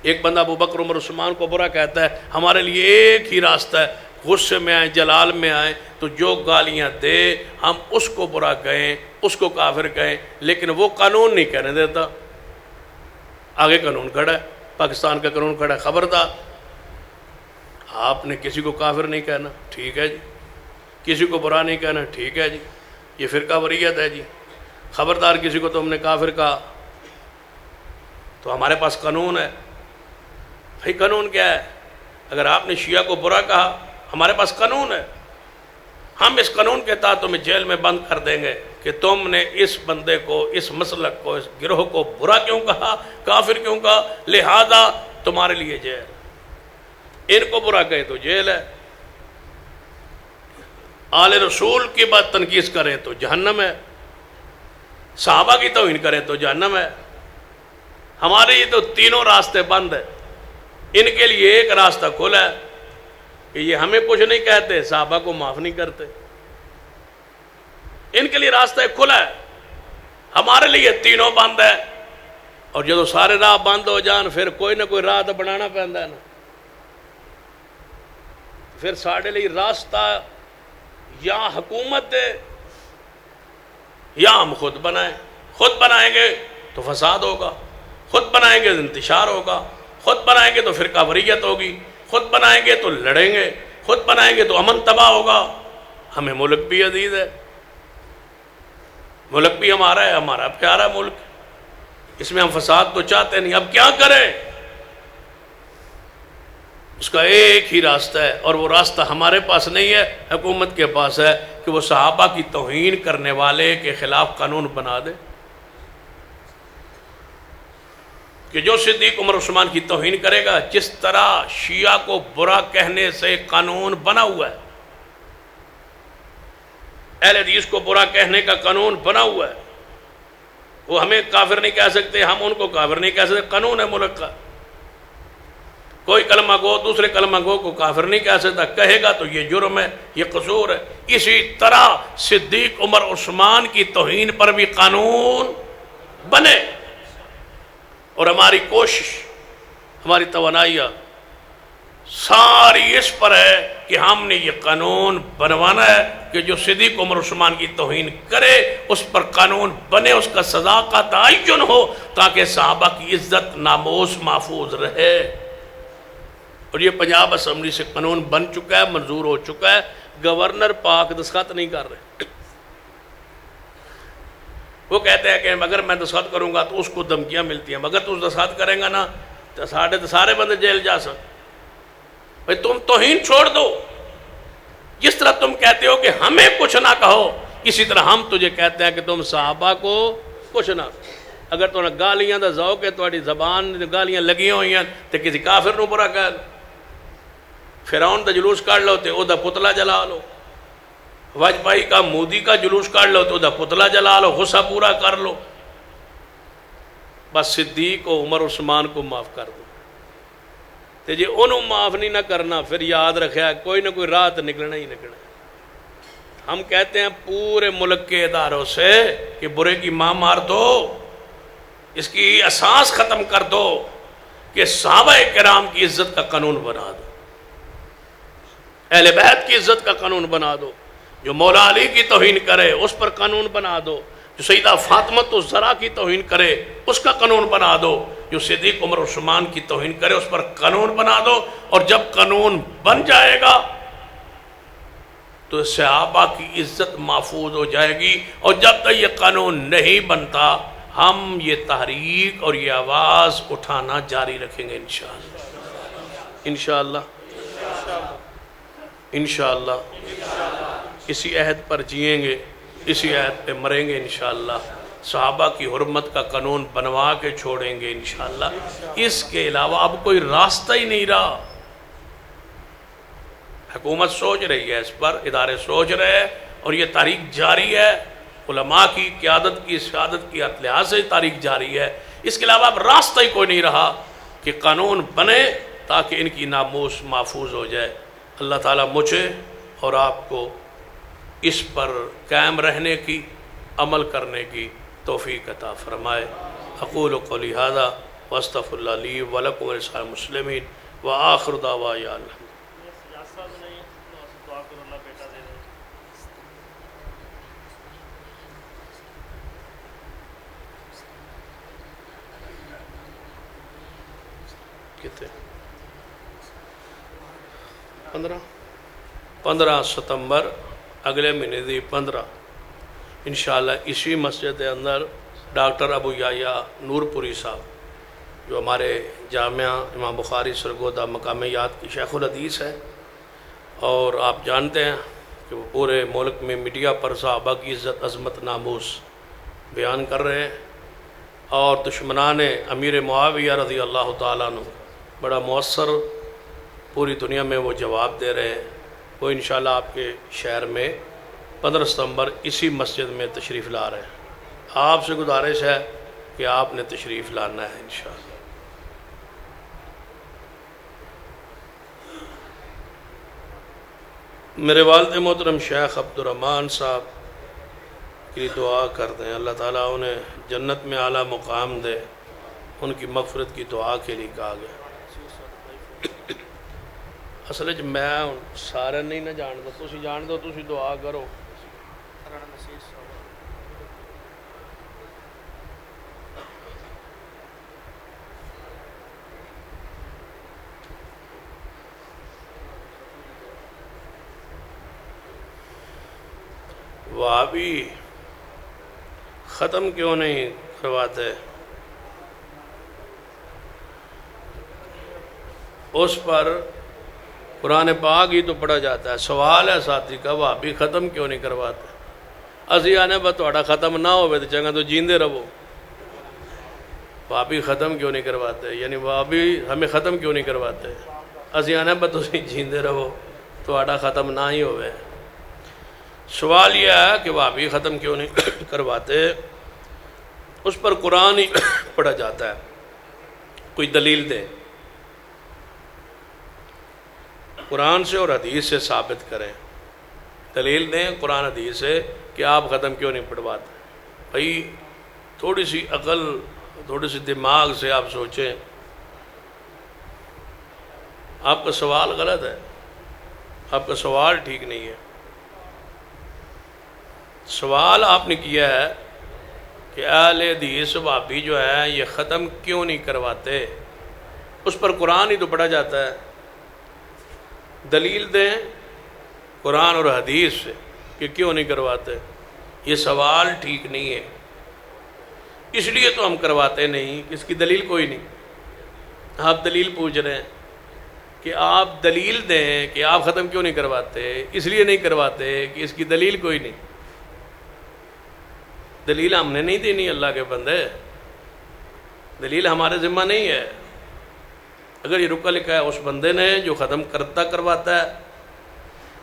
ایک بندہ ابو بکر عمر عثمان کو برا کہتا ہے، ہمارے لیے ایک ہی راستہ ہے، غصے میں آئیں، جلال میں آئیں تو جو گالیاں دے ہم اس کو برا کہیں، اس کو کافر کہیں، لیکن وہ قانون نہیں کہنے دیتا۔ آگے قانون کھڑا ہے، پاکستان کا قانون کھڑا ہے، خبردار آپ نے کسی کو کافر نہیں کہنا، ٹھیک ہے جی، کسی کو برا نہیں کہنا، ٹھیک ہے جی، یہ فرقہ واریت ہے جی، خبردار کسی کو تم نے کافر کہا تو ہمارے پاس قانون ہے۔ بھائی قانون کیا ہے؟ اگر آپ نے شیعہ کو برا کہا، ہمارے پاس قانون ہے۔ ہم اس قانون کے تحت تمہیں جیل میں بند کر دیں گے کہ تم نے اس بندے کو، اس مسلک کو، اس گروہ کو برا کیوں کہا، کافر کیوں کہا، لہذا تمہارے لیے جیل، ان کو برا کہے تو جیل ہے، آل رسول کی بات تنقید کریں تو جہنم ہے، صحابہ کی توہین کریں تو جہنم ہے۔ ہمارے یہ تو تینوں راستے بند ہیں، ان کے لیے ایک راستہ کھلا ہے کہ یہ ہمیں کچھ نہیں کہتے، صحابہ کو معاف نہیں کرتے، ان کے لیے راستہ کھلا ہے، ہمارے لیے تینوں بند ہے۔ اور جب سارے راہ بند ہو جان پھر کوئی نہ کوئی راہ تو بنانا پہنتا ہے نا، پھر سارے لیے راستہ یا حکومت دے یا ہم خود بنائیں، خود بنائیں گے تو فساد ہوگا، خود بنائیں گے تو انتشار ہوگا، خود بنائیں گے تو فرقہ واریت ہوگی، خود بنائیں گے تو لڑیں گے، خود بنائیں گے تو امن تباہ ہوگا۔ ہمیں ملک بھی عزیز ہے، ملک بھی ہمارا ہے، ہمارا پیارا ملک، اس میں ہم فساد تو چاہتے نہیں، اب کیا کریں؟ اس کا ایک ہی راستہ ہے، اور وہ راستہ ہمارے پاس نہیں ہے، حکومت کے پاس ہے، کہ وہ صحابہ کی توہین کرنے والے کے خلاف قانون بنا دے، کہ جو صدیق عمر عثمان کی توہین کرے گا، جس طرح شیعہ کو برا کہنے سے قانون بنا ہوا ہے، اہل حدیث کو برا کہنے کا قانون بنا ہوا ہے، وہ ہمیں کافر نہیں کہہ سکتے، ہم ان کو کافر نہیں کہہ سکتے، قانون ہے ملک کا۔ کوئی کلمہ گو دوسرے کلمہ گو کو کافر نہیں کہہ سکتا، کہے گا تو یہ جرم ہے، یہ قصور ہے۔ اسی طرح صدیق عمر عثمان کی توہین پر بھی قانون بنے، اور ہماری کوشش، ہماری توانائیاں ساری اس پر ہے کہ ہم نے یہ قانون بنوانا ہے کہ جو صدیق عمر عثمان کی توہین کرے اس پر قانون بنے، اس کا سزا کا تعین ہو، تاکہ صحابہ کی عزت ناموس محفوظ رہے۔ اور یہ پنجاب اسمبلی سے قانون بن چکا ہے، منظور ہو چکا ہے، گورنر پاک دستخط نہیں کر رہے، وہ کہتے ہیں کہ اگر میں دستخط کروں گا تو اس کو دھمکیاں ملتی ہیں، مگر تو دستخط کریں گا نا تو سارے بندے جیل جا سکتے۔ بھئی تم توہین چھوڑ دو، جس طرح تم کہتے ہو کہ ہمیں کچھ نہ کہو، اسی طرح ہم تجھے کہتے ہیں کہ تم صحابہ کو کچھ نہ کہو۔ اگر تو گالیاں دا ذوق ہے، تمہاری زبان گالیاں لگی ہوئی ہیں تو کسی کافر نو برا کہہ لو، فرعون دا جلوس کاٹ لو تو او دا پتلا جلا لو، واجپائی کا مودی کا جلوس کاٹ لو تو دا پتلا جلا لو، غصہ پورا کر لو، بس صدیق و عمر عثمان کو معاف کر دو۔ تو جی انہوں معاف نہیں نہ کرنا، پھر یاد رکھا کوئی نہ کوئی راہ نکلنا ہی نکلنا۔ ہم کہتے ہیں پورے ملک کے اداروں سے کہ برے کی ماں مار دو، اس کی اساس ختم کر دو، کہ صحابہ کرام کی عزت کا قانون بنا دو، اہل بیت کی عزت کا قانون بنا دو، جو مولا علی کی توہین کرے اس پر قانون بنا دو، جو سیدہ فاطمۃ الزہرا کی توہین کرے اس کا قانون بنا دو، جو صدیق عمر عثمان کی توہین کرے اس پر قانون بنا دو۔ اور جب قانون بن جائے گا تو صحابہ کی عزت محفوظ ہو جائے گی، اور جب تک یہ قانون نہیں بنتا ہم یہ تحریک اور یہ آواز اٹھانا جاری رکھیں گے انشاءاللہ، انشاءاللہ، انشاءاللہ، اسی عہد پر جئیں گے، اسی عہد پہ مریں گے انشاءاللہ، صحابہ کی حرمت کا قانون بنوا کے چھوڑیں گے انشاءاللہ۔ اس کے علاوہ اب کوئی راستہ ہی نہیں رہا۔ حکومت سوچ رہی ہے اس پر، ادارے سوچ رہے ہیں، اور یہ تاریخ جاری ہے، علماء کی قیادت کی سیادت کی لحاظ سے تاریخ جاری ہے۔ اس کے علاوہ اب راستہ ہی کوئی نہیں رہا کہ قانون بنے تاکہ ان کی ناموس محفوظ ہو جائے۔ اللہ تعالیٰ مجھے اور آپ کو اس پر قائم رہنے کی، عمل کرنے کی توفیق عطا فرمائے۔ اقول قولی ھذا واستغفر اللہ لی ولکم ولسائر المسلمین وآخر دعوانا الحمد۔ کتنے 15 ستمبر اگلے مہینے دی 15 انشاءاللہ اسی مسجد کے اندر ڈاکٹر ابو یحییٰ نور پوری صاحب جو ہمارے جامعہ امام بخاری سرگودہ مقام یاد کی شیخ الحدیث ہے، اور آپ جانتے ہیں کہ وہ پورے ملک میں میڈیا پر صحابہ کی عزت عظمت ناموس بیان کر رہے ہیں، اور دشمنان امیر معاویہ رضی اللہ تعالیٰ عنہ بڑا مؤثر پوری دنیا میں وہ جواب دے رہے ہیں۔ وہ انشاءاللہ آپ کے شہر میں 15 ستمبر اسی مسجد میں تشریف لا رہے ہیں۔ آپ سے گزارش ہے کہ آپ نے تشریف لانا ہے انشاءاللہ۔ میرے والد محترم شیخ عبدالرحمن صاحب کی دعا کر دیں، اللہ تعالیٰ انہیں جنت میں اعلیٰ مقام دے، ان کی مغفرت کی دعا کے لیے کہا گیا۔ اصل میں سارے نہیں نہ جانتا، تسی جان دو، تسی دعا کرو۔ وہابی ختم کیوں نہیں کرواتے؟ اس پر قرآن پاک ہی تو پڑھا جاتا ہے۔ سوال ہے ساتھی کا، وہابی ختم کیوں نہیں کرواتے؟ اسی آنے بس تھوڑا ختم نہ ہوئے تو چنگا تو جیندے رہو۔ وہابی ختم کیوں نہیں کرواتے، یعنی وہابی ہمیں ختم کیوں نہیں کرواتے؟ اسی آنے بس تسی جیندے رہو، تھوڑا ختم نہ ہی ہوئے۔ سوال یہ ہے کہ وہابی ختم کیوں نہیں کرواتے؟ اس پر قرآن ہی پڑھا جاتا ہے، کوئی دلیل دے، قرآن سے اور حدیث سے ثابت کریں، دلیل دیں قرآن حدیث سے کہ آپ ختم کیوں نہیں پڑھواتے۔ بھائی تھوڑی سی عقل، تھوڑی سی دماغ سے آپ سوچیں۔ آپ کا سوال غلط ہے، آپ کا سوال ٹھیک نہیں ہے۔ سوال آپ نے کیا ہے کہ اہل حدیث وہابی جو ہے یہ ختم کیوں نہیں کرواتے؟ اس پر قرآن ہی تو پڑھا جاتا ہے، دلیل دیں قرآن اور حدیث سے کہ کیوں نہیں کرواتے۔ یہ سوال ٹھیک نہیں ہے، اس لیے تو ہم کرواتے نہیں، اس کی دلیل کوئی نہیں۔ آپ دلیل پوچھ رہے ہیں کہ آپ دلیل دیں کہ آپ ختم کیوں نہیں کرواتے، اس لیے نہیں کرواتے کہ اس کی دلیل کوئی نہیں۔ دلیل ہم نے نہیں دینی، اللہ کے بندے، دلیل ہمارے ذمہ نہیں ہے۔ اگر یہ رکا لکھا ہے اس بندے نے جو ختم کرتا کرواتا ہے،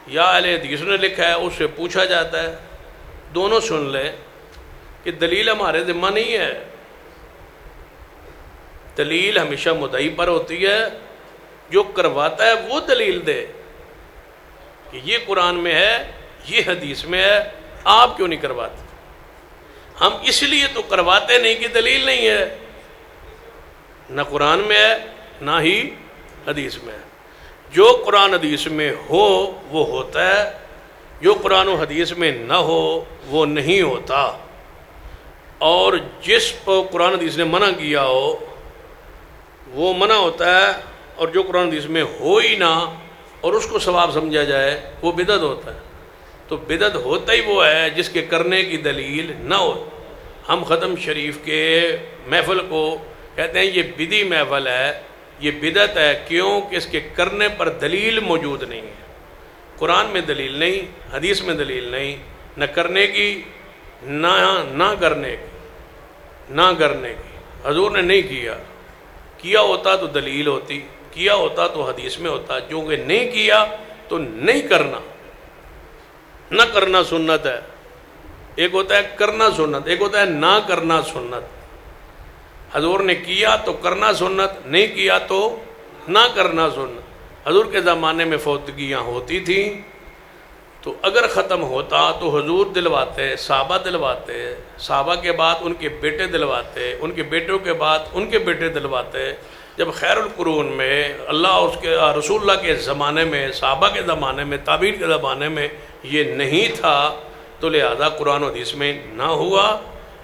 یا اہل حدیث نے لکھا ہے اس سے پوچھا جاتا ہے، دونوں سن لیں کہ دلیل ہمارے ذمہ نہیں ہے۔ دلیل ہمیشہ مدعی پر ہوتی ہے، جو کرواتا ہے وہ دلیل دے کہ یہ قرآن میں ہے، یہ حدیث میں ہے، آپ کیوں نہیں کرواتے؟ ہم اس لیے تو کرواتے نہیں کہ دلیل نہیں ہے، نہ قرآن میں ہے نہ ہی حدیث میں ہے۔ جو قرآن حدیث میں ہو وہ ہوتا ہے، جو قرآن و حدیث میں نہ ہو وہ نہیں ہوتا، اور جس پر قرآن حدیث نے منع کیا ہو وہ منع ہوتا ہے، اور جو قرآن حدیث میں ہو ہی نہ اور اس کو ثواب سمجھا جائے وہ بدعت ہوتا ہے۔ تو بدعت ہوتا ہی وہ ہے جس کے کرنے کی دلیل نہ ہو۔ ہم ختم شریف کے محفل کو کہتے ہیں یہ بدعی محفل ہے، یہ بدعت ہے، کیوں کہ اس کے کرنے پر دلیل موجود نہیں ہے۔ قرآن میں دلیل نہیں، حدیث میں دلیل نہیں، نہ کرنے کی نہ کرنے کی، نہ کرنے کی۔ حضور نے نہیں کیا ہوتا تو دلیل ہوتی، کیا ہوتا تو حدیث میں ہوتا، جو کہ نہیں کیا تو نہیں کرنا۔ نہ کرنا سنت ہے، ایک ہوتا ہے کرنا سنت، ایک ہوتا ہے نہ کرنا سنت۔ حضور نے کیا تو کرنا سنت، نہیں کیا تو نہ کرنا سنت۔ حضور کے زمانے میں فوتگیاں ہوتی تھیں تو اگر ختم ہوتا تو حضور دلواتے، صحابہ دلواتے، صحابہ کے بعد ان کے بیٹے دلواتے، ان کے بیٹوں کے بعد ان کے بیٹے دلواتے۔ جب خیر القرون میں اللہ اس کے رسول اللہ کے زمانے میں، صحابہ کے زمانے میں، تابعین کے زمانے میں یہ نہیں تھا تو لہذا قرآن و حدیث میں نہ ہوا۔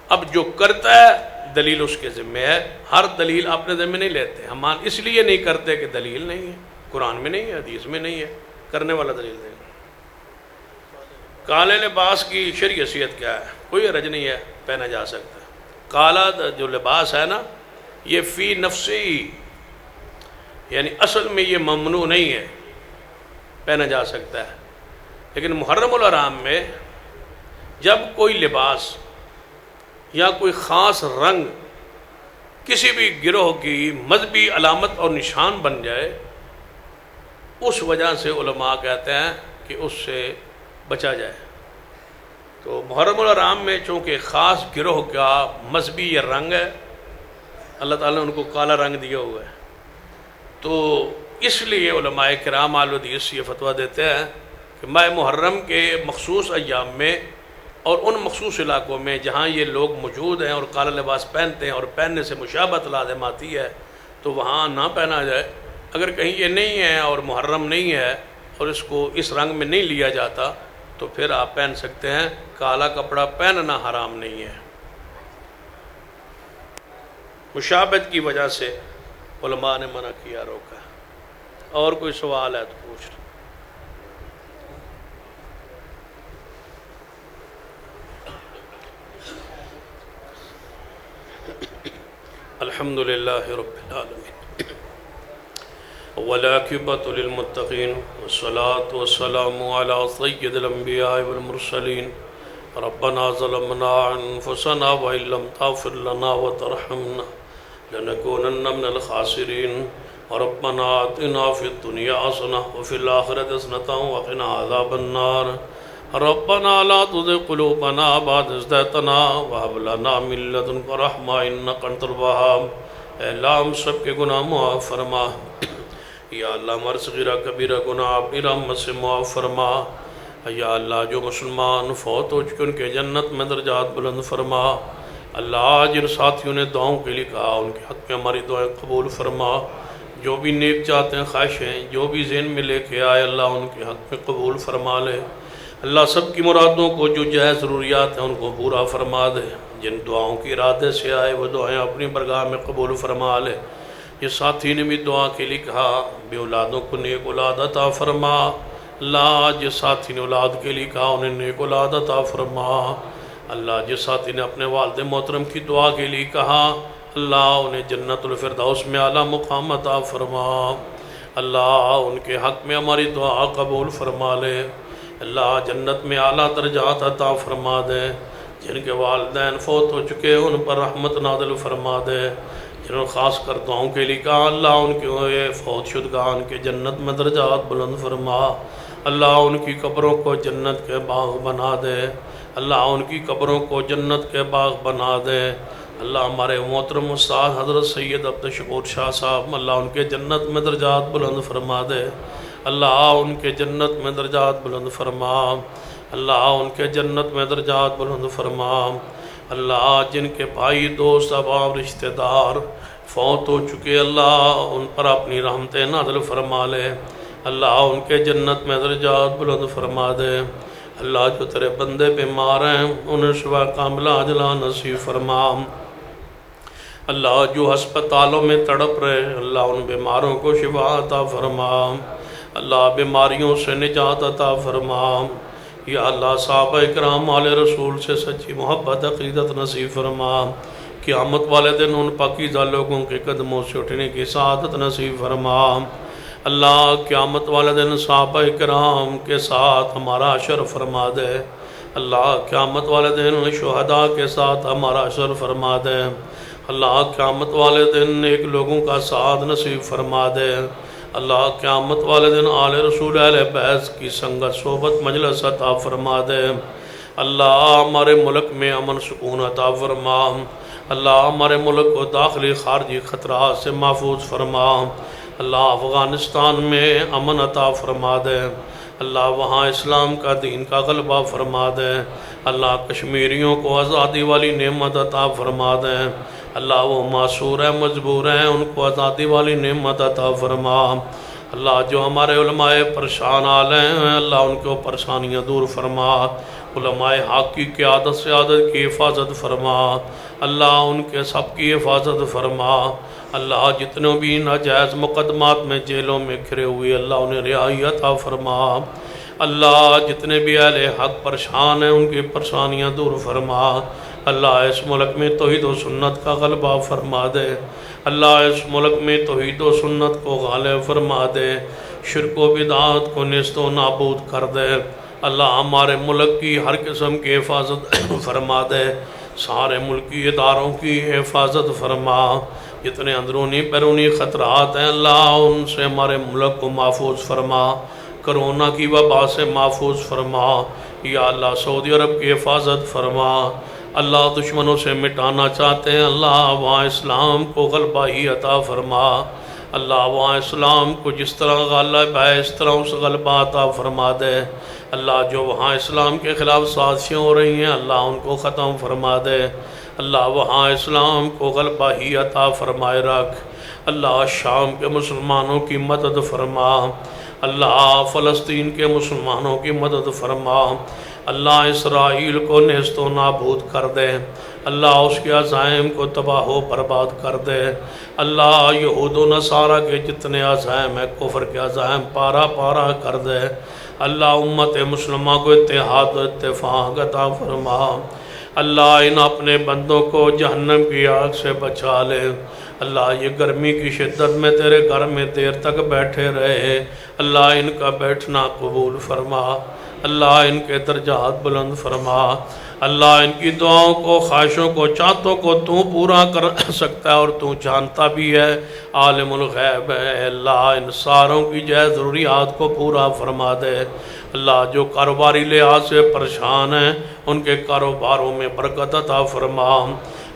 اب جو کرتا ہے دلیل اس کے ذمہ ہے، ہر دلیل اپنے ذمہ نہیں لیتے۔ ہم اس لیے نہیں کرتے کہ دلیل نہیں ہے، قرآن میں نہیں ہے، حدیث میں نہیں ہے، کرنے والا دلیل نہیں ہے۔ کالے لباس کی شرعی حیثیت کیا ہے؟ کوئی حرج نہیں ہے، پہنا جا سکتا ہے۔ کالا جو لباس ہے نا، یہ فی نفسی، یعنی اصل میں یہ ممنوع نہیں ہے، پہنا جا سکتا ہے۔ لیکن محرم الحرام میں جب کوئی لباس یا کوئی خاص رنگ کسی بھی گروہ کی مذہبی علامت اور نشان بن جائے، اس وجہ سے علماء کہتے ہیں کہ اس سے بچا جائے۔ تو محرم الحرام میں چونکہ خاص گروہ کا مذہبی یہ رنگ ہے، اللہ تعالیٰ نے ان کو کالا رنگ دیا ہوا ہے، تو اس لیے علماء کرام اہل حدیث یہ فتویٰ دیتے ہیں کہ ماہ محرم کے مخصوص ایام میں اور ان مخصوص علاقوں میں جہاں یہ لوگ موجود ہیں اور کالا لباس پہنتے ہیں اور پہننے سے مشابہت لازم آتی ہے تو وہاں نہ پہنا جائے۔ اگر کہیں یہ نہیں ہے اور محرم نہیں ہے اور اس کو اس رنگ میں نہیں لیا جاتا تو پھر آپ پہن سکتے ہیں، کالا کپڑا پہننا حرام نہیں ہے۔ مشابہت کی وجہ سے علماء نے منع کیا، روکا۔ اور کوئی سوال ہے تو پوچھ لیں۔ الحمدللہ رب العالمین والعاقبۃ للمتقین والصلاة والسلام علی سید الانبیاء والمرسلین ربنا ظلمنا انفسنا وإن لم تغفر لنا وترحمنا لنكونن من الخاسرین ربنا آتنا فی الدنیا حسنہ وفی الآخرۃ حسنہ وقنا عذاب النار ربنا لا تزغ قلوبنا بعد إذ هديتنا وهب لنا من لدنك رحمة إنك أنت الوهاب۔ اے اللہ ہم سب کے گناہ معاف فرما، یا اللہ ہمارے صغیرہ کبیرہ گناہ اپنی رحمت سے معاف فرما۔ یا اللہ جو مسلمان فوت ہو چکے ان کے جنت میں درجات بلند فرما۔ اللہ جن ساتھیوں نے دعاؤں کے لیے کہا ان کے حق میں ہماری دعائیں قبول فرما۔ جو بھی نیک چاہتے ہیں خواہشیں جو بھی ذہن میں لے کے آئے اللہ ان کے حق میں قبول فرما لے۔ اللہ سب کی مرادوں کو جو جائز ضروریات ہیں ان کو پورا فرما دے۔ جن دعاؤں کی ارادے سے آئے وہ دعائیں اپنی برگاہ میں قبول فرما لے۔ یہ ساتھی نے بھی دعا کے لیے کہا بے اولادوں کو نیک اولاد عطا فرما۔ اللہ جس ساتھی نے اولاد کے لیے کہا انہیں نیک اولاد عطا فرما۔ اللہ جس ساتھی نے اپنے والد محترم کی دعا کے لیے کہا اللہ انہیں جنت الفردوس میں اعلیٰ مقام عطا فرما۔ اللہ ان کے حق میں ہماری دعا قبول فرما لے۔ اللہ جنت میں اعلیٰ درجات عطا فرما دے۔ جن کے والدین فوت ہو چکے ان پر رحمت نازل فرما دے۔ جنہوں نے خاص کر دعاؤں کے لیے کہا اللہ ان کے فوت شدگان کے جنت میں درجات بلند فرما۔ اللہ ان کی قبروں کو جنت کے باغ بنا دے۔ اللہ ان کی قبروں کو جنت کے باغ بنا دے۔ اللہ ہمارے محترم استاد حضرت سید عبدالشکور شاہ صاحب اللہ ان کے جنت میں درجات بلند فرما دے۔ اللہ ان کے جنت میں درجات بلند فرما۔ اللہ ان کے جنت میں درجات بلند فرما۔ اللہ جن کے بھائی دوست احباب رشتہ دار فوت ہو چکے اللہ ان پر اپنی رحمتیں نازل فرما لے۔ اللہ ان کے جنت میں درجات بلند فرما دے۔ اللہ جو تیرے بندے بیمار ہیں انہیں شفا کاملہ عاجلہ نصیب فرما۔ اللہ جو ہسپتالوں میں تڑپ رہے اللہ ان بیماروں کو شفا عطا فرما۔ اللہ بیماریوں سے نجات عطا فرما۔ یا اللہ صحابہ اکرام آل رسول سے سچی محبت عقیدت نصیب فرما۔ قیامت والے دن ان پاکیزہ لوگوں کے قدموں سے اٹھنے کی سعادت نصیب فرما۔ اللہ قیامت والے دن صحابہ اکرام کے ساتھ ہمارا حشر فرما دے۔ اللہ قیامت والے دن شہداء کے ساتھ ہمارا حشر فرما دے۔ اللہ قیامت والے دن نیک لوگوں کا ساتھ نصیب فرما دے۔ اللہ قیامت والے دن آل رسول اہل بیت کی سنگت صحبت مجلس عطا فرما دے۔ اللہ ہمارے ملک میں امن سکون عطا فرما۔ اللہ ہمارے ملک کو داخلی خارجی خطرات سے محفوظ فرما۔ اللہ افغانستان میں امن عطا فرما دے۔ اللہ وہاں اسلام کا دین کا غلبہ فرما دے۔ اللہ کشمیریوں کو آزادی والی نعمت عطا فرما دے۔ اللہ وہ معصور ہیں مجبور ہیں ان کو آزادی والی نعمت عطا فرما۔ اللہ جو ہمارے علماء پریشان حال ہیں اللہ ان کو پریشانیاں دور فرما۔ علماء حق کی قیادت سے عادت کی حفاظت فرما۔ اللہ ان کے سب کی حفاظت فرما۔ اللہ جتنے بھی ناجائز مقدمات میں جیلوں میں گھرے ہوئے اللہ انہیں رہائی عطا فرما۔ اللہ جتنے بھی اہل حق پریشان ہیں ان کی پریشانیاں دور فرما۔ اللہ اس ملک میں توحید و سنت کا غلبہ فرما دے۔ اللہ اس ملک میں توحید و سنت کو غالب فرما دے۔ شرک و بدعات کو نیست و نابود کر دے۔ اللہ ہمارے ملک کی ہر قسم کی حفاظت فرما دے، سارے ملکی اداروں کی حفاظت فرما، جتنے اندرونی بیرونی خطرات ہیں اللہ ان سے ہمارے ملک کو محفوظ فرما، کرونا کی وبا سے محفوظ فرما، یا اللہ سعودی عرب کی حفاظت فرما، اللہ دشمنوں سے مٹانا چاہتے ہیں اللہ وہاں اسلام کو غلبہ ہی عطا فرما، اللہ وہاں اسلام کو جس طرح غالب ہے اس طرح اس غلبہ عطا فرما دے، اللہ جو وہاں اسلام کے خلاف سازشیں ہو رہی ہیں اللہ ان کو ختم فرما دے، اللہ وہاں اسلام کو غلبہ ہی عطا فرمائے رکھ، اللہ شام کے مسلمانوں کی مدد فرما، اللہ فلسطین کے مسلمانوں کی مدد فرما، اللہ اسرائیل کو نیست و نابود کر دے، اللہ اس کے عزائم کو تباہ و برباد کر دے، اللہ یہود و نصارہ کے جتنے عزائم ہیں کفر کے عزائم پارا پارا کر دے، اللہ امت مسلمہ کو اتحاد و اتفاق عطا فرما، اللہ ان اپنے بندوں کو جہنم کی آگ سے بچا لے، اللہ یہ گرمی کی شدت میں تیرے گھر میں دیر تک بیٹھے رہے، اللہ ان کا بیٹھنا قبول فرما، اللہ ان کے درجات بلند فرما، اللہ ان کی دعاؤں کو خواہشوں کو چاہتوں کو تو پورا کر سکتا ہے اور تو جانتا بھی ہے، عالم الغیب ہے، اللہ ان ساروں کی جائز ضروریات کو پورا فرما دے، اللہ جو کاروباری لحاظ سے پریشان ہیں ان کے کاروباروں میں برکت عطا فرما،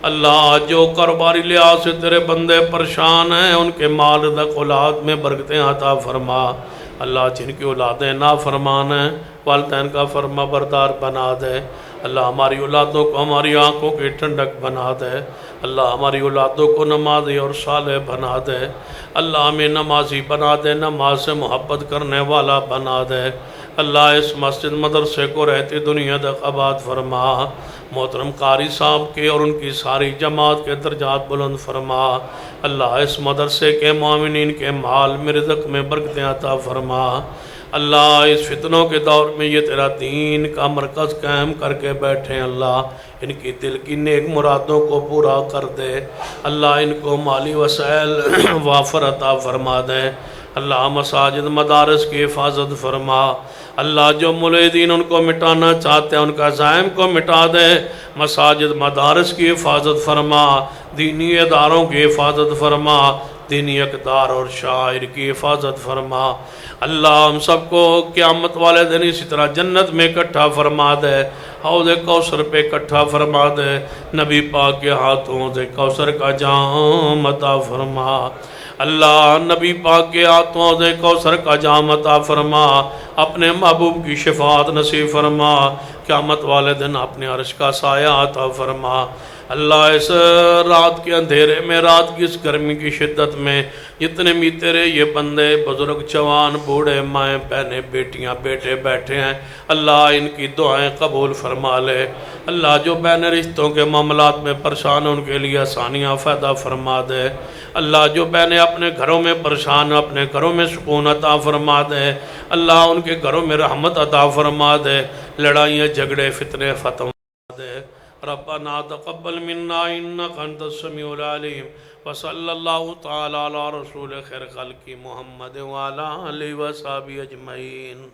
اللہ جو کاروباری لحاظ سے تیرے بندے پریشان ہیں ان کے مال رزق اولاد میں برکتیں عطا فرما، اللہ جن کی اولادیں نافرمان ہیں والدین کا فرما بردار بنا دے، اللہ ہماری اولادوں کو ہماری آنکھوں کی ٹھنڈک بنا دے، اللہ ہماری اولادوں کو نمازی اور صالح بنا دے، اللہ ہمیں نمازی بنا دے، نماز سے محبت کرنے والا بنا دے، اللہ اس مسجد مدرسے کو رہتی دنیا تک آباد فرما، محترم قاری صاحب کے اور ان کی ساری جماعت کے درجات بلند فرما، اللہ اس مدرسے کے معاونین کے مال میں رزق میں برکتیں عطا فرما، اللہ اس فتنوں کے دور میں یہ تیرا دین کا مرکز قائم کر کے بیٹھیں اللہ ان کی دل کی نیک مرادوں کو پورا کر دے، اللہ ان کو مالی وسائل وافر عطا فرما دے، اللہ مساجد مدارس کی حفاظت فرما، اللہ جو ملحدین ان کو مٹانا چاہتے ہیں ان کا عزائم کو مٹا دے، مساجد مدارس کی حفاظت فرما، دینی اداروں کی حفاظت فرما، دینی اقدار اور شاعر کی حفاظت فرما، اللہ ہم سب کو قیامت والے دن اسی طرح جنت میں اکٹھا فرما دے، حوض کوثر پہ اکٹھا فرما دے، نبی پاک کے ہاتھوں سے کوثر کا جام عطا فرما، اللہ نبی پاک کے ہاتھوں سے کوثر کا جام عطا فرما، اپنے محبوب کی شفاعت نصیب فرما، قیامت والے دن اپنے عرش کا سایہ عطا فرما، اللہ اس رات کے اندھیرے میں رات کی اس گرمی کی شدت میں جتنے بھی تیرے یہ بندے بزرگ جوان بوڑھے مائیں بہنیں بیٹیاں بیٹے بیٹھے ہیں اللہ ان کی دعائیں قبول فرما لے، اللہ جو بہن رشتوں کے معاملات میں پریشان ان کے لیے آسانیاں فائدہ فرما دے، اللہ جو بہنیں اپنے گھروں میں پریشان اپنے گھروں میں سکون عطا فرما دے، اللہ ان کے گھروں میں رحمت عطا فرما دے، لڑائیاں جھگڑے فتنے ختم دے، ربنا تقبل منا انك انت السميع العليم وصلى الله تعالى على رسول خير خلق محمد وعلى اله وصحبه اجمعين.